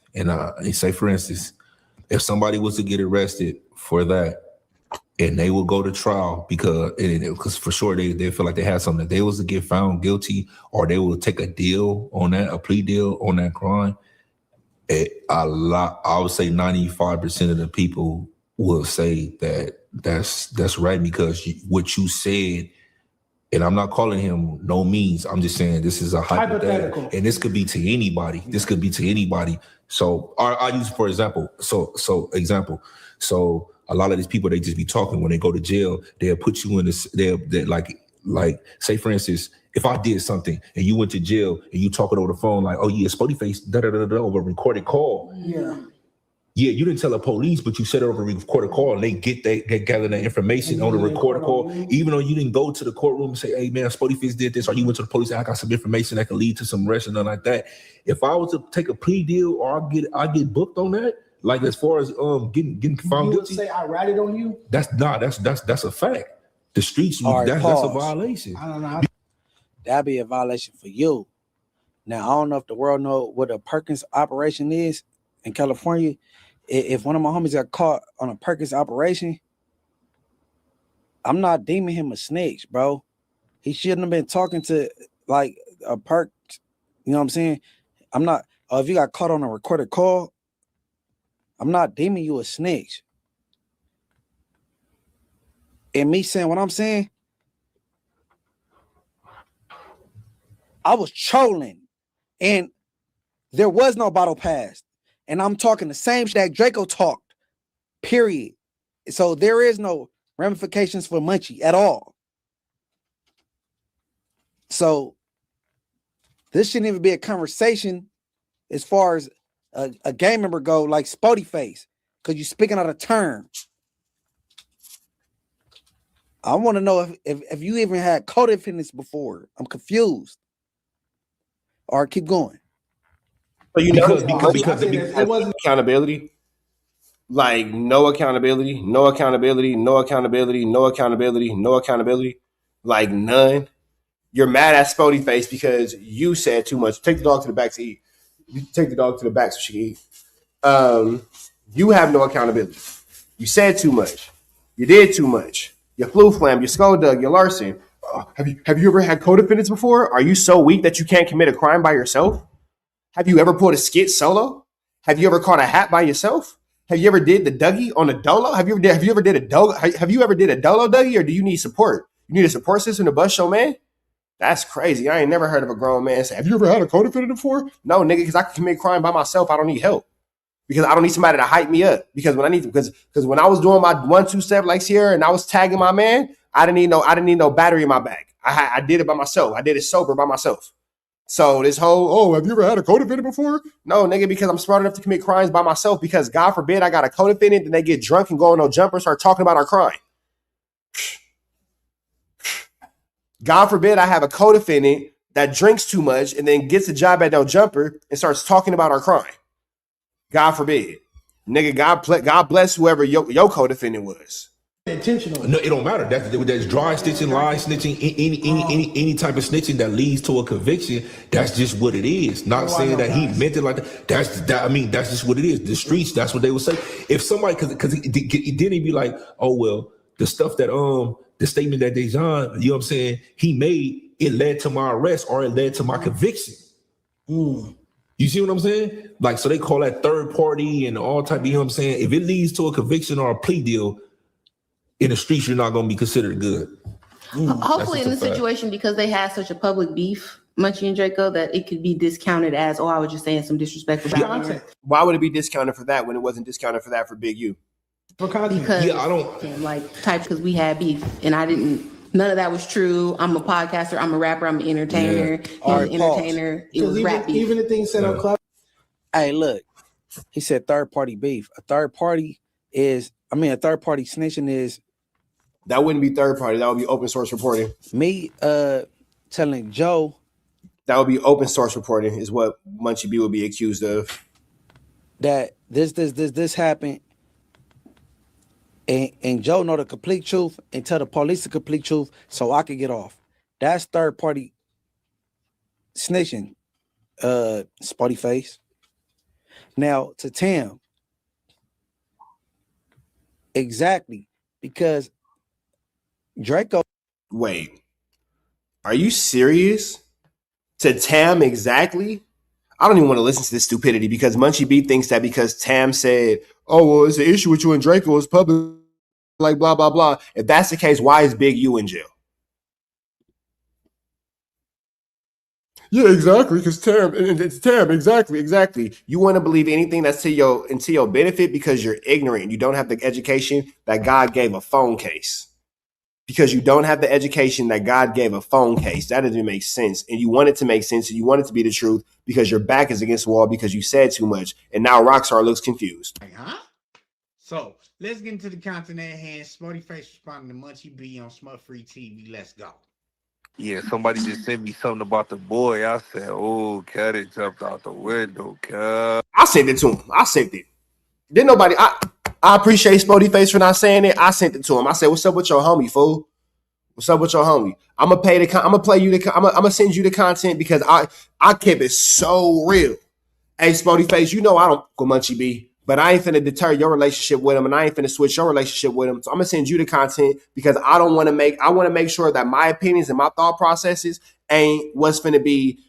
if somebody was to get arrested for that and they will go to trial because for sure they feel like they had something, they was to get found guilty or they will take a deal on that, a plea deal on that crime. I would say 95% of the people will say that's right because what you said, and I'm not calling him no means. I'm just saying this is a hypothetical, and this could be to anybody. This could be to anybody. So I use for example. So a lot of these people, they just be talking when they go to jail. They'll put you in this. They're like say for instance, if I did something and you went to jail and you talking over the phone like, oh yeah, Spotty Face, over a recorded call. Yeah. Yeah, you didn't tell the police, but you said it over a recorded call, and they gather that information on the recorded call. Even though you didn't go to the courtroom and say, "Hey man, Spotty Face did this," or you went to the police and I got some information that could lead to some arrest and nothing like that. If I was to take a plea deal or I get booked on that, like as far as getting found guilty, say I ratted on you. That's a fact. The streets, Right, that's a violation. I don't know. That'd be a violation for you. Now, I don't know if the world know what a Perkins operation is in California. If one of my homies got caught on a Perkins operation, I'm not deeming him a snitch, bro. He shouldn't have been talking to like a perk. You know what I'm saying? I'm not. If you got caught on a recorded call, I'm not deeming you a snitch. And me saying what I'm saying, I was trolling, and there was no bottle passed. And I'm talking the same shit that Draco talked, period. So there is no ramifications for Munchie at all. So this shouldn't even be a conversation as far as a game member go, like Spotty Face, because you're speaking out of turn. I want to know if you even had co-defendants before. I'm confused. Or keep going. So you know, because it wasn't accountability. Like no accountability, no accountability, no accountability, no accountability, no accountability. Like none. You're mad at Spotty Face because you said too much. Take the dog to the back to eat. You take the dog to the back so she can eat. You have no accountability. You said too much. You did too much. You flu flammed. You skull dug. You larcen. Have you ever had co-defendants before? Are you so weak that you can't commit a crime by yourself? Have you ever pulled a skit solo? Have you ever caught a hat by yourself? Have you ever did the Dougie on a dolo? Have you ever did a dolo Dougie, or do you need support? You need a support system to bust your man? That's crazy. I ain't never heard of a grown man say, have you ever had a co-defendant before? No, nigga, because I can commit crime by myself. I don't need help. Because I don't need somebody to hype me up. Because when I was doing my 1-2 step like Sierra and I was tagging my man, I didn't need no battery in my back. I did it by myself. I did it sober by myself. So this whole, have you ever had a co-defendant before? No, nigga, because I'm smart enough to commit crimes by myself, because God forbid I got a co-defendant and they get drunk and go on no jumper and start talking about our crime. God forbid I have a co-defendant that drinks too much and then gets a job at no jumper and starts talking about our crime. God forbid. Nigga, God bless whoever your co-defendant was. Intentional. No, it don't matter. That's dry snitching, lie snitching, any type of snitching that leads to a conviction. That's just what it is. Not saying that he meant it like that. That's just what it is. The streets. That's what they would say. If somebody, because then he'd be like, oh well, the stuff that the statement that Dejan, you know what I'm saying, he made, it led to my arrest or it led to my conviction. You see what I'm saying? Like, so they call that third party and all type. You know what I'm saying? If it leads to a conviction or a plea deal, in the streets, you're not going to be considered good. Hopefully in this situation, because they had such a public beef, Munchie and Draco, that it could be discounted as, I was just saying some disrespectful shit. Why would it be discounted for that when it wasn't discounted for that for Big U? Because because we had beef and none of that was true. I'm a podcaster, I'm a rapper, I'm an entertainer. He's an entertainer. It was rap beef. Even the things said on Club. Hey, look, he said third party beef. A third party snitching is. That wouldn't be third party. That would be open source reporting. Me telling Joe. That would be open source reporting is what Munchie B would be accused of. That this happened. And Joe know the complete truth and tell the police the complete truth so I could get off. That's third party snitching, Spotty Face. Now to Tam. Exactly. Because Draco. Wait, are you serious? To Tam exactly? I don't even want to listen to this stupidity because Munchie B thinks that because Tam said, oh, well, it's an issue with you and Draco, it's public, like blah, blah, blah. If that's the case, why is Big U in jail? Yeah, exactly. Because Tam, it's Tam, exactly. You want to believe anything that's to your benefit because you're ignorant. You don't have the education that God gave a phone case. Because you don't have the education that God gave a phone case. That doesn't make sense. And you want it to make sense and you want it to be the truth because your back is against the wall because you said too much. And now Rockstar looks confused. Huh? So let's get into the content at hand. Smarty Face responding to Munchie B on Smut Free TV. Let's go. Yeah, somebody just sent me something about the boy. I said, oh, cat, it jumped out the window, cat. I sent it to him. Didn't nobody... I appreciate Spotty Face for not saying it. I sent it to him. I said, what's up with your homie, fool? What's up with your homie? I'm gonna send you the content because I kept it so real. Hey, Spotty Face, you know I don't go Munchie B. But I ain't finna deter your relationship with him, and I ain't finna switch your relationship with him. So I'm gonna send you the content because I want to make sure that my opinions and my thought processes ain't what's finna be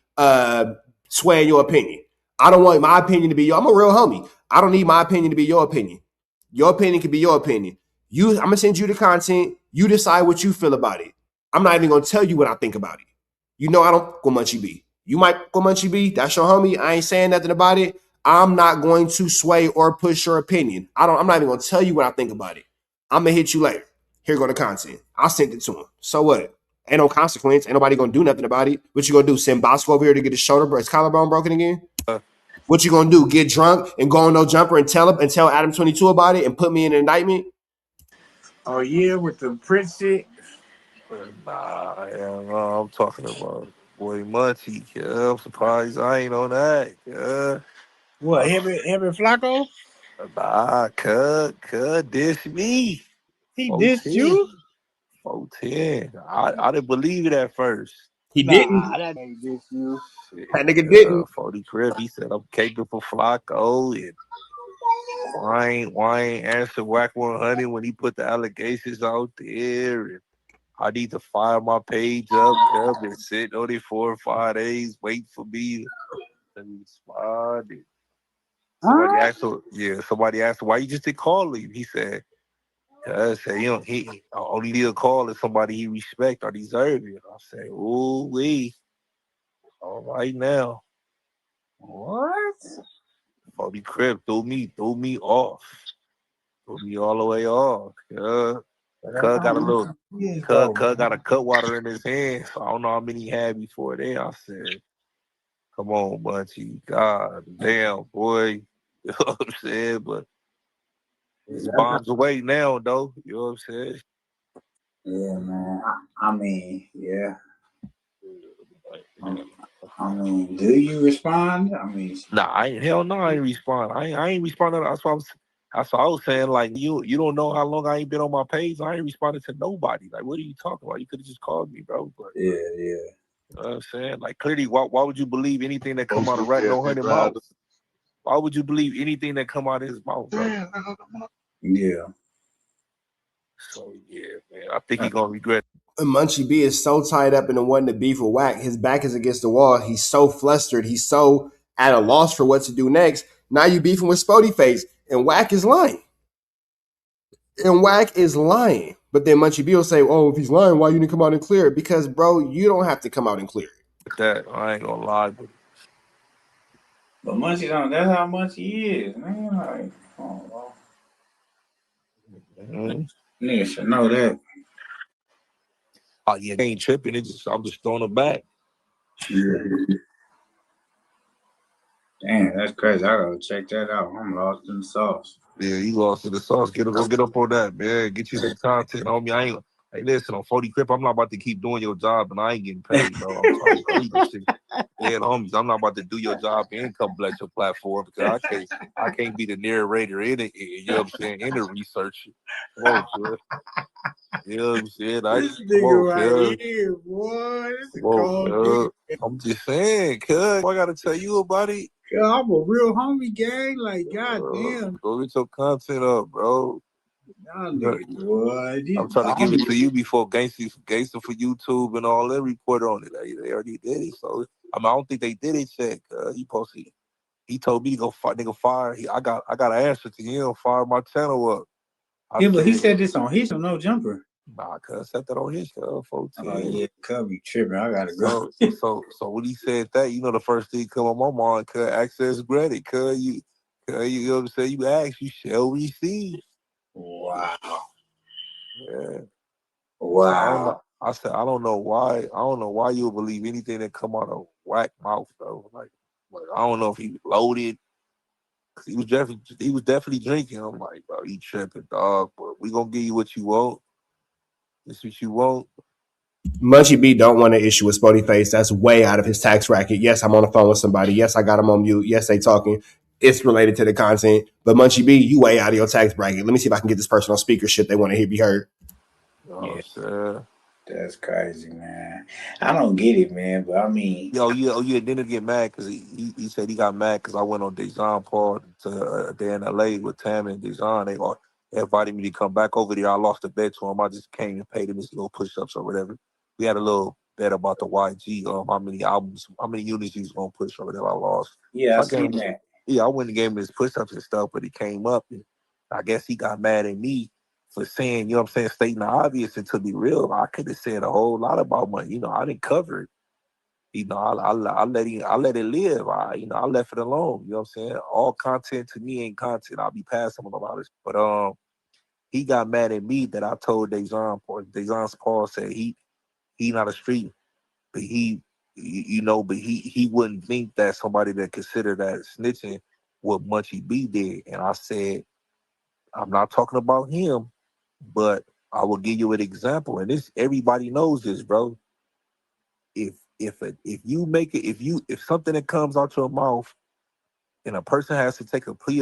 swaying your opinion. I don't want my opinion to be I'm a real homie. I don't need my opinion to be your opinion. Your opinion can be your opinion. I'm gonna send you the content. You decide what you feel about it. I'm not even gonna tell you what I think about it. You know I don't go Munchie B. You might go Munchie B. That's your homie. I ain't saying nothing about it. I'm not going to sway or push your opinion. I'm not even gonna tell you what I think about it. I'm gonna hit you later. Here go the content. I sent it to him. So what? Ain't no consequence. Ain't nobody gonna do nothing about it. What you gonna do? Send Bosco over here to get his collarbone broken again? What you gonna do? Get drunk and go on No Jumper and tell Adam 22 about it and put me in an indictment? Oh yeah, with the Prince shit. Nah, I'm talking about boy Munchie. Yeah, I'm surprised I ain't on that. Yeah. What, him and Flakko? Nah, cut dish me. He dissed you? 410. I didn't believe it at first. He didn't. That ain't diss you. That nigga didn't. 40 Crib, he said I'm capable for Flakko, and why ain't answer Whack 100 when he put the allegations out there, and I need to fire my page up. I've been sitting on it 4 or 5 days, waiting for me to respond. Somebody asked him, why you just didn't call him? He said, he only need a call if somebody he respect or deserve it. I said, ooh wee. All right now. What? 40 Crib threw me off. Threw me all the way off. Cuz got a little Cuz got a cut water in his hand, so I don't know how many he had before then. I said, come on, Munchie. God damn, boy. You know what I'm saying? But his bombs away now, though. You know what I'm saying? Yeah, man. I mean, yeah. I mean, do you respond? I mean, nah, I ain't respond. I ain't responding. That's what I was saying. Like you don't know how long I ain't been on my page. I ain't responded to nobody. Like, what are you talking about? You could have just called me, bro. But yeah. You know what I'm saying? Like, clearly, why would you believe anything that come out of Rat No 100 mouth? Why would you believe anything that come out of his mouth, bro? Yeah. So yeah, man. I think he's gonna regret it. Munchie B is so tied up in the one to beef with Whack. His back is against the wall. He's so flustered. He's so at a loss for what to do next. Now you beefing with Spody Face, and Whack is lying. But then Munchie B will say, "Oh, if he's lying, why you didn't come out and clear it?" Because, bro, you don't have to come out and clear it. That I ain't gonna lie, But Munchie don't. That's how Munchie is, man. Like, oh, niggas should know that. Oh yeah, they ain't tripping. I'm just throwing it back. Yeah. Damn, that's crazy. I gotta check that out. I'm lost in the sauce. Yeah, you lost in the sauce. Go get up on that, man. Get you some content, homie. Hey, listen, on 40 Crip, I'm not about to keep doing your job and I ain't getting paid, bro. I'm trying to tell you this shit. Yeah, homies, I'm not about to do your job and come bless your platform because I can't be the narrator in it, you know what I'm saying, in the research. Come on, bro. You know what I'm saying? This nigga right here, boy. This is cold. I'm just saying, cuz, I gotta tell you about it. I'm a real homie, gang. Like, goddamn. Go get your content up, bro. I'm trying to give it to you before Gangsta for YouTube and all that report on it. They already did it, so I don't think they did it yet. He posted. He told me to go fire. I got an answer to him. Fire my channel up. But he said this on his No Jumper. Nah, cuz set that on his 14. Oh yeah, cuz be tripping. I gotta go. So when he said that, the first thing come on my mind, cuz access granted, cuz you know what I'm saying? You ask, you shall receive. Wow. Yeah. Wow. I said I don't know why you would believe anything that come out of Whack mouth though. Like I don't know if he was loaded. He was definitely drinking. I'm like, bro, he tripping, dog. But we gonna give you what you want. This what you want. Munchie B don't want to issue with Spody Face. That's way out of his tax racket. Yes, I'm on the phone with somebody. Yes, I got him on mute. Yes, they talking. It's related to the content. But Munchie B, you way out of your tax bracket. Let me see if I can get this person on speaker shit they want to hear be heard. Oh, sure. That's crazy, man. I don't get it, man. But I mean, Yeah. Didn't get mad because he said he got mad because I went on Dejan Paul to a day in LA with Tam and Dejan. They invited me to come back over there. I lost a bet to him. I just came and paid him his little push-ups or whatever. We had a little bet about the YG, how many albums, how many units he was gonna push or whatever. I lost. yeah, I So seen that. I went and gave him his push-ups and stuff, but he came up and I guess he got mad at me for saying, you know what I'm saying, stating the obvious. And to be real, I could have said a whole lot about money. I didn't cover it. I let it live. I left it alone. You know what I'm saying? All content to me ain't content. I'll be passing him about it. But he got mad at me that I told Dejan Paul said he not a street, but he wouldn't think that somebody that considered that snitching what Munchie B did. And I said, I'm not talking about him, but I will give you an example. And this everybody knows this, bro. If something that comes out your mouth and a person has to take a plea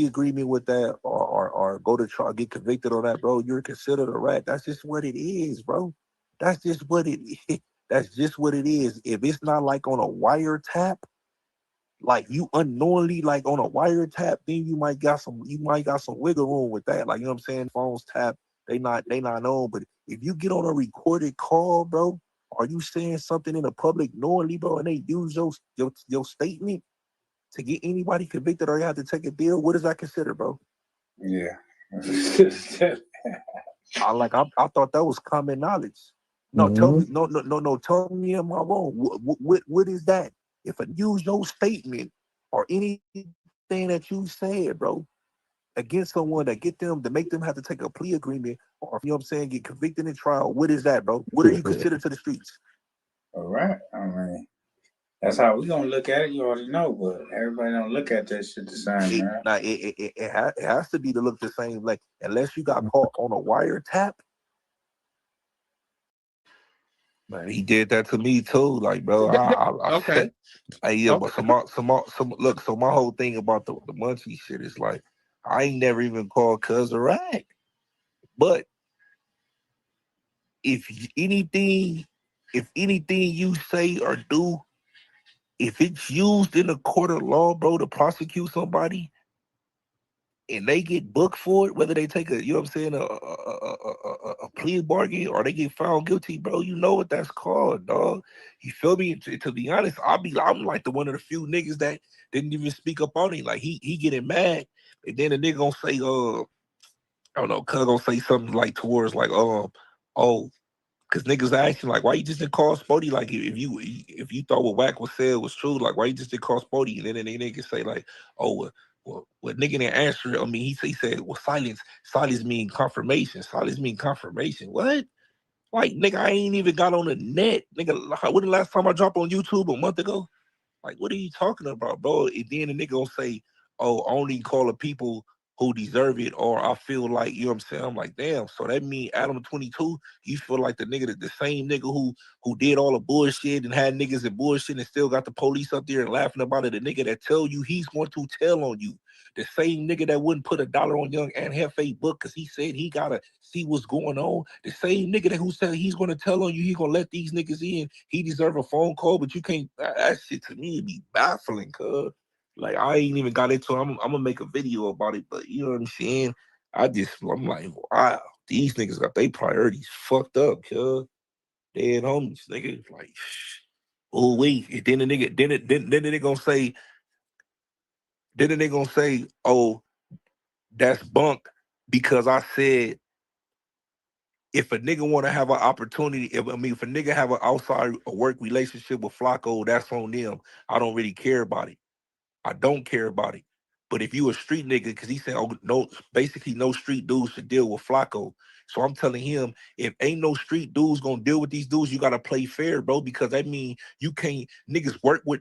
agreement with that or go to trial, get convicted on that, bro, you're considered a rat. That's just what it is, bro. That's just what it is. That's just what it is. If it's not like on a wiretap, like you unknowingly like on a wiretap, then you might got some wiggle room with that. Like, you know what I'm saying? Phones tap, they not known. But if you get on a recorded call, bro, are you saying something in the public knowingly, bro, and they use your statement to get anybody convicted or you have to take a deal? What is that considered, bro? Yeah. I thought that was common knowledge. No, tell me, no, tell me am I wrong? What is that? If I use your statement or anything that you said, bro, against someone that get them to make them have to take a plea agreement or, you know what I'm saying, get convicted in trial, what is that, bro? What are you considered to the streets? All right. I mean, that's how we gonna look at it. You already know, but everybody don't look at that shit the same, man. It has to be to look the same. Like, unless you got caught on a wiretap. Man, he did that to me too. Like, bro, Okay. So my whole thing about the Munchie shit is like, I ain't never even called Cuz a rat. But if anything you say or do, if it's used in a court of law, bro, to prosecute somebody, and they get booked for it, whether they take a, you know what I'm saying, a plea bargain or they get found guilty, bro, you know what that's called, dog. You feel me? To be honest, I'm like the one of the few niggas that didn't even speak up on it. Like he getting mad, and then the nigga gonna say, I don't know, cuz gonna say something like towards like, oh, because niggas asking like, why you just didn't call Spody? Like, if you thought what Wack was said was true, like, why you just didn't call Spody? And then they niggas say like, oh, well, nigga didn't answer it. I mean, he said, well, silence mean confirmation. Silence mean confirmation. What? Like, nigga, I ain't even got on the net. Nigga, when the last time I dropped on YouTube? A month ago? Like, what are you talking about, bro? And then the nigga gonna say, oh, only call the people who deserve it, or I feel like, you know what I'm saying? I'm like, damn, so that mean Adam 22, you feel like the same nigga who did all the bullshit and had niggas and bullshit and still got the police up there and laughing about it, the nigga that tell you he's going to tell on you. The same nigga that wouldn't put $1 on Young and Hefe book because he said he gotta see what's going on. The same nigga that who said he's gonna tell on you, he gonna let these niggas in. He deserve a phone call, but you can't. That shit to me be baffling, cuz. Like, I ain't even got into it. I'm gonna make a video about it, but you know what I'm saying? I'm like, wow, these niggas got their priorities fucked up, cuz. Dead homies, nigga. Like, oh wait. And then the nigga gonna say, oh, that's bunk because I said if a nigga want to have an opportunity, if a nigga have an outside work relationship with Flakko, that's on them. I don't really care about it. I don't care about it. But if you a street nigga, because he said, oh, no, basically no street dudes should deal with Flakko. So I'm telling him, if ain't no street dudes gonna deal with these dudes, you gotta play fair, bro, because that mean you can't, niggas work with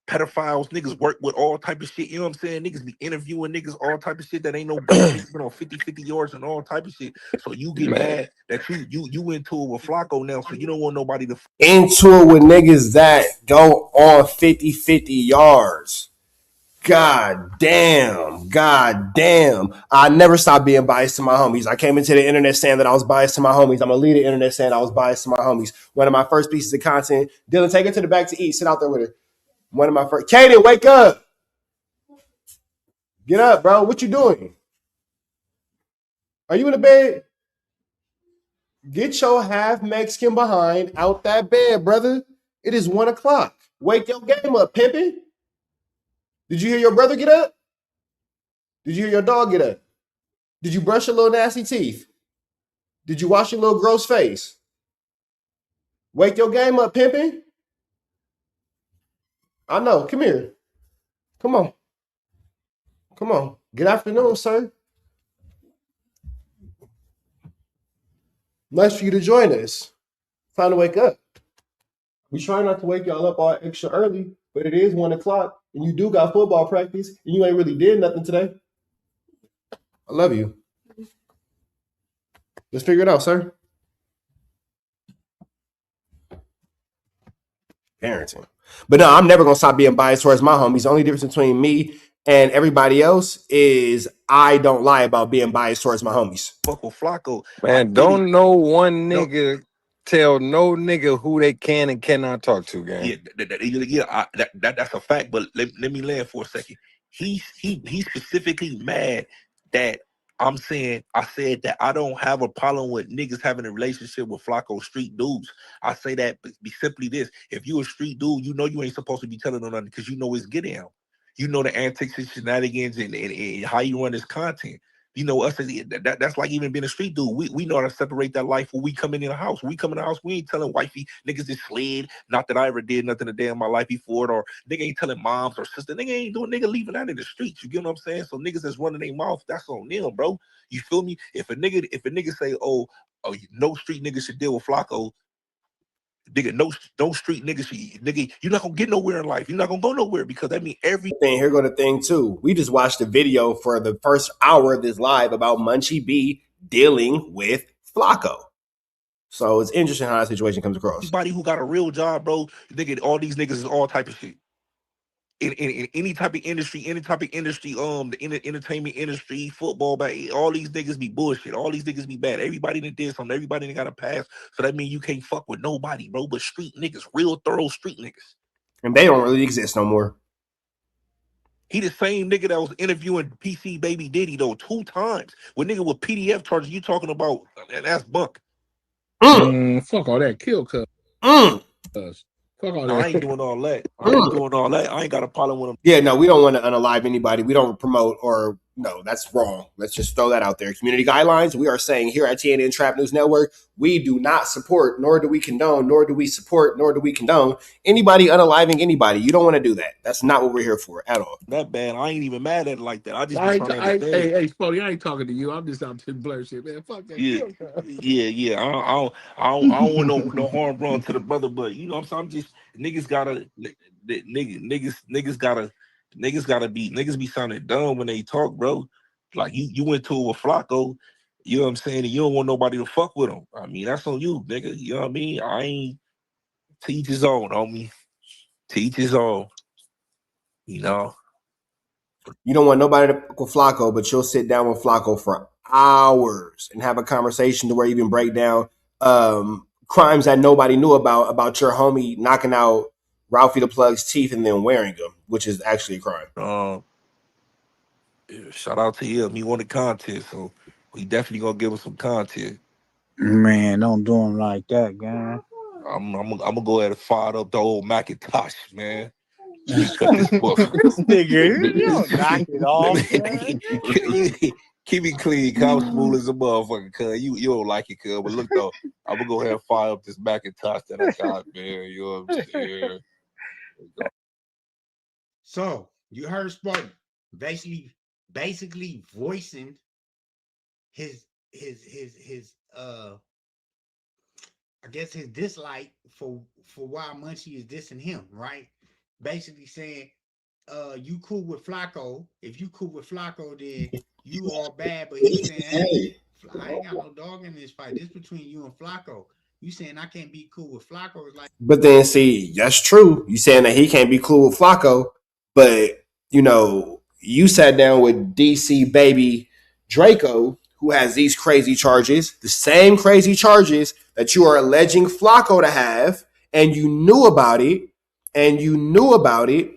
pedophiles, niggas work with all type of shit, you know what I'm saying? Niggas be interviewing niggas, all type of shit that ain't no business, on 50 yards and all type of shit. So you get mad that you into it with Flakko now, so you don't want nobody to into it with niggas that go on 50 yards. God damn. I never stopped being biased to my homies. I came into the internet saying that I was biased to my homies. I'm going to leave the internet saying I was biased to my homies. One of my first pieces of content. Dylan, take her to the back to eat. Sit out there with her. One of my first. Katie, wake up. Get up, bro. What you doing? Are you in the bed? Get your half Mexican behind out that bed, brother. It is 1 o'clock. Wake your game up, pimpin'. Did you hear your brother get up? Did you hear your dog get up? Did you brush your little nasty teeth? Did you wash your little gross face? Wake your game up, pimpin'. I know. Come here. Come on. Come on. Good afternoon, sir. Nice for you to join us. Time to wake up. We try not to wake y'all up all extra early, but it is 1 o'clock, and you do got football practice, and you ain't really did nothing today. I love you. Let's figure it out, sir. Parenting. But no, I'm never going to stop being biased towards my homies. The only difference between me and everybody else is I don't lie about being biased towards my homies. Fuck with Flakko. Man, don't no one nigga tell no nigga who they can and cannot talk to, gang. Yeah, that's a fact. But let me land for a second. He's specifically mad that I said that I don't have a problem with niggas having a relationship with Flakko street dudes. I say that be simply this: if you a street dude, you know you ain't supposed to be telling them nothing because you know it's get down. You know the antics and shenanigans and how you run this content. You know us that's like even being a street dude. We know how to separate that life when we come in the house. When we come in the house, we ain't telling wifey niggas this slid. Not that I ever did nothing a day in my life before it, or nigga ain't telling moms or sister. Nigga ain't doing nigga leaving out in the streets. You get what I'm saying? So niggas that's running their mouth, that's on them, bro. You feel me? If a nigga say, oh, no street nigga should deal with Flakko. Nigga, no street niggas, nigga, you're not gonna get nowhere in life. You're not gonna go nowhere because that mean everything. Here go the thing too. We just watched the video for the first hour of this live about Munchie B dealing with Flakko. So it's interesting how that situation comes across. Everybody who got a real job, bro, nigga, all these niggas is all type of shit. In any type of industry, the entertainment industry, football, all these niggas be bullshit. All these niggas be bad. Everybody that did something, everybody that got a pass. So that means you can't fuck with nobody, bro, but street niggas, real thorough street niggas. And they don't really exist no more. He the same nigga that was interviewing PC Baby Diddy, though, 2 times. With nigga with PDF charges, you talking about, that's bunk. Fuck all that. Kill cuz. Fuck all that. I ain't doing all that. I ain't got a problem with him. Yeah, no, we don't want to unalive anybody. We don't promote or no, that's wrong. Let's just throw that out there. Community guidelines, we are saying here at TNN Trap News Network, we do not support, nor do we condone, nor do we support, nor do we condone anybody unaliving anybody. You don't want to do that. That's not what we're here for at all. That bad. I ain't even mad at it like that. I just hey, Spody, I ain't talking to you. I'm just out to blur shit, man. Fuck that. Yeah. I don't want no harm run to the brother, but you know what I'm saying? I'm just niggas be sounding dumb when they talk, bro. Like you went to it with Flakko, you know what I'm saying, and you don't want nobody to fuck with him. I mean, that's on you, nigga. You know what I mean? I ain't teach his own, homie. Teach his own. You know. You don't want nobody to fuck with Flakko, but you'll sit down with Flakko for hours and have a conversation to where you even break down crimes that nobody knew about your homie knocking out Ralphie the Plug's teeth and then wearing them, which is actually a crime. Shout out to him. He wanted content, so we definitely gonna give him some content. Man, don't do him like that, gang. I'm gonna go ahead and fire up the old Macintosh, man. Cut this book. This nigga, you don't knock it off, man. Keep me clean, I'm smooth as a motherfucker, cuz you don't like it, cuz. But look though, I'm gonna go ahead and fire up this Macintosh that I got, man. You know what I'm saying? So you heard Spartan basically voicing his I guess his dislike for why Munchie is dissing him, right? Basically saying, you cool with Flakko. If you cool with Flakko, then you all bad. But he's saying, hey, I ain't got no dog in this fight. This between you and Flakko. You saying I can't be cool with Flakko? Is like, but then see, that's true. You saying that he can't be cool with Flakko, but you sat down with DC baby Drakeo, who has these crazy charges, the same crazy charges that you are alleging Flakko to have, and you knew about it.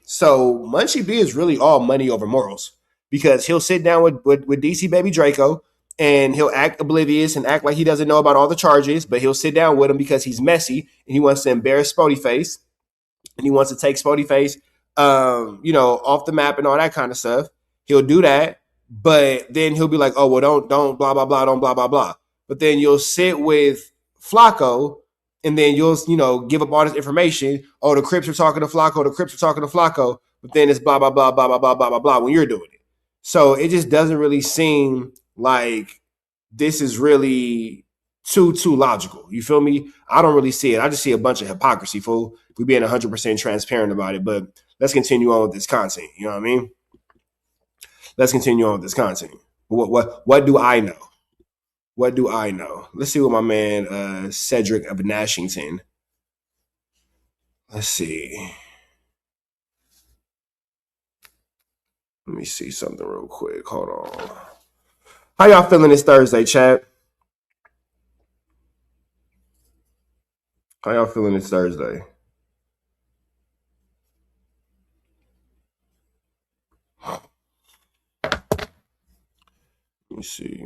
So Munchie B is really all money over morals, because he'll sit down with DC baby Drakeo and he'll act oblivious and act like he doesn't know about all the charges, but he'll sit down with him because he's messy and he wants to embarrass Spody Face, and he wants to take Spody Face, off the map and all that kind of stuff. He'll do that, but then he'll be like, oh, well, don't blah, blah, blah, don't blah, blah, blah. But then you'll sit with Flakko, and then you'll, give up all this information. Oh, the Crips are talking to Flakko, but then it's blah, blah, blah, blah, blah, blah, blah, blah, blah when you're doing it. So it just doesn't really seem like this is really too logical. You feel me? I don't really see it. I just see a bunch of hypocrisy, fool. We being 100% transparent about it, but let's continue on with this content. You know what I mean? Let's continue on with this content. What do I know? What do I know? Let's see what my man Cedric of Nashington. Let's see. Let me see something real quick. Hold on. How y'all feeling this Thursday, chat? How y'all feeling this Thursday? Let me see.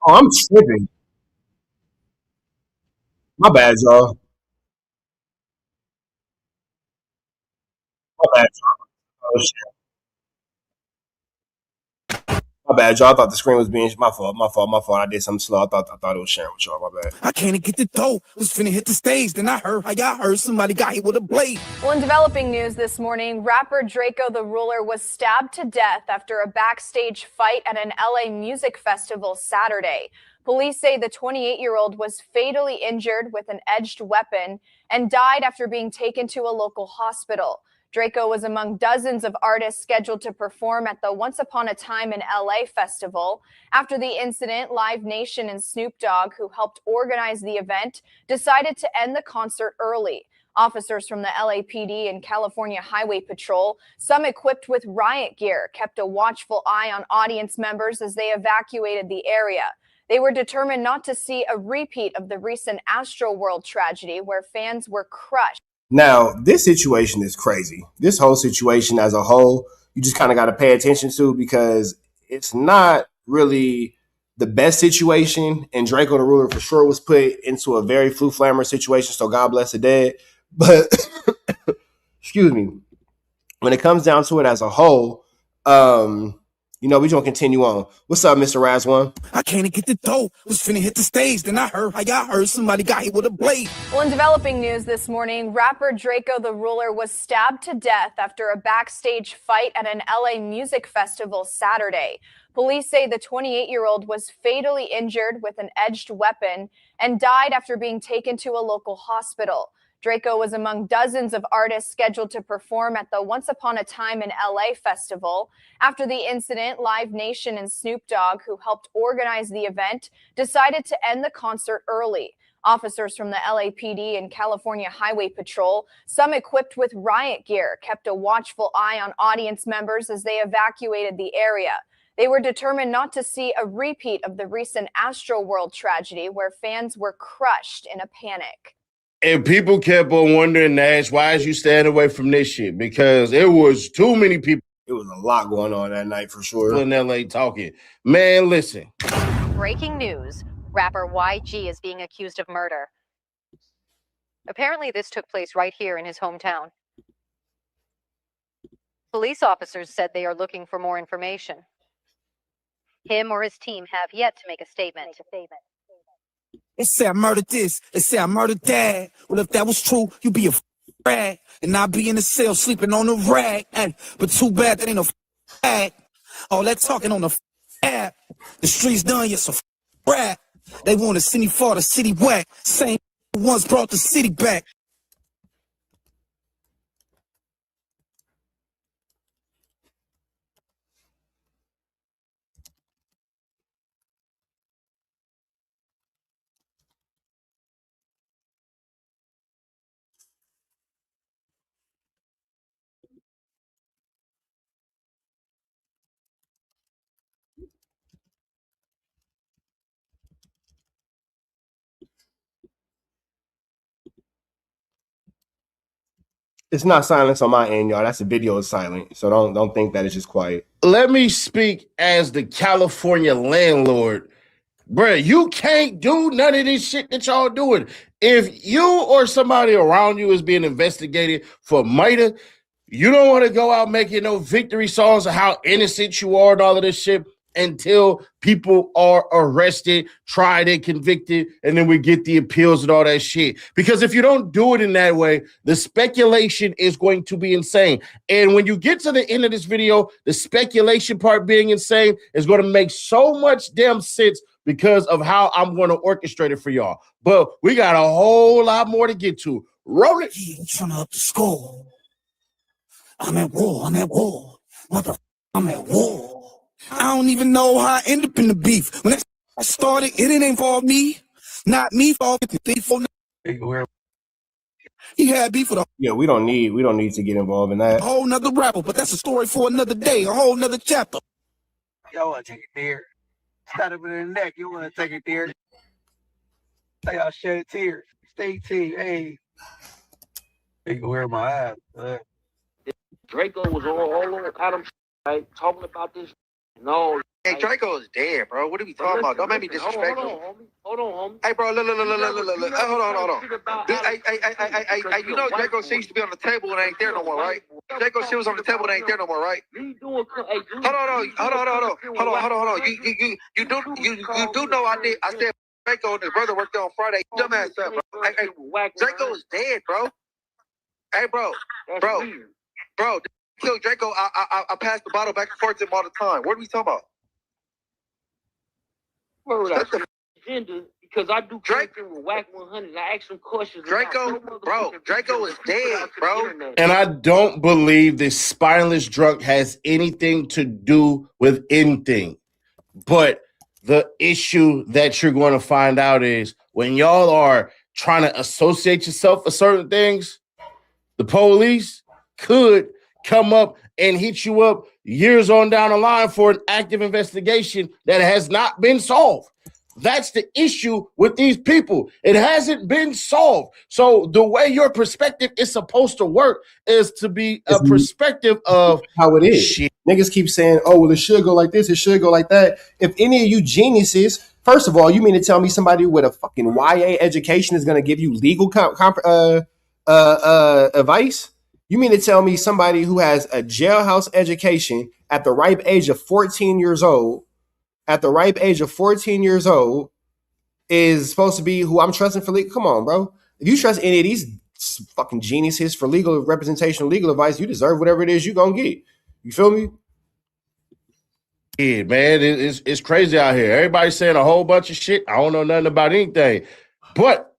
Oh, I'm tripping. My bad, y'all. My bad, y'all. Oh, shit. My bad, y'all. I thought the screen was being my fault. I did something slow. I thought it was sharing with y'all. My bad. I can't get the dough. Was finna hit the stage. Then I heard somebody got hit with a blade. Well, in developing news this morning, rapper Drakeo the Ruler was stabbed to death after a backstage fight at an LA music festival Saturday. Police say the 28-year-old was fatally injured with an edged weapon and died after being taken to a local hospital. Drakeo was among dozens of artists scheduled to perform at the Once Upon a Time in LA festival. After the incident, Live Nation and Snoop Dogg, who helped organize the event, decided to end the concert early. Officers from the LAPD and California Highway Patrol, some equipped with riot gear, kept a watchful eye on audience members as they evacuated the area. They were determined not to see a repeat of the recent Astroworld tragedy where fans were crushed. Now, this situation is crazy. This whole situation as a whole, you just kind of got to pay attention to, because it's not really the best situation. And Drakeo the Ruler for sure was put into a very flammer situation. So God bless the dead. But, excuse me, when it comes down to it as a whole, we're going to continue on. What's up, Mr. Razwan? I can't get the dough. Was finna hit the stage. Then I heard somebody got hit with a blade. Well, in developing news this morning, rapper Drakeo the Ruler was stabbed to death after a backstage fight at an LA music festival Saturday. Police say the 28-year-old was fatally injured with an edged weapon and died after being taken to a local hospital. Drakeo was among dozens of artists scheduled to perform at the Once Upon a Time in LA festival. After the incident, Live Nation and Snoop Dogg, who helped organize the event, decided to end the concert early. Officers from the LAPD and California Highway Patrol, some equipped with riot gear, kept a watchful eye on audience members as they evacuated the area. They were determined not to see a repeat of the recent Astroworld tragedy where fans were crushed in a panic. And people kept on wondering, Nash, why is you staying away from this shit? Because it was too many people. It was a lot going on that night for sure. In LA talking. Man, listen. Breaking news. Rapper YG is being accused of murder. Apparently, this took place right here in his hometown. Police officers said they are looking for more information. Him or his team have yet to make a statement. They say I murdered this. They say I murdered that. Well, if that was true, you'd be a rag. And I'd be in the cell sleeping on a rag. But too bad that ain't no rag. All that talking on the app. The streets done, yes, a rap. They want to send me for the city whack. Same once brought the city back. It's not silence on my end, y'all. That's the video is silent. So don't think that it's just quiet. Let me speak as the California landlord. Bruh, you can't do none of this shit that y'all doing. If you or somebody around you is being investigated for murder, you don't want to go out making no victory songs of how innocent you are and all of this shit until people are arrested, tried, and convicted, and then we get the appeals and all that shit. Because if you don't do it in that way, the speculation is going to be insane. And when you get to the end of this video, the speculation part being insane is going to make so much damn sense because of how I'm going to orchestrate it for y'all. But we got a whole lot more to get to. Roll it. Turn up the score. I'm at war. Motherfucker, I'm at war. I don't even know how I end up in the beef. When I started, it didn't involve me. Not me for the thief for he had beef with Yeah, we don't need to get involved in that. a whole nother rapper, but that's a story for another day, a whole nother chapter. Y'all want to take it there? Stab him in the neck. You want to take it there? Say y'all shed tears. Stay team. Hey. They can wear my eyes. Drakeo was all over Adam, right? Talking about this. No. Hey, Drakeo is dead, bro. What are we talking about? Don't make me disrespectful. Hold on, homie. Hey, bro, look. Hold on. Hey, you know Drakeo shit used to be on the table and ain't there no more, right? Drakeo shit was on the table and ain't there no more, right? Hold on. You do know I said Drakeo and his brother worked there on Friday. Dumbass stuff, bro. Hey, Drakeo is dead, bro. Hey, bro. Kill Drakeo. I pass the bottle back and forth to him all the time. What are we talking about? That's the agenda because I do something with Whack 100. I ask some questions. Drakeo is dead, bro. And I don't believe this spineless drunk has anything to do with anything. But the issue that you're going to find out is when y'all are trying to associate yourself with certain things, the police could come up and hit you up years on down the line for an active investigation that has not been solved. That's the issue with these people. It hasn't been solved. So the way your perspective is supposed to work is to be a perspective of how it is. Shit. Niggas keep saying, oh, well, it should go like this. It should go like that. If any of you geniuses, first of all, you mean to tell me somebody with a fucking YA education is going to give you legal advice? You mean to tell me somebody who has a jailhouse education at the ripe age of 14 years old, is supposed to be who I'm trusting for legal? Come on, bro. If you trust any of these fucking geniuses for legal representation, legal advice, you deserve whatever it is you're going to get. You feel me? Yeah, man, it's crazy out here. Everybody's saying a whole bunch of shit. I don't know nothing about anything. But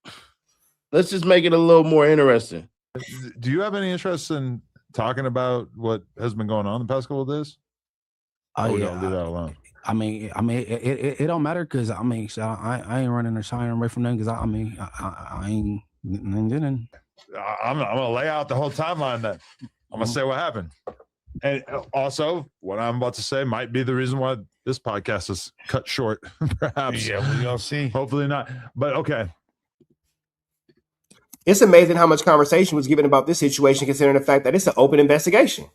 let's just make it a little more interesting. Do you have any interest in talking about what has been going on the past couple of days? Oh, we yeah. don't leave that alone. I mean, it don't matter because I ain't running or shying away from them because I ain't. I'm gonna lay out the whole timeline. Then I'm gonna say what happened, and also what I'm about to say might be the reason why this podcast is cut short. Perhaps. Yeah, we're gonna see. Hopefully not. But okay. It's amazing how much conversation was given about this situation, considering the fact that it's an open investigation.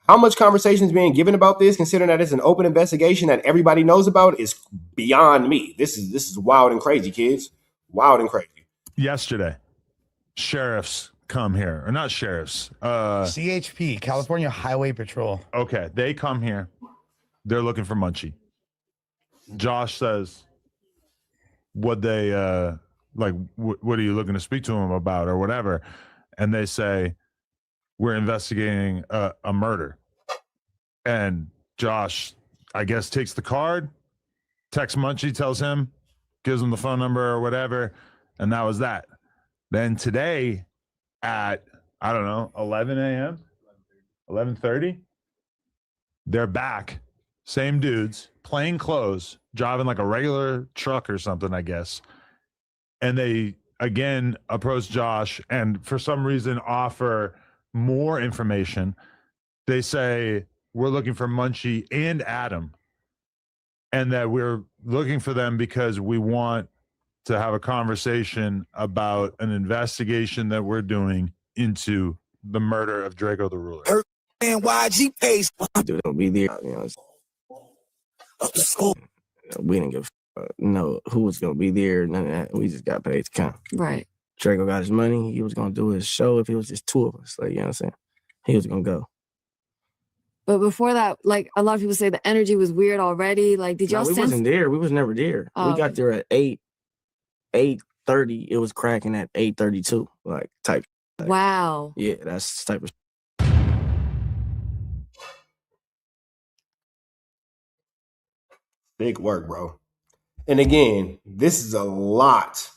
How much conversation is being given about this, considering that it's an open investigation that everybody knows about, is beyond me. This is wild and crazy, kids. Wild and crazy. Yesterday, sheriffs come here, or not sheriffs. CHP, California Highway Patrol. Okay, they come here. They're looking for Munchie. Josh says, "What they like? What are you looking to speak to him about, or whatever?" And they say, "We're investigating a murder." And Josh, I guess, takes the card, texts Munchie, tells him, gives him the phone number or whatever, and that was that. Then today at, I don't know, 11 a.m., 11:30, they're back, same dudes, plain clothes, driving like a regular truck or something, I guess. And they, again, approach Josh and for some reason offer more information. They say, we're looking for Munchie and Adam, and that we're looking for them because we want to have a conversation about an investigation that we're doing into the murder of Drakeo the Ruler. YG pace. Dude, don't be there. We didn't give know who was gonna be there. None of that. We just got paid to come. Right. Drakeo got his money. He was gonna do his show if it was just two of us. Like, you know what I'm saying? He was gonna go. But before that, like a lot of people say the energy was weird already. Like, did y'all we sense? wasn't there. We was never there. Oh, We got there at 8:30. It was cracking at 8:32. Like type. Like, wow. yeah, that's the type of. Big work, bro. And again, this is a lot.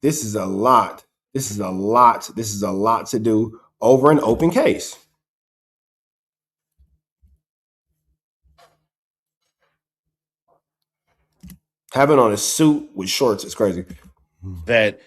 This is a lot. This is a lot. This is a lot to do over an open case. Having on a suit with shorts is crazy. That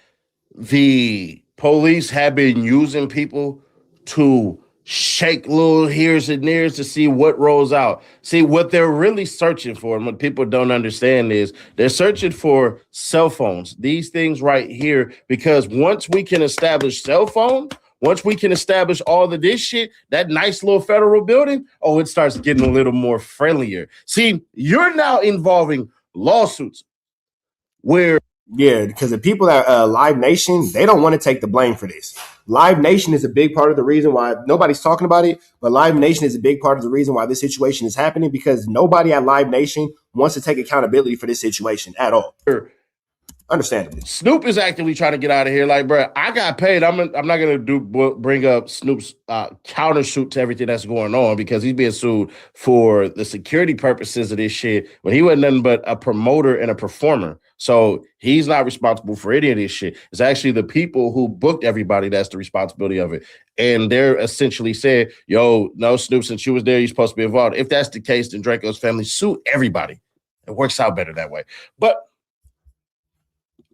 the police have been using people to shake little here's and there's to see what rolls out. See, what they're really searching for, and what people don't understand is they're searching for cell phones, these things right here, because once we can establish cell phone, once we can establish all of this shit, that nice little federal building, it starts getting a little more friendlier. See, you're now involving lawsuits where because the people at Live Nation, they don't want to take the blame for this. Live Nation is a big part of the reason why nobody's talking about it, but Live Nation is a big part of the reason why this situation is happening, because nobody at Live Nation wants to take accountability for this situation at all. Understandably. Snoop is actively trying to get out of here. Like, bro, I got paid. I'm not going to bring up Snoop's countersuit to everything that's going on, because he's being sued for the security purposes of this shit when he wasn't nothing but a promoter and a performer. So he's not responsible for any of this shit. It's actually the people who booked everybody that's the responsibility of it. And they're essentially saying, yo, no, Snoop, since you was there, you're supposed to be involved. If that's the case, then Drakeo's family sue everybody. It works out better that way. But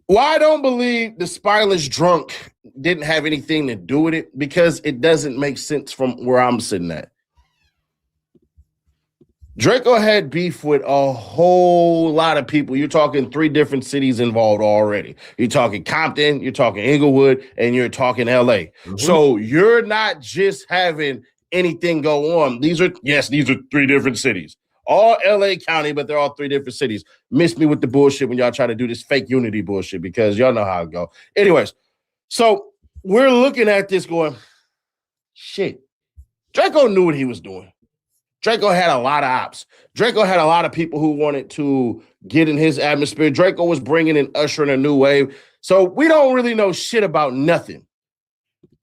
why I don't believe the spineless drunk didn't have anything to do with it, because it doesn't make sense from where I'm sitting at. Drakeo had beef with a whole lot of people. You're talking 3 different cities involved already. You're talking Compton, you're talking Inglewood, and you're talking LA. Mm-hmm. So you're not just having anything go on. These are 3 different cities. All LA County, but they're all 3 different cities. Miss me with the bullshit when y'all try to do this fake unity bullshit, because y'all know how it go. Anyways, so we're looking at this going, shit. Drakeo knew what he was doing. Drakeo had a lot of ops. Drakeo had a lot of people who wanted to get in his atmosphere. Drakeo was bringing and ushering a new wave. So we don't really know shit about nothing.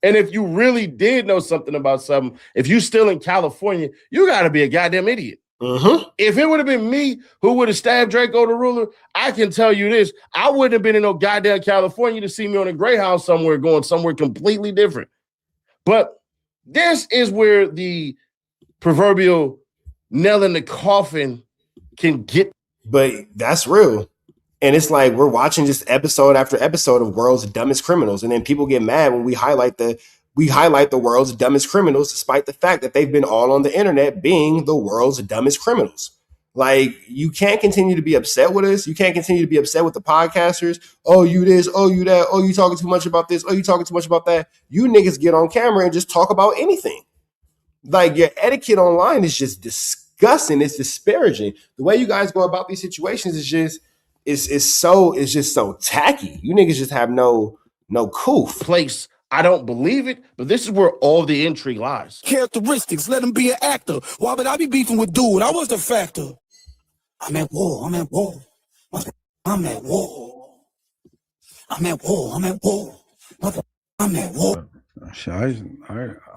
And if you really did know something about something, if you're still in California, you got to be a goddamn idiot. Mm-hmm. If it would have been me who would have stabbed Drakeo the Ruler, I can tell you this. I wouldn't have been in no goddamn California to see me on a Greyhound somewhere going somewhere completely different. But this is where the proverbial nail in the coffin can get. But that's real. And it's like we're watching just episode after episode of World's Dumbest Criminals. And then people get mad when we highlight the world's dumbest criminals, despite the fact that they've been all on the internet being the world's dumbest criminals. Like, you can't continue to be upset with us. You can't continue to be upset with the podcasters. Oh, you this, oh, you that, oh, you talking too much about this, oh, you talking too much about that. You niggas get on camera and just talk about anything. Like, your etiquette online is just disgusting. It's disparaging. The way you guys go about these situations is just, it's just so tacky. You niggas just have no coof. Place I don't believe it, but this is where all the intrigue lies. Characteristics, let him be an actor. Why would I be beefing with dude? I was the factor. I'm at war. I'm at war. I'm at war. I'm at war. I'm at war. I'm at war. Shit, I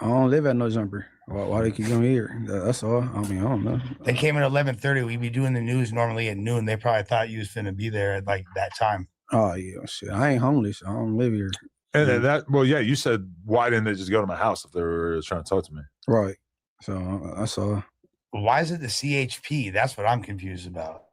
don't live at no jumper. Why they keep coming here? That's all. I mean, I don't know. They came at 11:30. We'd be doing the news normally at noon. They probably thought you was finna be there at like that time. Oh yeah, shit. I ain't homeless. I don't live here. And yeah, you said why didn't they just go to my house if they were trying to talk to me? Right. So that's all. Why is it the CHP? That's what I'm confused about.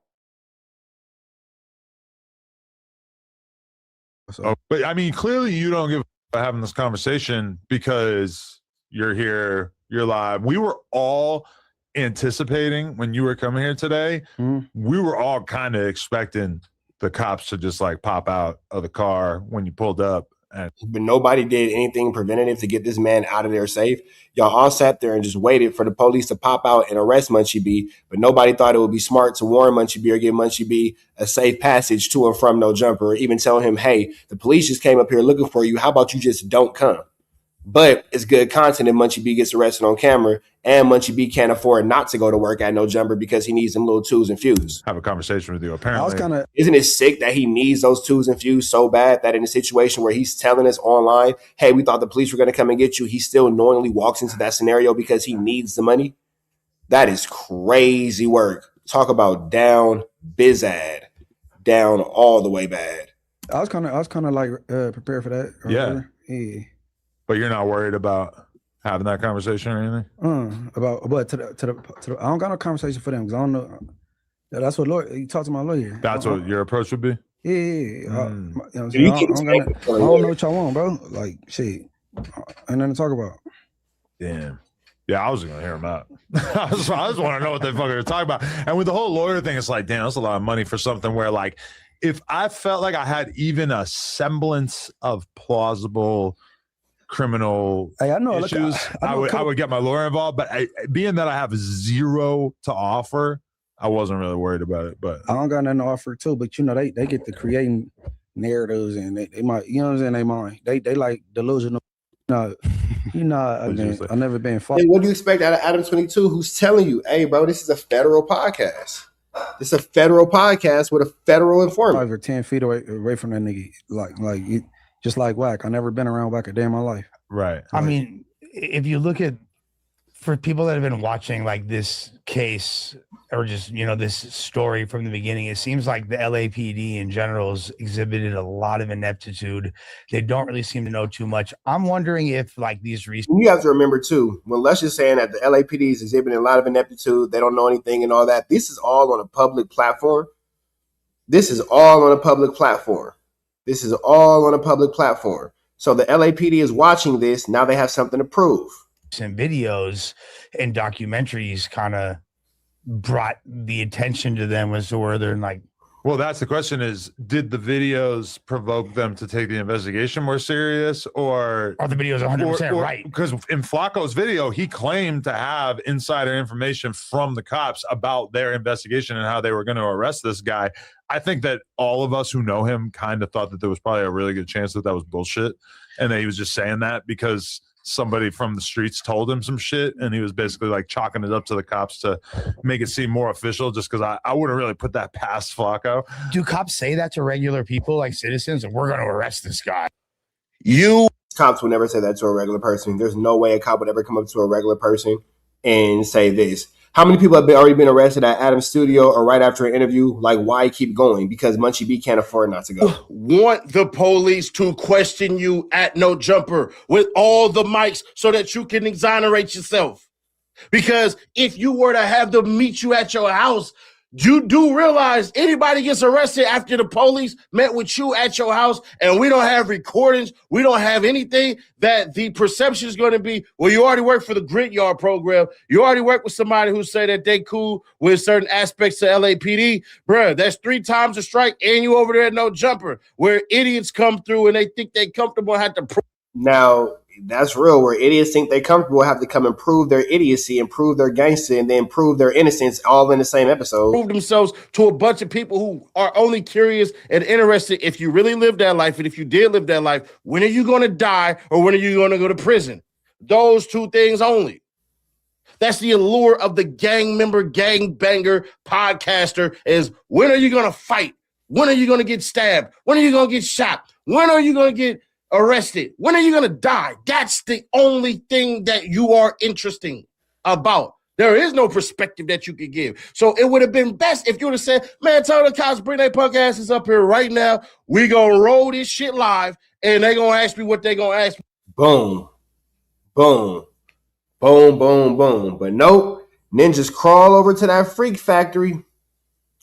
Oh, but I mean, clearly you don't give a fuck having this conversation because you're here, you're live. We were all anticipating when you were coming here today. We were all kind of expecting the cops to just like pop out of the car when you pulled up. But nobody did anything preventative to get this man out of there safe. Y'all all sat there and just waited for the police to pop out and arrest Munchie B, but nobody thought it would be smart to warn Munchie B or give Munchie B a safe passage to and from No Jumper, or even tell him, hey, the police just came up here looking for you. How about you just don't come? But it's good content if Munchie B gets arrested on camera, and Munchie B can't afford not to go to work at No Jumper because he needs them little twos and fews. Have a conversation with you. Apparently, isn't it sick that he needs those twos and fews so bad that in a situation where he's telling us online, hey, we thought the police were going to come and get you, he still knowingly walks into that scenario because he needs the money? That is crazy work. Talk about down bizad, down all the way bad. I was kind of like prepared for that. Yeah. But you're not worried about having that conversation or anything? About what to the I don't got no conversation for them because I don't know. That's what lawyer. You talk to my lawyer. That's what your approach would be. Yeah. You know what I'm saying? I don't know what y'all want, bro. Like shit, ain't nothing to talk about. Damn. Yeah, I was gonna hear him out. I just want to know what they fucking are talking about. And with the whole lawyer thing, it's like, damn, that's a lot of money for something where, like, if I felt like I had even a semblance of plausible criminal issues, I would get my lawyer involved. But being that I have zero to offer, I wasn't really worried about it. But I don't got nothing to offer too. But you know, they get to creating narratives, and they might, you know what I'm saying, they mind. They like delusional. I've never been fought. Hey, what do you expect out of Adam 22, who's telling you, hey, bro, this is a federal podcast. This is a federal podcast with a federal informant. 5 or 10 feet away from that nigga. Like just like Wack. I never been around Wack a day in my life. Right. I mean, if you look at, for people that have been watching like this case or just, you know, this story from the beginning, it seems like the LAPD in general has exhibited a lot of ineptitude. They don't really seem to know too much. I'm wondering if like these recent. You have to remember too, when Lush is saying that the LAPD is exhibiting a lot of ineptitude, they don't know anything and all that. This is all on a public platform. This is all on a public platform. So the LAPD is watching this. Now they have something to prove. And videos and documentaries kind of brought the attention to them as to where they're like, well, that's the question is, did the videos provoke them to take the investigation more serious, or are the videos 100% right? Because in Flakko's video, he claimed to have insider information from the cops about their investigation and how they were going to arrest this guy. I think that all of us who know him kind of thought that there was probably a really good chance that that was bullshit, and that he was just saying that because somebody from the streets told him some shit, and he was basically like chalking it up to the cops to make it seem more official, just because I wouldn't really put that past Flakko. Do cops say that to regular people, like citizens, and we're going to arrest this guy? Cops would never say that to a regular person. There's no way a cop would ever come up to a regular person and say this. How many people have already been arrested at Adam's studio or right after an interview? Like, why keep going? Because Munchie B can't afford not to go. Want the police to question you at No Jumper with all the mics so that you can exonerate yourself. Because if you were to have them meet you at your house, you do realize anybody gets arrested after the police met with you at your house, and we don't have recordings, we don't have anything, that the perception is going to be, well, you already work for the Grit Yard program. You already work with somebody who say that they cool with certain aspects of LAPD. Bruh, that's 3 times a strike, and you over there at No Jumper, where idiots come through and they think they comfortable and have to prove. Now, that's real. Where idiots think they're comfortable, have to come and prove their idiocy and prove their gangster and then prove their innocence all in the same episode. Prove themselves to a bunch of people who are only curious and interested if you really lived that life, and if you did live that life, when are you going to die or when are you going to go to prison? Those two things only. That's the allure of the gang member, gang banger podcaster is when are you going to fight? When are you going to get stabbed? When are you going to get shot? When are you going to get arrested? When are you going to die? That's the only thing that you are interesting about. There is no perspective that you could give. So it would have been best if you would have said, man, tell the cops, bring their punk asses up here right now. We going to roll this shit live, and they going to ask me what they going to ask me. Boom. Boom. Boom, boom, boom. But nope. Ninjas crawl over to that freak factory.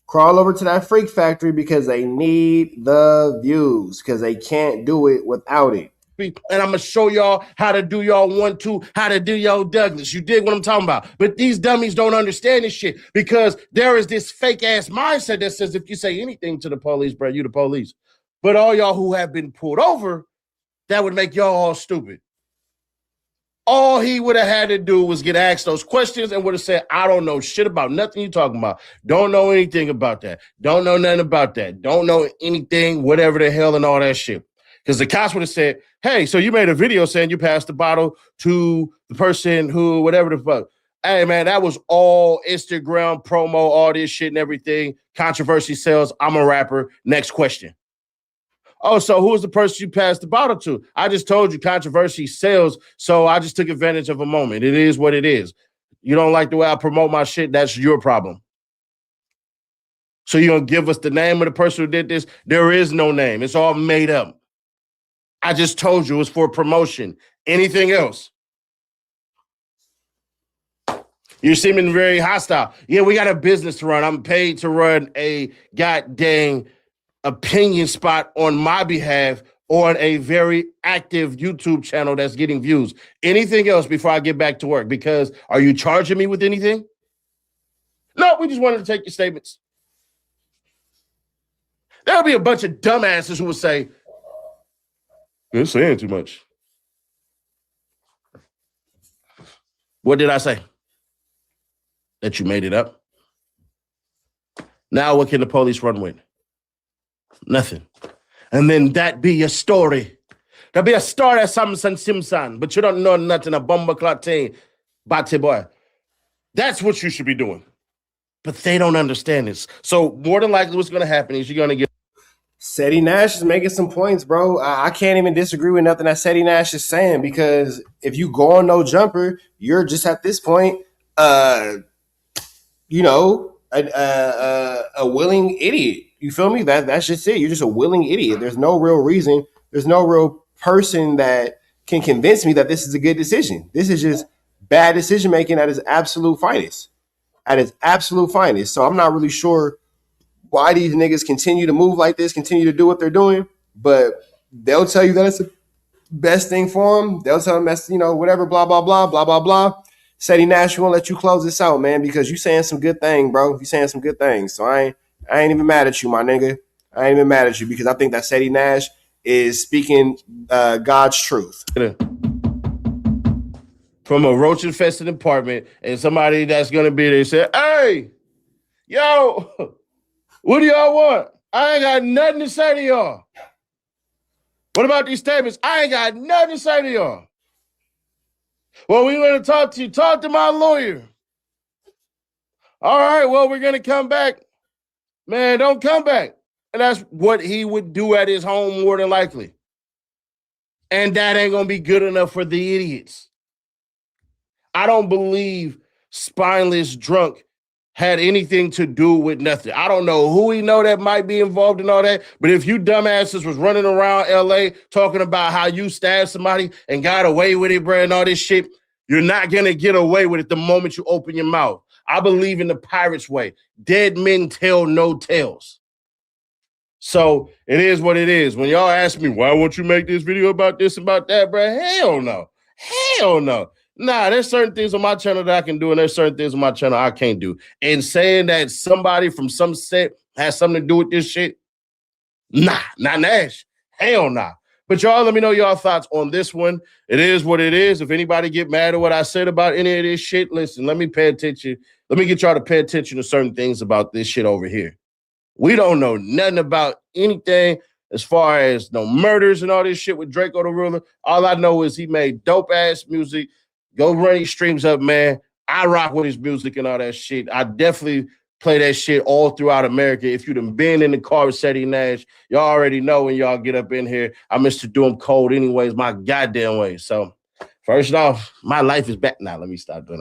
Crawl over to that freak factory because they need the views, because they can't do it without it. And I'm going to show y'all how to do y'all 1-2, how to do y'all Douglas. You dig what I'm talking about? But these dummies don't understand this shit because there is this fake ass mindset that says if you say anything to the police, bro, you the police. But all y'all who have been pulled over, that would make y'all all stupid. All he would have had to do was get asked those questions and would have said, I don't know shit about nothing you're talking about. Don't know anything about that. Don't know nothing about that. Don't know anything, whatever the hell and all that shit. Because the cops would have said, hey, so you made a video saying you passed the bottle to the person who, whatever the fuck. Hey, man, that was all Instagram promo, all this shit and everything. Controversy sells. I'm a rapper. Next question. Oh, so who was the person you passed the bottle to? I just told you controversy sells, so I just took advantage of a moment. It is what it is. You don't like the way I promote my shit, that's your problem. So you're going to give us the name of the person who did this? There is no name. It's all made up. I just told you it was for promotion. Anything else? You're seeming very hostile. Yeah, we got a business to run. I'm paid to run a goddamn opinion spot on my behalf on a very active YouTube channel that's getting views. Anything else before I get back to work? Because are you charging me with anything? No, we just wanted to take your statements. There'll be a bunch of dumbasses who will say, you're saying too much. What did I say? That you made it up? Now what can the police run with? Nothing. And then that be your story. That be a story of Samson Simpson, but you don't know nothing, a bomber clotting, batty boy. That's what you should be doing. But they don't understand this. So more than likely what's going to happen is you're going to get Seti Nash is making some points, bro. I can't even disagree with nothing that Seti Nash is saying, because if you go on no jumper, you're just at this point, you know, a willing idiot. You feel me? That's just it. You're just a willing idiot. There's no real reason. There's no real person that can convince me that this is a good decision. This is just bad decision making at its absolute finest. At its absolute finest. So I'm not really sure why these niggas continue to move like this, continue to do what they're doing, but they'll tell you that it's the best thing for them. They'll tell them that's, you know, whatever, blah, blah, blah, blah, blah, blah. Seti Nash won't let you close this out, man, because you saying some good thing, bro. You saying some good things. So I ain't even mad at you, my nigga. I ain't even mad at you because I think that Seti Nash is speaking God's truth. From a roach-infested apartment, and somebody that's going to be there say, hey, yo, what do y'all want? I ain't got nothing to say to y'all. What about these statements? I ain't got nothing to say to y'all. Well, we want to talk to you. Talk to my lawyer. All right, well, we're going to come back. Man, don't come back. And that's what he would do at his home more than likely. And that ain't going to be good enough for the idiots. I don't believe Spineless Drunk had anything to do with nothing. I don't know who he know that might be involved in all that, but if you dumbasses was running around LA talking about how you stabbed somebody and got away with it, bro, and all this shit, you're not going to get away with it the moment you open your mouth. I believe in the pirate's way. Dead men tell no tales. So it is what it is. When y'all ask me, why won't you make this video about this, about that, bro? Hell no. Hell no. Nah, there's certain things on my channel that I can do, and there's certain things on my channel I can't do. And saying that somebody from some set has something to do with this shit, nah, not Nash. Hell nah. But y'all, let me know y'all thoughts on this one. It is what it is. If anybody get mad at what I said about any of this shit, listen, let me pay attention. Let me get y'all to pay attention to certain things about this shit over here. We don't know nothing about anything as far as no murders and all this shit with Drakeo the Ruler. All I know is he made dope-ass music. Go run his streams up, man. I rock with his music and all that shit. I definitely play that shit all throughout America. If you'd have been in the car with Seti Nash, y'all already know when y'all get up in here, I Mr. Do 'em cold anyways, my goddamn way. So, first off, my life is back. Now, let me stop doing